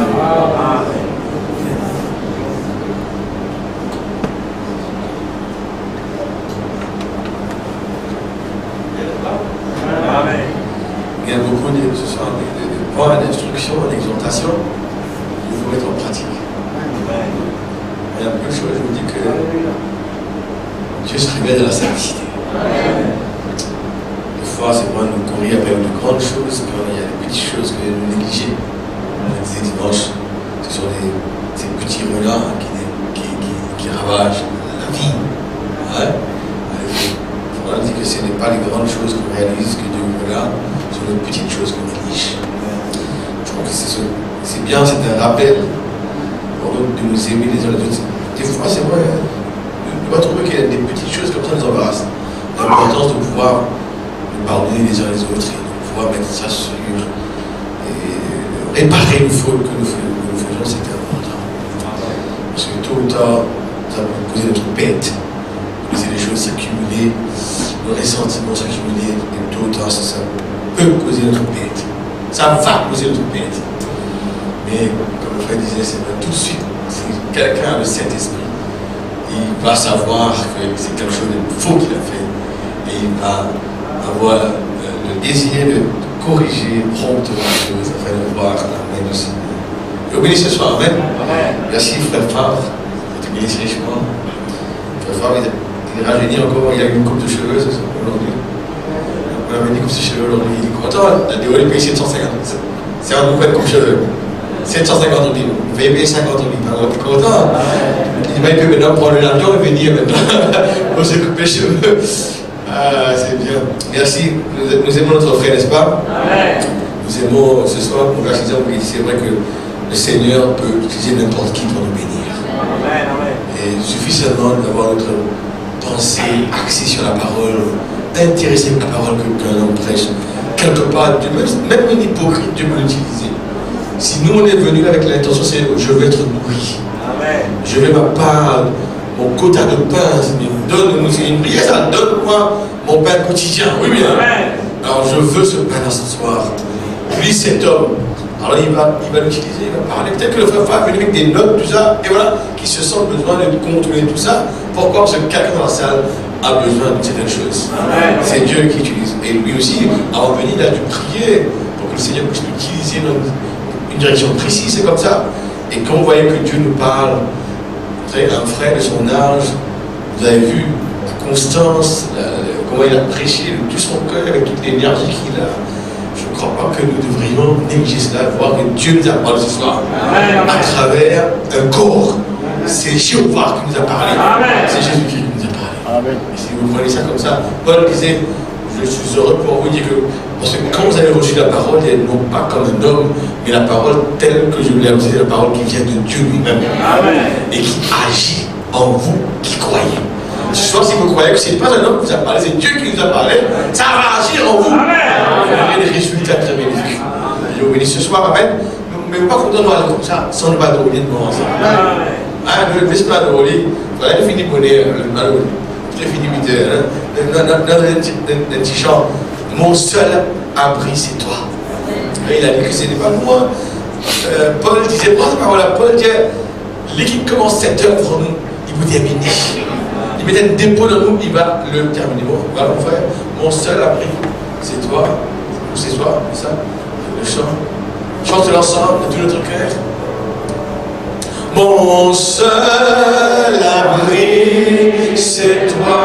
Il y a beaucoup de points d'instruction, d'exhortation, il faut mettre en pratique. Il y a beaucoup de choses, je vous dis que Dieu se révèle de la simplicité. Des fois, c'est bon de courir après de grandes choses, quand il y a des petites choses que nous négligeons. On disait dimanche, ce sont ces petits relents qui ravagent la vie. Hein? On dit que ce n'est pas les grandes choses qu'on réalise que Dieu regarde, ce sont les petites choses qu'on néglige. Je crois que c'est bien, c'est un rappel pour nous de nous aimer les uns les autres. Des fois, c'est vrai, on doit trouver qu'il y a des petites choses comme ça nous embarrassent. L'importance de pouvoir nous pardonner les uns les autres et de pouvoir mettre ça sur et réparer les fautes que nous faisons, c'est important. Parce que tôt ou tard, ça peut causer notre bête. Laisser les choses s'accumuler, le ressentiment s'accumuler, et tôt ou tard, ça peut causer notre bête. Ça va causer notre bête. Mais, comme le frère disait, c'est tout de suite, si quelqu'un a le Saint-Esprit, il va savoir que c'est quelque chose de faux qu'il a fait, et il va avoir le désir de corriger promptement les choses, afin de voir la main du Seigneur. Et au béni ce soir, Amen. Merci, frère Favre, je te bénisse richement. Frère Favre, il rajeunit encore, il a une coupe de cheveux aujourd'hui. On a mis une coupe de cheveux aujourd'hui. Il est content. Il a dit, on paye 750. C'est un nouvel coupe de cheveux. 750 000. Il va payer 50 000. Alors, il est content. Il va maintenant prendre l'avion et venir maintenant pour se couper les cheveux. Ah, c'est bien. Merci. Nous aimons notre frère, n'est-ce pas? Nous aimons ce soir, pour la c'est vrai que le Seigneur peut utiliser n'importe qui pour nous bénir. Et il suffit seulement d'avoir notre pensée axée sur la parole, intéressée par la parole qu'un homme prêche. Quelque part, même un hypocrite, Dieu peut l'utiliser. Si nous on est venu avec l'intention, c'est je veux être nourri. Je veux ma part, mon quota de pain. Donne-nous une prière, ça donne-moi mon pain quotidien. Oui, bien. Alors je veux ce pain ce soir. Puis cet homme, alors il va l'utiliser, il va parler. Peut-être que le frère va venir avec des notes, tout ça, et voilà, qui se sent besoin de contrôler tout ça. Pourquoi? Parce que quelqu'un dans la salle a besoin de certaines choses. C'est Dieu qui utilise. Et lui aussi, avant de venir, il a dû prier pour que le Seigneur puisse l'utiliser dans une direction précise. C'est comme ça. Et quand vous voyez que Dieu nous parle, vous savez, un frère de son âge, vous avez vu la constance, comment il a prêché de tout son cœur, avec toute l'énergie qu'il a. Je ne crois pas que nous devrions négliger cela, voir que Dieu nous a parlé ce soir à travers un corps. C'est Jéhovah qui nous a parlé. C'est Jésus-Christ qui nous a parlé. Amen. Et si vous prenez ça comme ça, Paul disait, je suis heureux pour vous dire que, parce que quand vous avez reçu la parole, elle non pas comme un homme, mais la parole telle que je vous l'ai annoncée, la parole qui vient de Dieu lui-même. Et qui agit en vous qui croyez. Ce soir, si vous croyez que ce n'est pas un homme qui vous a parlé, c'est Dieu qui nous a parlé, ça va agir en vous. Vous verrez des résultats très bénéfiques. Je vous bénis ce soir, Amen. mais pas content de comme ça, sans ne pas donner de nom ensemble. Ah, le best pas de Oli, voilà, il finit bonnet, il finit 8 heures. Dans un petit chant, mon seul abri, c'est toi. Et il a dit que ce n'est pas moi. Paul disait, voilà, Paul dit, l'équipe commence cette œuvre, nous, il vous termine. Il met un dépôt dans nous, il va le terminer. Bon, voilà, mon frère, mon seul abri, c'est toi. C'est toi, c'est ça, le chant. Chante l'ensemble de tout notre cœur. Mon seul abri, c'est toi.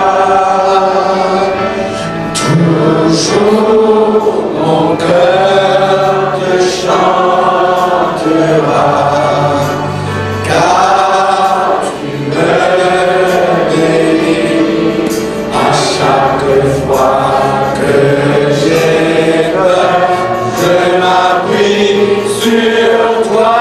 Toujours mon cœur te chantera. Car tu me bénis à chaque fois que j'ai peur. Je m'appuie sur toi.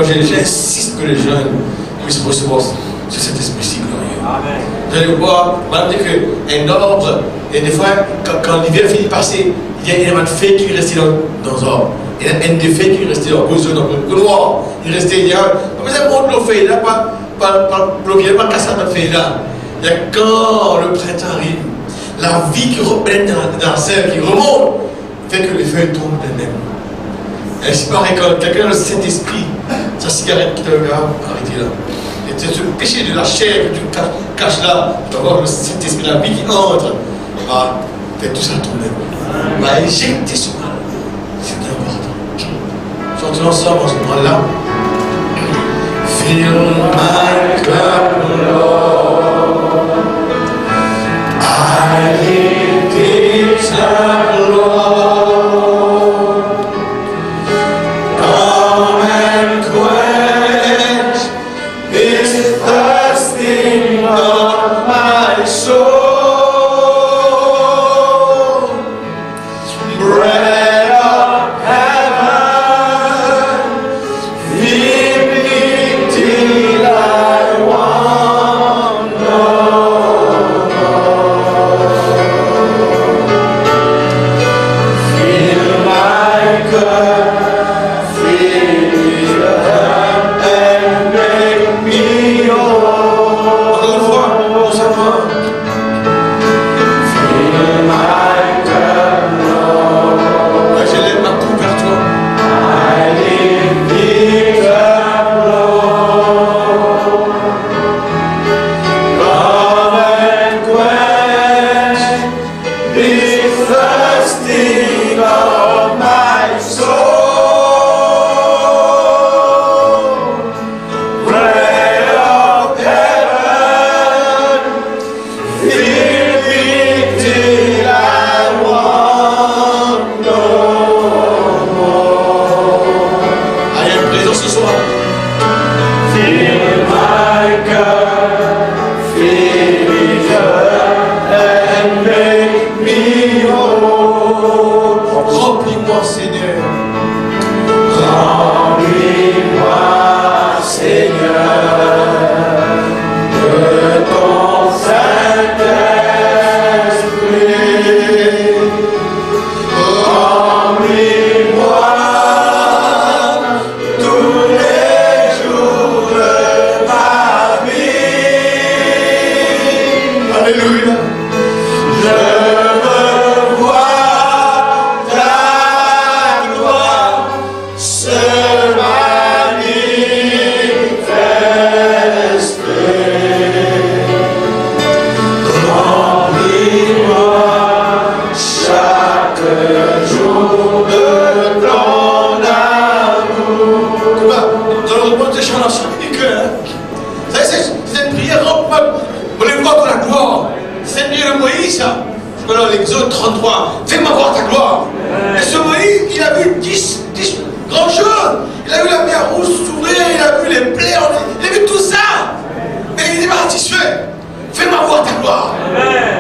J'insiste que les jeunes puissent recevoir sur cet esprit-ci glorieux. Vous allez voir, madame dit qu'un ordre, et des fois, quand l'hiver finit de passer, il y a énormément de fées qui restent dans l'ordre. Il y a un des fées qui restent dans le noir. Il restait, il y a un monde de fées là, pas bloqué, pas cassé de fées là. Il y a quand le printemps arrive, la vie qui reprend dans la serre, qui remonte, fait que les feuilles tombent d'elles-mêmes. Et c'est pareil, quand quelqu'un a le Saint-Esprit, sa cigarette qui te arrêter là. Et ce péché de la chair que tu caches là, tu vas voir le Saint-Esprit, la vie qui entre, va faire tout ça tomber. Va éjecter ce mal. C'est important. Chantons ensemble en ce moment-là. Fill my cup, Lord. I lift it up, Lord. Till I want l'Exode 33, fais-moi voir ta gloire. Et ce Moïse, il a vu 10 grandes choses. Il a vu la mer rouge s'ouvrir, il a vu les plaies, il a vu tout ça. Mais il n'est pas satisfait. Fais-moi voir ta gloire.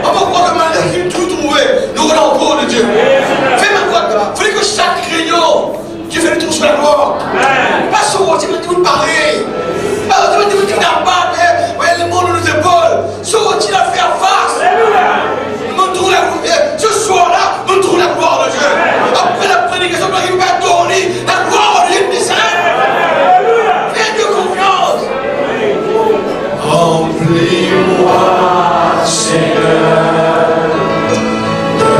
On va voir comment il a tout trouvé. Nous voulons encore de Dieu. Fais-moi voir ta gloire. Il fallait que chaque réunion qui fait le tour sur la gloire. Pas sur moi, tu me dis pareil. Pas tu me dis tu n'as pas, mais le monde nous épaules. Sur moi, tu l'as fait en face. Nous trouvons la gloire. Ce soir-là, nous trouvons la gloire de Dieu. Après la prédication, nous n'arrivons pas à tourner. La gloire de Dieu des saints. Fais-Dieu confiance. Remplis-moi, Seigneur, de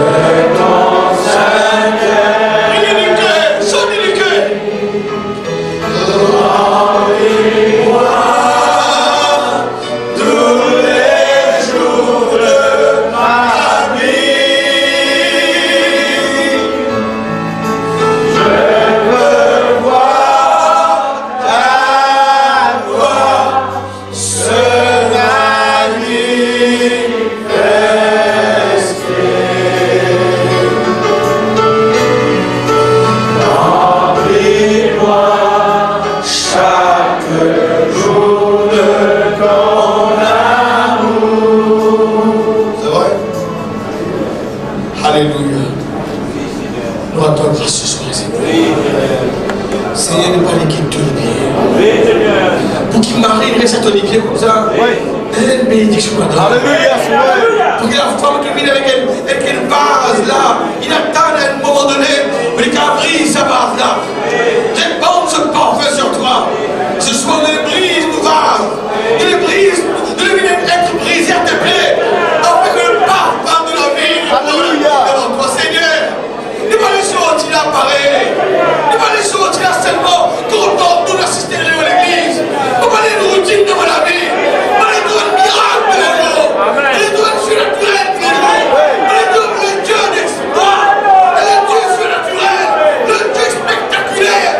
ton Saint-Cœur. Priez du cœur, chantez du cœur. Remplis-moi tous les jours de ma vie. Je veux voir ta gloire se Alléluia. Nous attendons grâce ce soir, Seigneur. Seigneur, ne pas les quitter tous les pieds. Pour qu'il marie, il reste à ton pied comme ça. Elle une bénédiction maintenant. Alléluia. Pour que la femme qui vient avec une vase là, il attend à un moment donné, mais qu'il brise sa vase là. Répande ce parfum sur toi. Ce soir, ne brise nos vases. Ne les brise, ne les vienne être brisé à tes pieds. Afin que le parfum de la vie devant toi, Seigneur. Ne pas laisser sortir là pareil. Ne pas laisser sortir là seulement content de l'assister à l'église. Ne pas les routines de la vie. Ne pas les donner un miracle de la jour. Ne les donner surnaturel de la jour. Ne les donner le Dieu d'exploit. Le Dieu surnaturel. Le Dieu spectaculaire.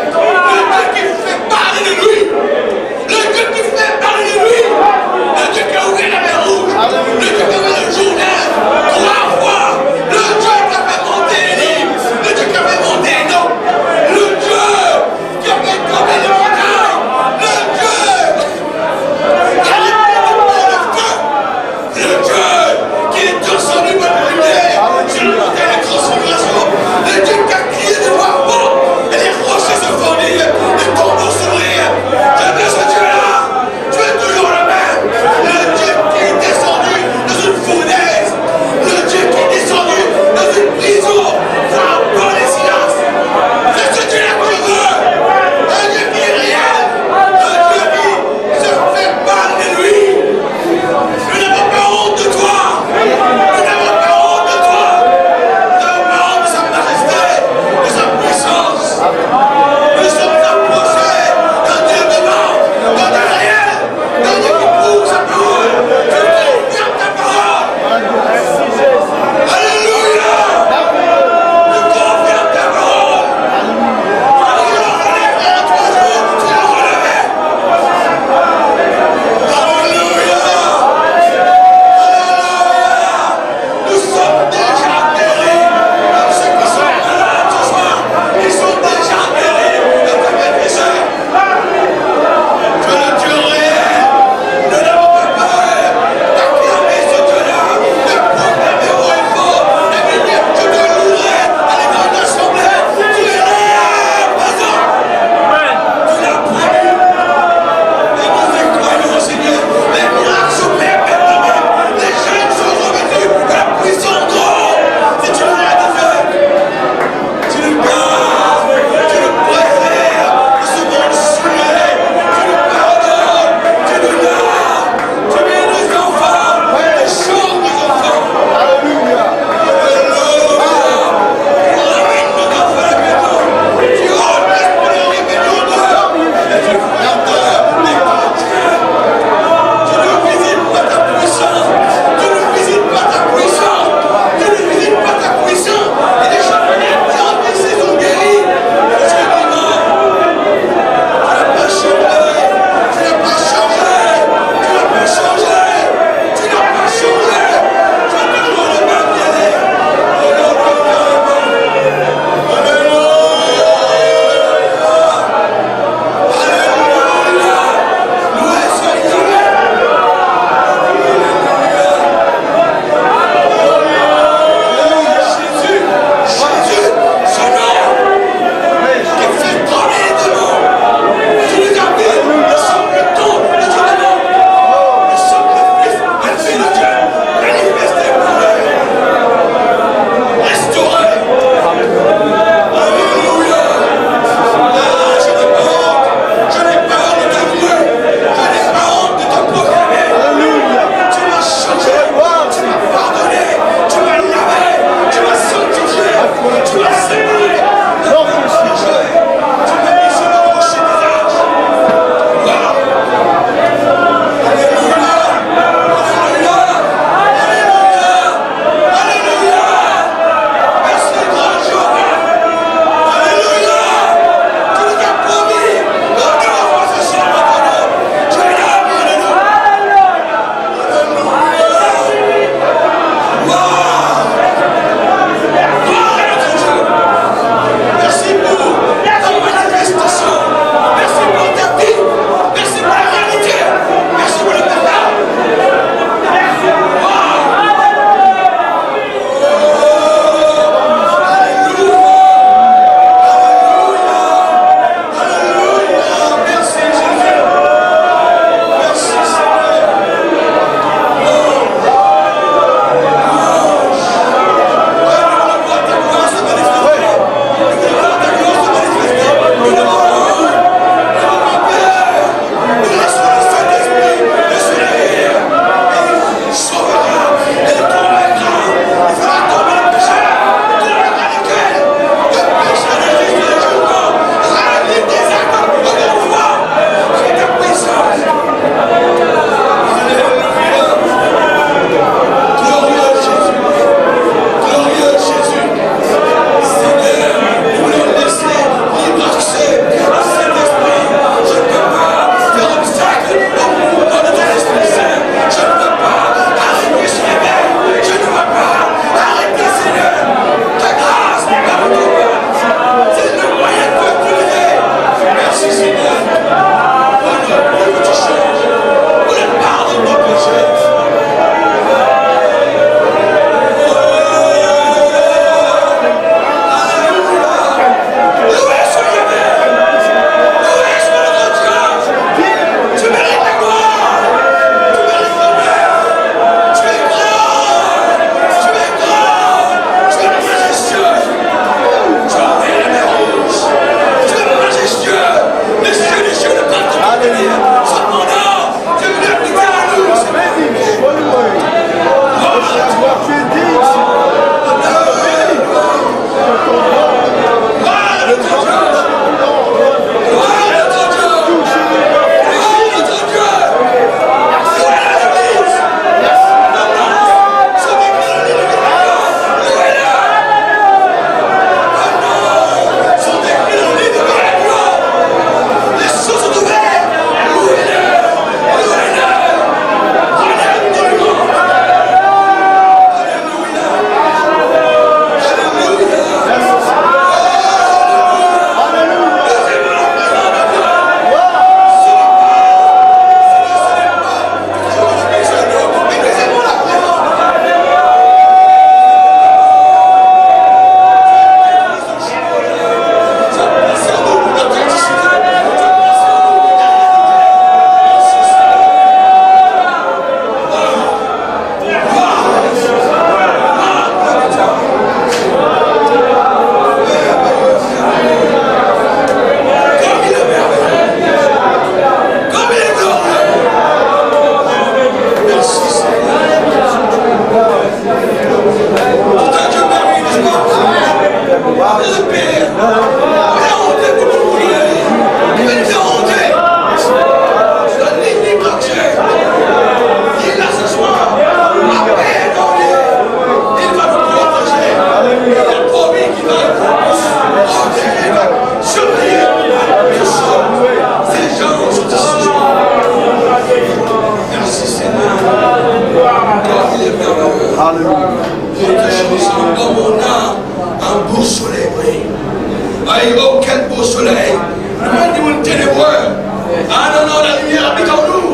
Ah non, non, la lumière habite en nous.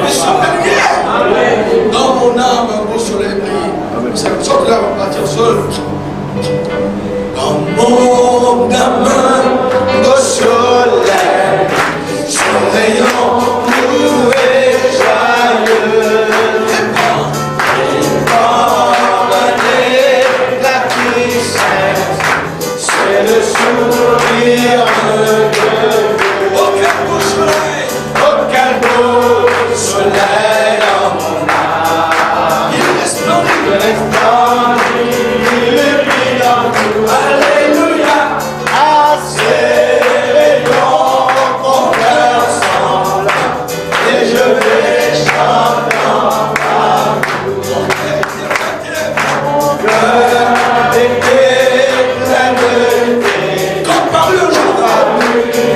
Nous sommes la lumière. Dans mon âme, un beau soleil brille. C'est comme ça que là, on va partir seul. Dans mon âme, un beau soleil, son rayon nous est joyeux. C'est le sourire de Dieu. Aucun beau soleil dans mon âme. Il resplendit, il dans nous. Alléluia, à ses rayons mon cœur semble. Et je vais chanter en amour. Mon cœur est plein de thé. Comme par le jour,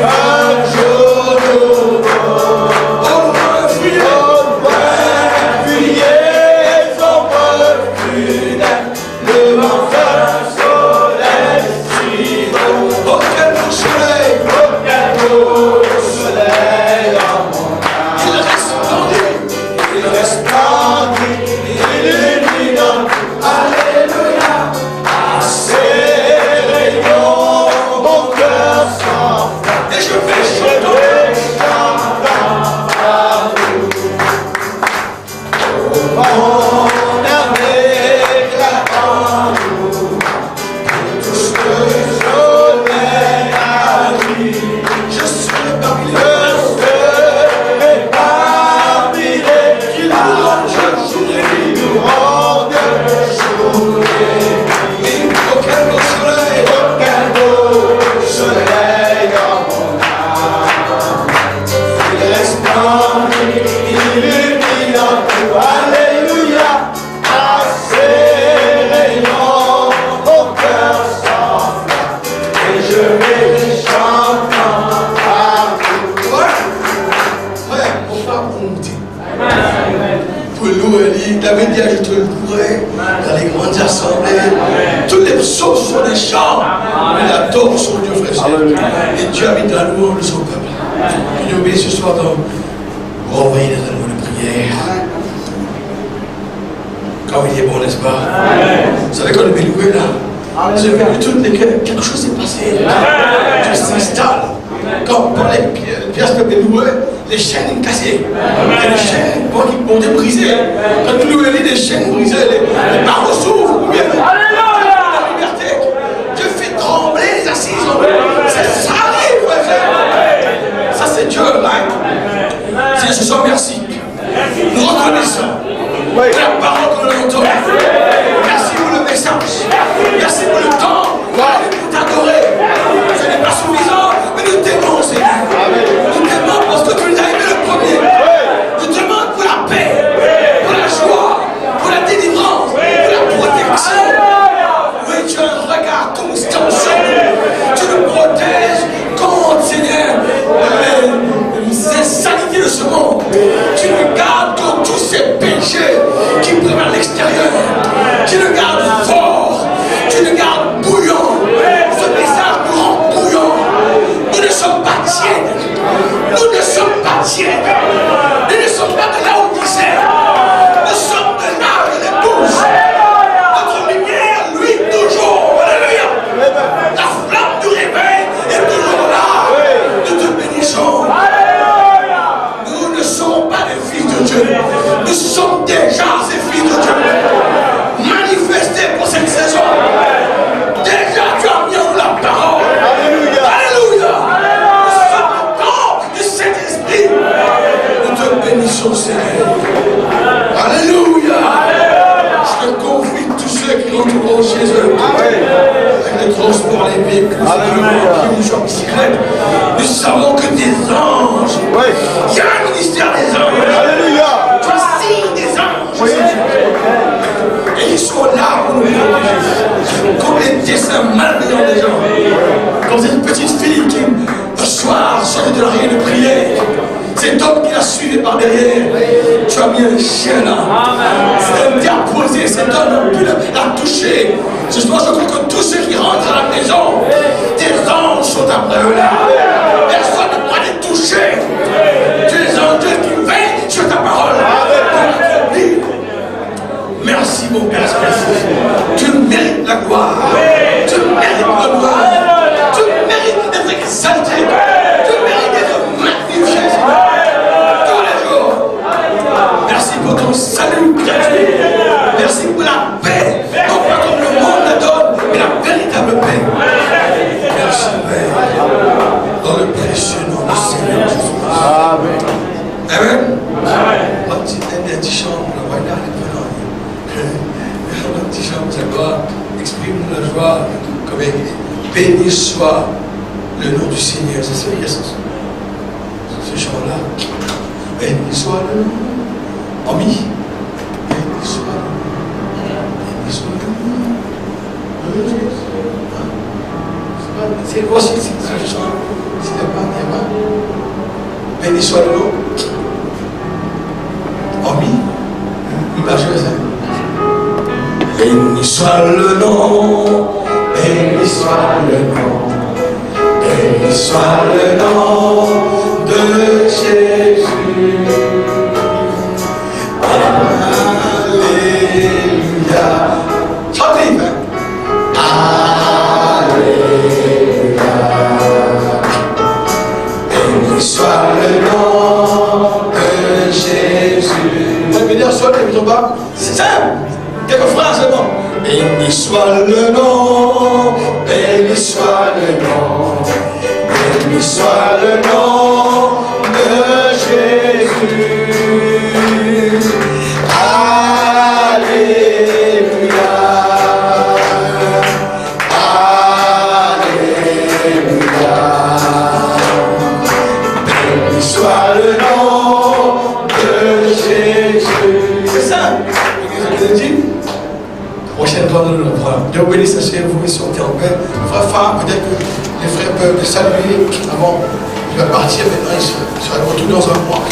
un jour nouveau. Au loin fuyez son refus. Le vent d'un soleil si beau. Aucun beau soleil, dans mon âme. Il resplendit, il illumine. Alléluia, à ses rayons mon cœur s'enflamme. Et je vais chanter à vous. Mon âme éclate en nous. Tous le soleil à lui. Je serai parmi les qui nous rendent jour et nous rendent jour. Aucun beau soleil dans mon âme. Il resplendit, il illumine en tout. Alléluia, à ses rayons mon cœur s'enflamme. Et je vais chanter à vous. Frère, on va monter. Pour louer, David dit, je te louerai dans les grandes assemblées. Tous les psaumes sont des chants. Il adore son Dieu, frère. Et Dieu habite dans nous, de son peuple. Je nous obéis ce soir pour envoyer des animaux de prière. Comme il est bon, n'est-ce pas? Vous savez qu'on est loué là. J'ai vu toutes les cœurs. Quelque chose s'est passé. Dieu s'installe. Quand pour les pièces de louer, les chaînes cassées. Et les chaînes qui ont été brisées. Quand nous louons des chaînes brisées, les barreaux s'ouvrent. La liberté. Dieu fait trembler les assises. C'est ça, frère. Ça, c'est Dieu, là. C'est ce soir, merci. Nous reconnaissons la parole que nous entendons. Merci pour le message. Merci pour le temps. Pour t'adorer. Ce n'est pas suffisant, mais nous t'aimons, Seigneur. Nous t'aimons parce que tu nous as aimés le premier. Nous te demandons pour la paix, pour la joie, pour la délivrance, pour la protection. Oui, tu as un regard constant sur nous. Tu nous protèges contre, Seigneur, ces saletés de ce monde. Tu nous gardes contre tous ces péchés qui prennent à l'extérieur. Tu nous gardes forts. Tu nous gardes bouillants. Ce message nous rend bouillants. Nous ne sommes pas tièdes. Nous ne sommes pas tièdes. Nous ne sommes pas de là où tu sais. Nous sommes de là où il bouge. Notre lumière, lui, toujours. Alléluia. La flamme du réveil est toujours là. Nous te bénissons. Nous ne sommes pas des fils de Dieu. Nous sommes déjà ces fils de Dieu. Manifestés pour cette saison. Déjà, tu as mis en nous la parole. Alléluia. Alléluia. Nous sommes le temple du Saint-Esprit. Nous te bénissons, Seigneur. Alléluia. Je te confie tous ceux qui rentreront chez eux. Avec les transports, les véhicules, qui nous sont bicyclettes. Nous savons que des anges. Il y a un ministère des anges. Alléluia. Tu signes des anges. Et ils sont là pour nous protéger. Comme les dessins malveillants des gens. Comme cette petite fille qui, le soir, sortait de la rien de prier. Cet homme qui l'a suivi par derrière. Tu as mis un chien là. C'est un diaposé. Cet homme a pu la toucher. Ce soir, je crois que tous ceux qui rentrent à la maison, des anges sont après eux là. Personne ne pourra les toucher. soit le nom du Seigneur. C'est sérieux, ce chant-là. Béni soit le nom. Ami. Béni soit le nom. Béni soit le nom de Jésus. C'est quoi ce chant? Il n'y a pas. Béni soit le nom. Ami. Il va jouer ça. Béni soit le nom. Béni soit le nom. Béni soit le nom de Jésus. Alléluia. Chantez. Alléluia. Béni soit le nom de Jésus. Vous pouvez dire soit le nom. C'est simple. Quelques phrases seulement. Béni soit le nom, béni soit le nom, béni soit le nom de Jésus. Alléluia. Alléluia. Béni soit le nom de Jésus. C'est ça. Vous avez dit? Prochaine fois, nous le prendre. Dieu bénisse à chez vous, ils sont en paix. Frère Phare, peut-être que les frères peuvent le saluer avant. Il va partir maintenant, il sera de retour dans un mois.